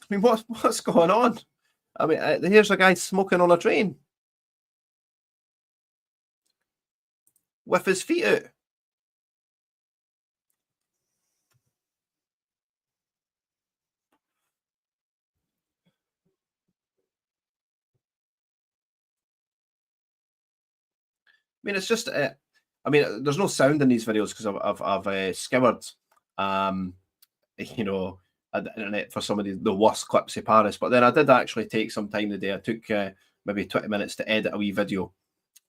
I mean, what's going on? I mean, here's a guy smoking on a train with his feet out. I mean, it's just. I mean, there's no sound in these videos because I've scoured, you know, the internet for some of the worst clips of Paris. But then I did actually take some time today. I took maybe 20 minutes to edit a wee video.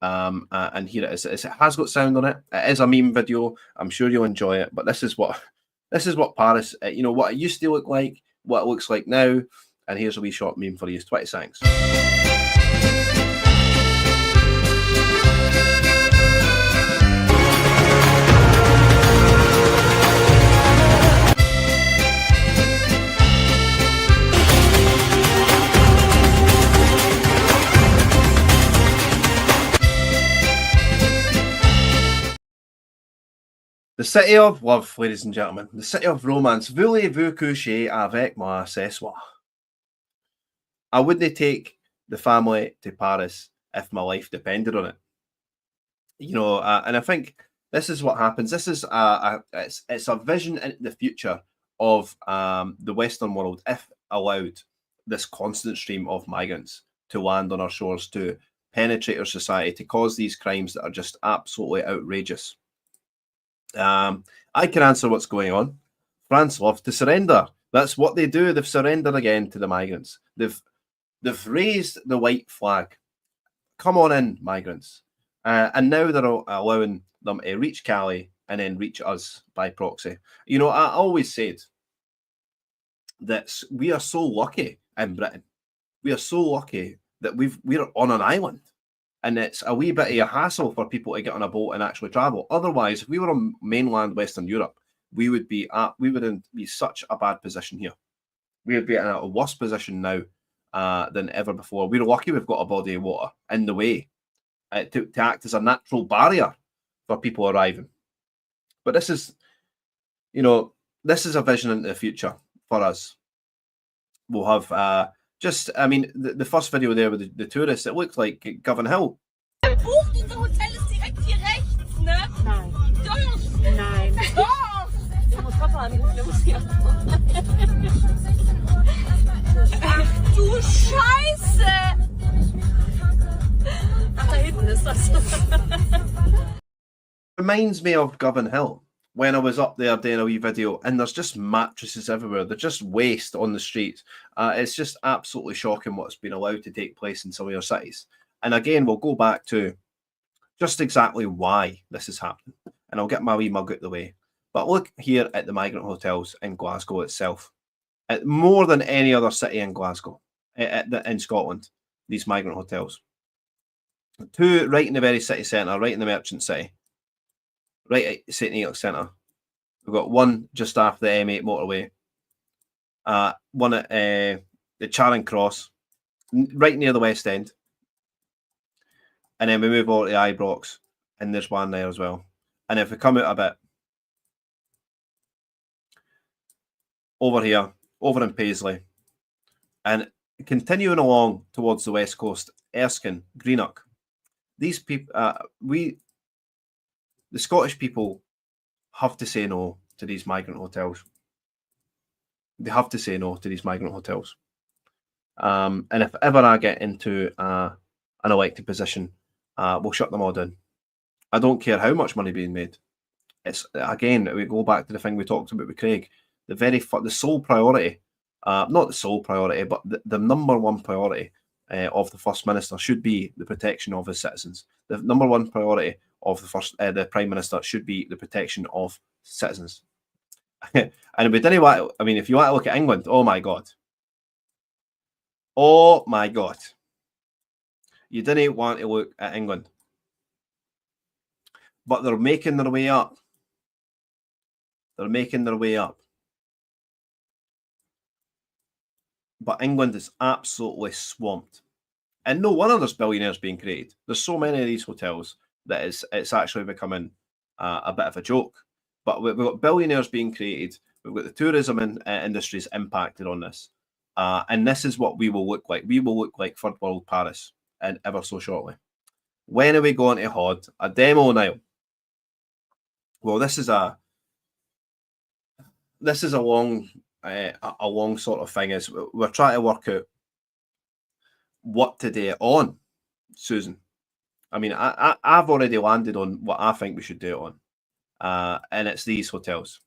And here it is. It has got sound on it. It is a meme video. I'm sure you'll enjoy it. But this is what Paris, you know, what it used to look like, what it looks like now. And here's a wee short meme for you. 20 seconds. The city of love, ladies and gentlemen. The city of romance. Voulez-vous coucher avec moi ce soir? I wouldn't take the family to Paris if my life depended on it. You know, and I think this is what happens. This is it's a vision into the future of the Western world, if allowed this constant stream of migrants to land on our shores, to penetrate our society, to cause these crimes that are just absolutely outrageous. I can answer what's going on. France love to surrender. That's what they do. They've surrendered again to the migrants. They've raised the white flag. Come on in, migrants. And now they're allowing them to reach Calais and then reach us by proxy. You know, I always said that we are so lucky in Britain. We are so lucky that we're on an island. And it's a wee bit of a hassle for people to get on a boat and actually travel. Otherwise, if we were on mainland Western Europe, we would be in such a bad position here. We would be in a worse position now than ever before. We're lucky we've got a body of water in the way to act as a natural barrier for people arriving. But this is, you know, this is a vision into the future for us. We'll have I mean, the first video there with the tourists, it looked like Govan Hill. Unser Hotel ist direkt hier rechts, ne? Nein. Doch. Nein. Doch. Ich muss Papa anrufen, der muss hier. Ach du Scheiße. Ach, da hinten ist das. Reminds me of Govan Hill. When I was up there doing a wee video, and there's just mattresses everywhere. They're just waste on the streets. It's just absolutely shocking what's been allowed to take place in some of your cities. And again, we'll go back to just exactly why this is happening. And I'll get my wee mug out the way. But look here at the migrant hotels in Glasgow itself. More than any other city in Glasgow, in Scotland, these migrant hotels. Two right in the very city centre, right in the merchant city. Right at St. Neots Centre. We've got one just after the M8 motorway. One at the Charing Cross, right near the West End. And then we move over to Ibrox, and there's one there as well. And if we come out a bit, over here, over in Paisley, and continuing along towards the west coast, Erskine, Greenock. These people, the Scottish people, have to say no to these migrant hotels. They have to say no to these migrant hotels. And if ever I get into an elected position, we'll shut them all down. I don't care how much money being made. It's, again, we go back to the thing we talked about with Craig. The sole priority, not the sole priority, but the number one priority of the First Minister should be the protection of his citizens. The number one priority of the Prime Minister should be the protection of citizens. And we didn't want, I mean, if you want to look at England, oh my God. Oh my God. You didn't want to look at England. But they're making their way up. They're making their way up. But England is absolutely swamped. And no wonder there's billionaires being created. There's so many of these hotels that it's actually becoming a bit of a joke. But we've got billionaires being created. We've got the tourism industries impacted on this. And this is what we will look like. We will look like third world Paris and ever so shortly. When are we going to hold a demo now? Well, this is a long sort of thing. Is we're trying to work out what to do it on, Susan. I mean, I've already landed on what I think we should do it on, and it's these hotels.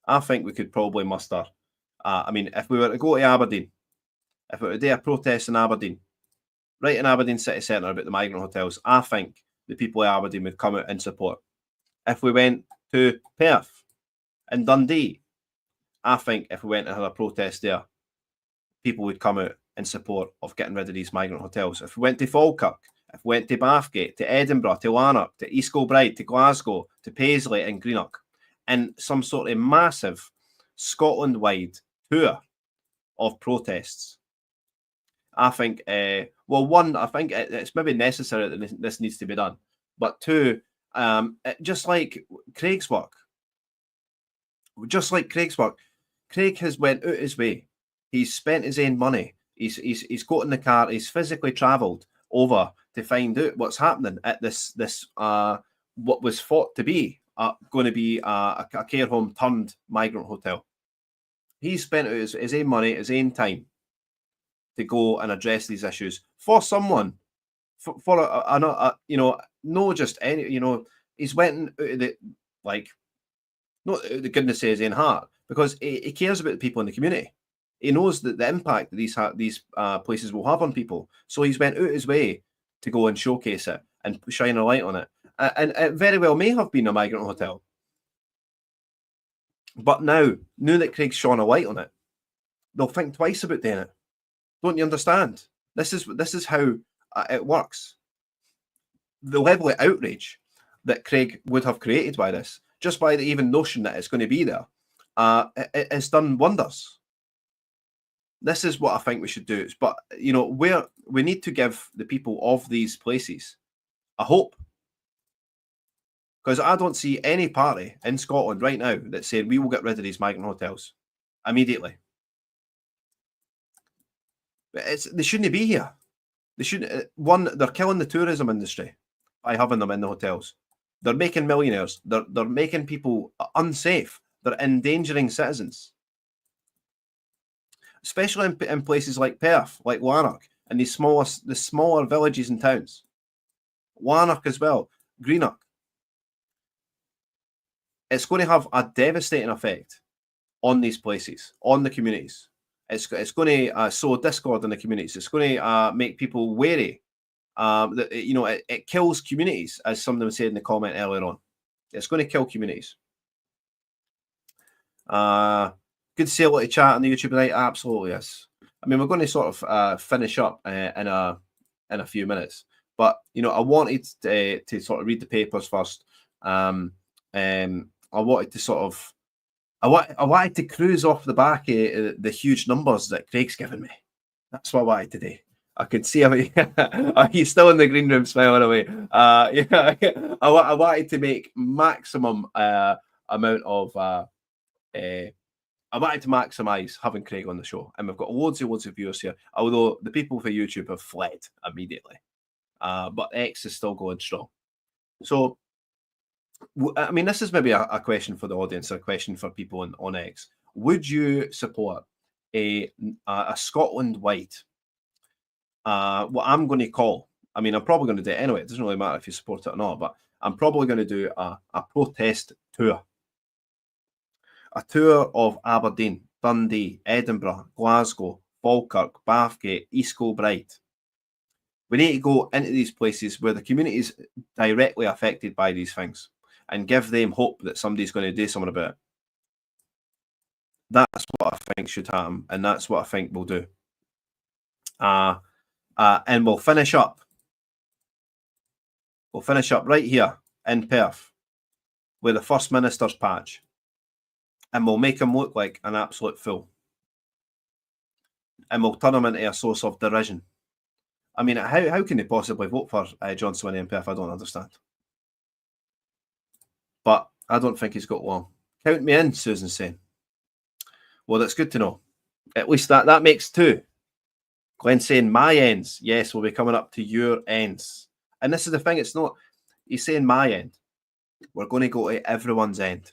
I think we could probably muster. I mean, if we were to go to Aberdeen, if we were to do a protest in Aberdeen, right in Aberdeen city centre about the migrant hotels, I think the people of Aberdeen would come out in support. If we went to Perth and Dundee, I think if we went and had a protest there, people would come out in support of getting rid of these migrant hotels. If we went to Falkirk, if we went to Bathgate, to Edinburgh, to Lanark, to East Kilbride, to Glasgow, to Paisley and Greenock, and some sort of massive Scotland-wide tour of protests, I think, one, I think it's maybe necessary that this needs to be done. But two, just like Craig's work, Craig has went out his way. He's spent his own money. He's got in the car. He's physically travelled over to find out what's happening at this what was thought to be going to be a care home turned migrant hotel. He spent his own money, his own time to go and address these issues for someone, no just any, he's went out of not out of the goodness of his own heart, because he cares about the people in the community. He knows that the impact that these places will have on people. So he's went out his way to go and showcase it and shine a light on it. And it very well may have been a migrant hotel. But now that Craig's shone a light on it, they'll think twice about doing it. Don't you understand? This is how it works. The level of outrage that Craig would have created by this, just by the even notion that it's going to be there, it's done wonders. This is what I think we should do. But, we need to give the people of these places a hope. Because I don't see any party in Scotland right now that's saying we will get rid of these migrant hotels immediately. But they shouldn't be here. They shouldn't. One, they're killing the tourism industry by having them in the hotels. They're making millionaires. They're making people unsafe. They're endangering citizens, especially in places like Perth, like Lanark, and the smaller villages and towns. Lanark as well, Greenock. It's going to have a devastating effect on these places, on the communities. It's going to sow discord in the communities. It's going to make people wary. It kills communities, as some of them said in the comment earlier on. It's going to kill communities. Good to see a lot of chat on the YouTube tonight. Absolutely, yes. I mean, we're going to sort of finish up in a few minutes, but I wanted to sort of read the papers first. I wanted to sort of, I wanted to cruise off the back of the huge numbers that Craig's given me. That's what I wanted to do. I could see him. He's still in the green room smiling away. I wanted to make maximum amount of I wanted to maximise having Craig on the show, and we've got loads of viewers here. Although the people for YouTube have fled immediately, but X is still going strong. So, I mean, this is maybe a question for the audience, a question for people on X. Would you support a Scotland-wide, what I'm going to call, I mean, I'm probably going to do it anyway. It doesn't really matter if you support it or not, but I'm probably going to do a protest tour. A tour of Aberdeen, Dundee, Edinburgh, Glasgow, Falkirk, Bathgate, East Kilbride. We need to go into these places where the community is directly affected by these things and give them hope that somebody's going to do something about it. That's what I think should happen, and that's what I think we'll do. And we'll finish up. We'll finish up right here in Perth with the First Minister's patch, and we'll make him look like an absolute fool. And we'll turn him into a source of derision. I mean, how can they possibly vote for John Swinney in Perth? I don't understand. But I don't think he's got long. Count me in, Susan's saying. Well, that's good to know. At least that makes two. Glenn saying my ends. Yes, we'll be coming up to your ends. And this is the thing, it's not, he's saying my end. We're going to go to everyone's end.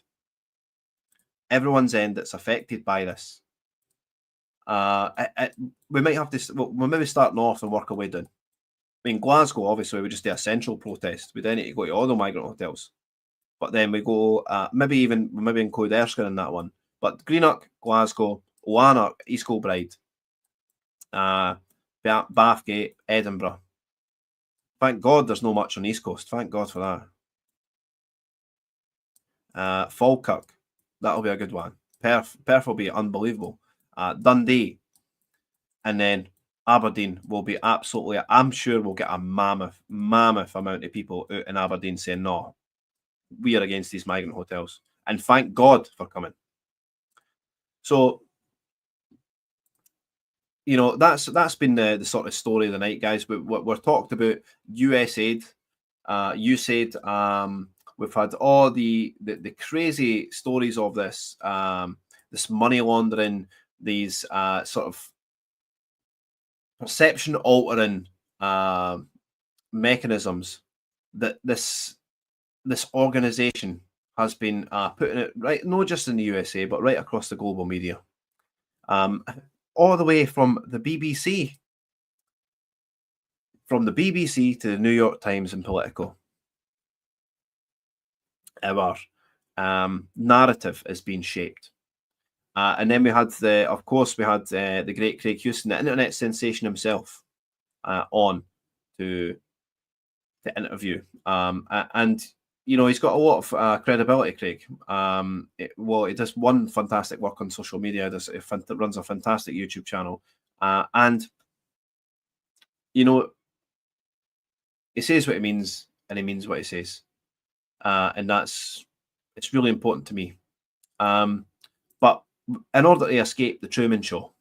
Everyone's end that's affected by this. We might have to, we'll maybe start north and work our way down. I mean, Glasgow, obviously, we just do a central protest. We then need to go to all the migrant hotels. But then we go, maybe include Erskine in that one. But Greenock, Glasgow, Lanark, East Kilbride, Bathgate, Edinburgh. Thank God there's no much on the East Coast. Thank God for that. Falkirk, that'll be a good one. Perth will be unbelievable. Dundee, and then Aberdeen will be absolutely, I'm sure we'll get a mammoth amount of people out in Aberdeen saying, no, we are against these migrant hotels. And thank God for coming. So, you know, that's been the sort of story of the night, guys. But we're talked about USAID. We've had all the crazy stories of this, this money laundering, these sort of perception altering mechanisms that this organization has been putting it right, not just in the USA, but right across the global media. All the way from the BBC. From the BBC to the New York Times and Politico. Our narrative is being shaped. And then we had the great Craig Houston, the internet sensation himself, on to interview. And you know, he's got a lot of credibility, Craig. He does one fantastic work on social media. Runs a fantastic YouTube channel, and you know, he says what he means, and he means what he says, and it's really important to me. But in order to escape the Truman Show,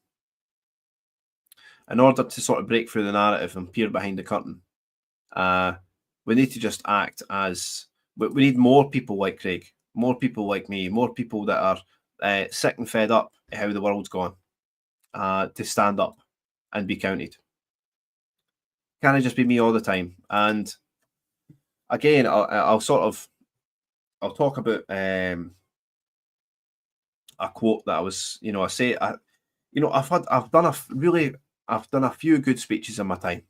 in order to sort of break through the narrative and peer behind the curtain, we need to just act as. We need more people like Craig, more people like me, more people that are sick and fed up at how the world's gone, to stand up and be counted. Can't it just be me all the time? And again, I'll talk about a quote that I was, you know, I've done a few good speeches in my time,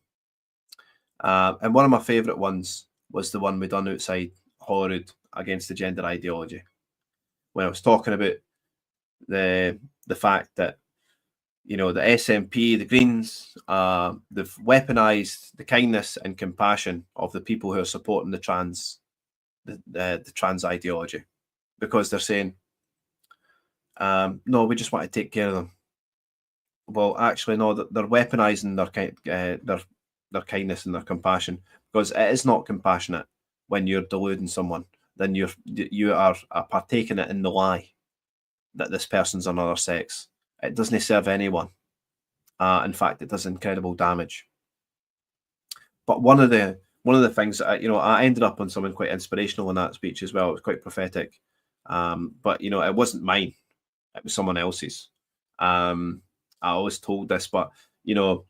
and one of my favourite ones was the one we done outside Holyrood against the gender ideology, when I was talking about the fact that, you know, the SNP, the Greens, they've weaponized the kindness and compassion of the people who are supporting the trans ideology, because they're saying, no, we just want to take care of them. Well, actually, no, they're weaponizing their kindness and their compassion, because it is not compassionate when you're deluding someone. Then you are partaking it in the lie that this person's another sex. It doesn't serve anyone. In fact, it does incredible damage. But one of the things that I ended up on something quite inspirational in that speech as well. It was quite prophetic, but you know, it wasn't mine. It was someone else's. I always told this, but you know,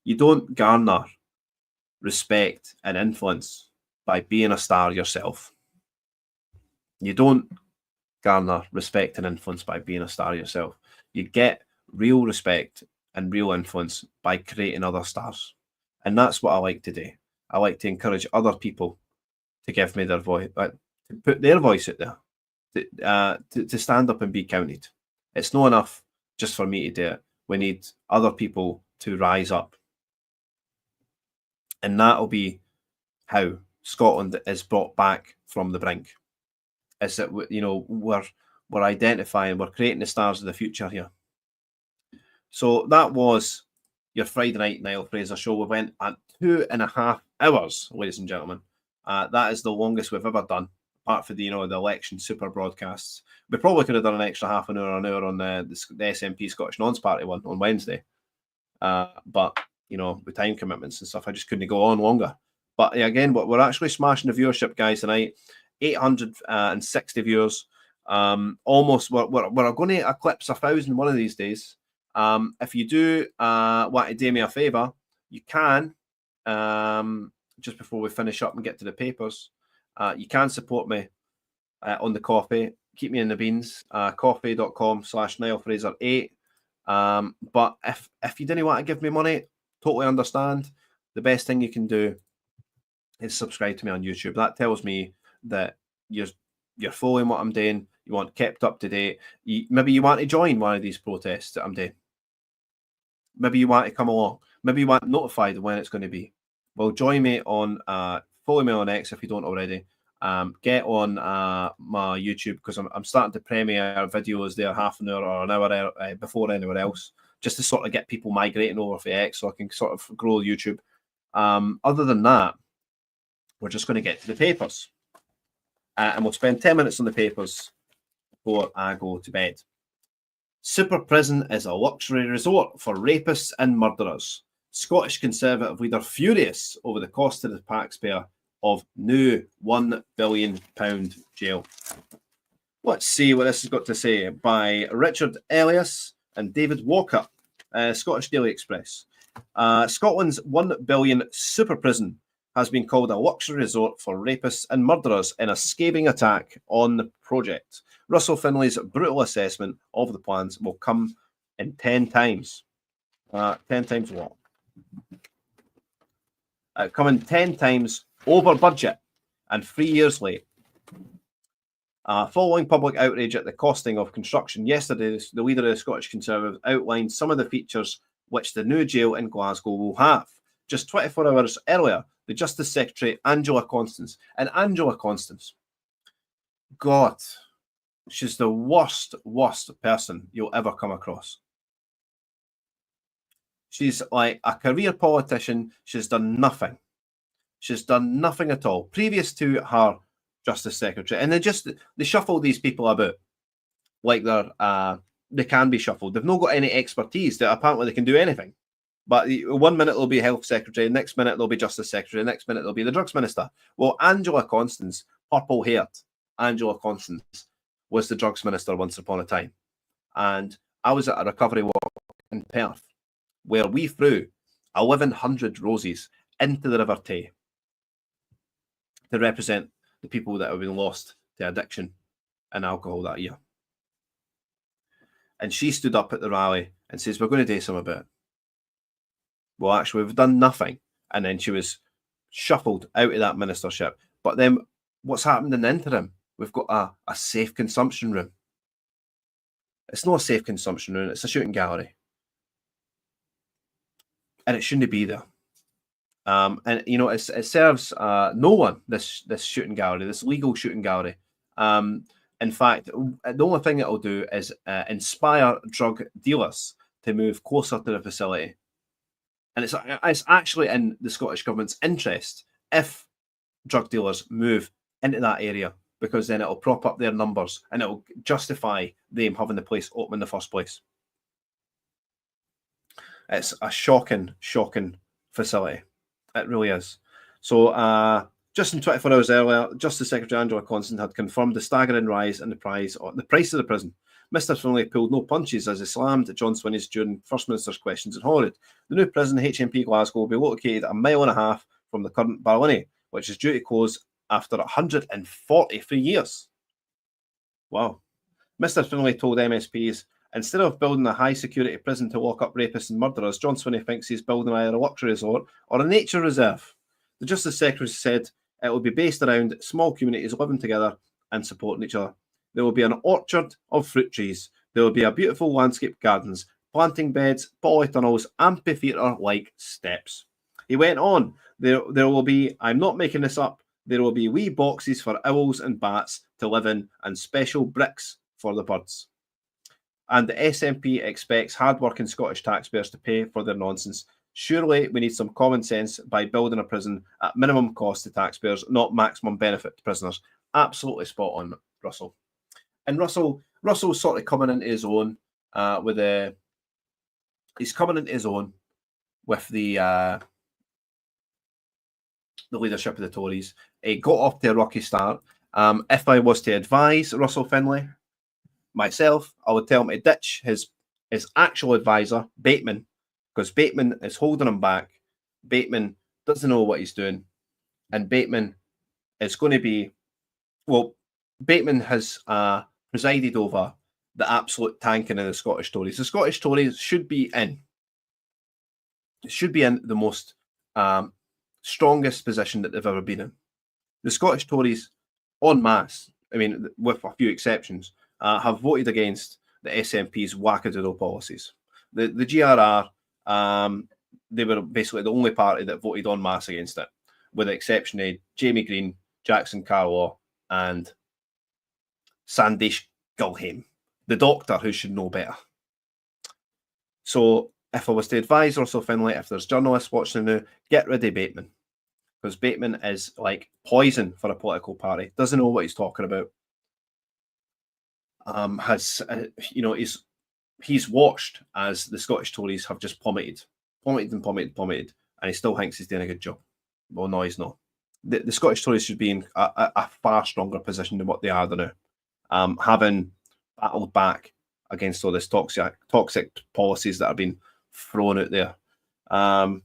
you don't garner respect and influence by being a star yourself. You don't garner respect and influence by being a star yourself. You get real respect and real influence by creating other stars. And that's what I like to do. I like to encourage other people to give me their voice, to put their voice out there, to stand up and be counted. It's not enough just for me to do it. We need other people to rise up. And that'll be how Scotland is brought back from the brink. Is that, you know, we're identifying, we're creating the stars of the future here. So that was your Friday night Niall Fraser show. We went at 2.5 hours, ladies and gentlemen. That is the longest we've ever done, apart from the, you know, the election super broadcasts. We probably could have done an extra half an hour on the SNP Scottish Nons Party one on Wednesday. But, you know, with time commitments and stuff, I just couldn't go on longer. But again, we're actually smashing the viewership, guys, tonight. 860 viewers. Almost, we're going to eclipse 1,000 one of these days. If you do want to do me a favour, you can, just before we finish up and get to the papers, you can support me on the coffee. Keep me in the beans. Coffee.com/NiallFraser8. But if you didn't want to give me money, totally understand. The best thing you can do is subscribe to me on YouTube. That tells me that you're following what I'm doing. You want kept up to date. Maybe you want to join one of these protests that I'm doing. Maybe you want to come along. Maybe you want notified when it's going to be. Well, join me on, follow me on X if you don't already. Get on my YouTube, because I'm starting to premiere videos there half an hour or an hour before anywhere else, just to sort of get people migrating over for X so I can sort of grow YouTube. Other than that, we're just going to get to the papers. And we'll spend 10 minutes on the papers before I go to bed. Super prison is a luxury resort for rapists and murderers. Scottish Conservative leader furious over the cost to the taxpayer of new £1 billion jail. Let's see what this has got to say by Richard Elias and David Walker, Scottish Daily Express. Scotland's £1 billion super prison has been called a luxury resort for rapists and murderers in a scathing attack on the project. Russell Finlay's brutal assessment of the plans will come in 10 times. 10 times what? Coming 10 times over budget and 3 years late. Following public outrage at the costing of construction yesterday, the leader of the Scottish Conservatives outlined some of the features which the new jail in Glasgow will have. Just 24 hours earlier, the Justice Secretary, Angela Constance, God, she's the worst person you'll ever come across. She's like a career politician. She's done nothing. She's done nothing at all previous to her Justice Secretary. And they shuffle these people about like they can be shuffled. They've not got any expertise that apparently they can do anything. But 1 minute they'll be Health Secretary, next minute they'll be Justice Secretary, next minute they'll be the Drugs Minister. Well, Angela Constance, purple-haired Angela Constance, was the Drugs Minister once upon a time. And I was at a recovery walk in Perth where we threw 1,100 roses into the River Tay to represent the people that have been lost to addiction and alcohol that year. And she stood up at the rally and says, we're going to do something about it. Well, actually, we've done nothing. And then she was shuffled out of that ministership. But then what's happened in the interim? We've got a safe consumption room. It's not a safe consumption room. It's a shooting gallery. And it shouldn't be there. And, you know, it serves no one, this shooting gallery, this legal shooting gallery. In fact, the only thing it'll do is inspire drug dealers to move closer to the facility. And it's actually in the Scottish Government's interest if drug dealers move into that area, because then it'll prop up their numbers and it'll justify them having the place open in the first place. It's a shocking facility. It really is. So just in 24 hours earlier, Justice Secretary Angela Constance had confirmed the staggering rise in the price of the prison, Mr. Finlay pulled no punches as he slammed John Swinney's during First Minister's questions in Horrid. The new prison, HMP Glasgow, will be located a mile and a half from the current Barlinnie, which is due to close after 143 years. Wow. Mr. Finlay told MSPs, instead of building a high-security prison to lock up rapists and murderers, John Swinney thinks he's building either a luxury resort or a nature reserve. The Justice Secretary said it will be based around small communities living together and supporting each other. There will be an orchard of fruit trees. There will be a beautiful landscape gardens, planting beds, polytunnels, amphitheatre-like steps. He went on, there will be, I'm not making this up, there will be wee boxes for owls and bats to live in and special bricks for the birds. And the SNP expects hard-working Scottish taxpayers to pay for their nonsense. Surely we need some common sense by building a prison at minimum cost to taxpayers, not maximum benefit to prisoners. Absolutely spot on, Russell. And Russell's sort of coming into his own he's coming into his own with the leadership of the Tories. He got off to a rocky start. If I was to advise Russell Finlay, myself, I would tell him to ditch his actual advisor, Bateman, because Bateman is holding him back. Bateman doesn't know what he's doing. And Bateman is going to be, well, Bateman has presided over the absolute tanking of the Scottish Tories. The Scottish Tories should be in. It should be in the most strongest position that they've ever been in. The Scottish Tories, en masse, I mean, with a few exceptions, have voted against the SNP's wackadoodle policies. The GRR, they were basically the only party that voted en masse against it, with the exception of Jamie Green, Jackson Carlaw, and Sandesh Gulham, the doctor who should know better. So if I was to advise Russell Finlay, if there's journalists watching now, get rid of Bateman, because Bateman is like poison for a political party. Doesn't know what he's talking about. He's watched as the Scottish Tories have just plummeted, and he still thinks he's doing a good job. Well, no, he's not. The Scottish Tories should be in a far stronger position than what they are now, having battled back against all this toxic policies that are being thrown out there. I'm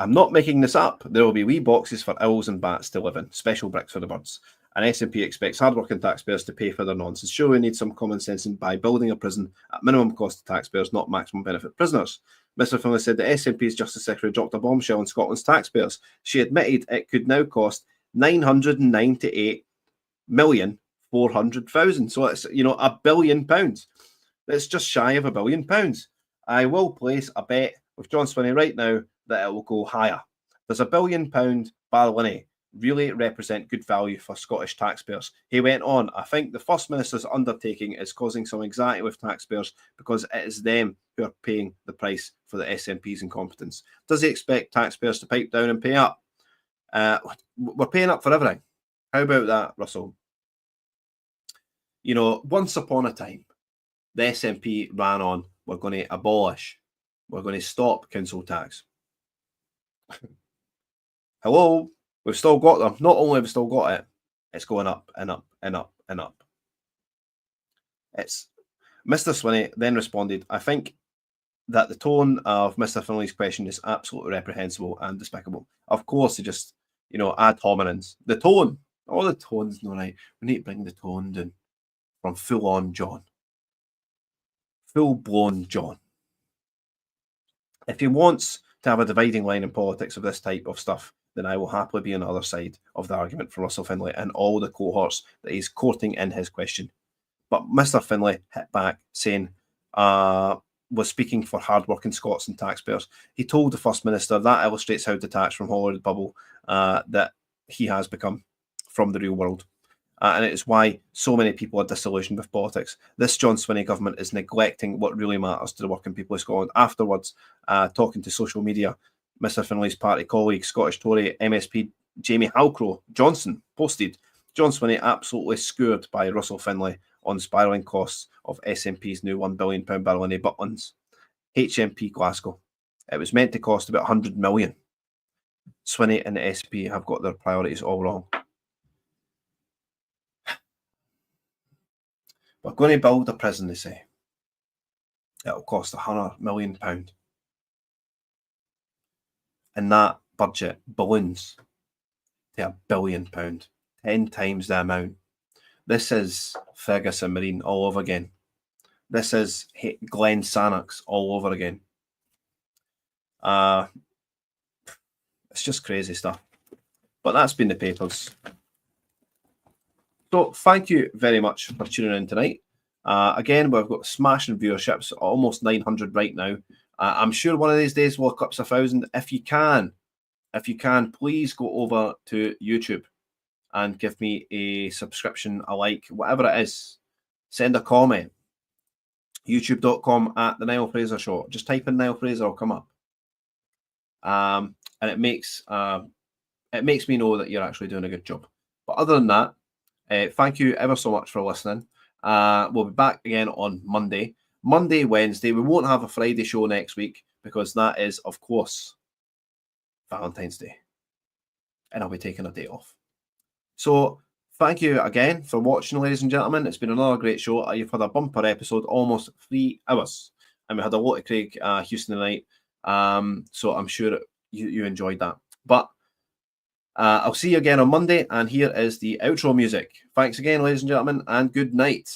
not making this up. There will be wee boxes for owls and bats to live in, special bricks for the birds. And SNP expects hard-working taxpayers to pay for their nonsense. Sure, we need some common sense by building a prison at minimum cost to taxpayers, not maximum benefit prisoners. Mr. Finlay said the SNP's Justice Secretary dropped a bombshell on Scotland's taxpayers. She admitted it could now cost £998,400,000. So it's, £1 billion. It's just shy of £1 billion. I will place a bet with John Swinney right now that it will go higher. Does £1 billion Barlinnie really represent good value for Scottish taxpayers? He went on, I think the First Minister's undertaking is causing some anxiety with taxpayers because it is them who are paying the price for the SNP's incompetence. Does he expect taxpayers to pipe down and pay up? We're paying up for everything. How about that, Russell? Once upon a time, the SNP ran on, we're going to abolish, we're going to stop council tax. Hello? We've still got them. Not only have we still got it, it's going up and up and up and up. Mr. Swinney then responded, I think that the tone of Mr. Finlay's question is absolutely reprehensible and despicable. Of course, they just, ad hominems. The tone. All the tone's not right. We need to bring the tone down from full-on John. Full-blown John. If he wants to have a dividing line in politics of this type of stuff, then I will happily be on the other side of the argument for Russell Finlay and all the cohorts that he's courting in his question. But Mr. Finlay hit back, saying, was speaking for hard-working Scots and taxpayers. He told the First Minister that illustrates how detached from Hollywood bubble that he has become from the real world. And it is why so many people are disillusioned with politics. This John Swinney government is neglecting what really matters to the working people of Scotland. Afterwards, talking to social media, Mr. Finlay's party colleague, Scottish Tory MSP Jamie Halcrow Johnson, posted, John Swinney absolutely skewered by Russell Finlay on spiralling costs of SNP's new £1 billion Barlinnie Butlins. HMP Glasgow. It was meant to cost about 100 million. Swinney and the SP have got their priorities all wrong. We're going to build a prison, they say. It'll cost £100 million. And that budget balloons to £1 billion, 10 times the amount. This is Ferguson Marine all over again. This is Glenn Sannox all over again. It's just crazy stuff. But that's been the papers. So thank you very much for tuning in tonight. Again, we've got smashing viewerships, almost 900 right now. I'm sure one of these days we'll eclipse 1,000. If you can, please go over to YouTube and give me a subscription, a like, whatever it is. Send a comment. YouTube.com at the Niall Fraser Show. Just type in Niall Fraser, it'll come up. And it makes me know that you're actually doing a good job. But other than that, thank you ever so much for listening. We'll be back again on Monday. Wednesday. We won't have a Friday show next week because that is, of course, Valentine's Day. And I'll be taking a day off. So thank you again for watching, ladies and gentlemen. It's been another great show. You've had a bumper episode, almost 3 hours. And we had a lot of Craig Houston tonight. So I'm sure you enjoyed that. But I'll see you again on Monday. And here is the outro music. Thanks again, ladies and gentlemen, and good night.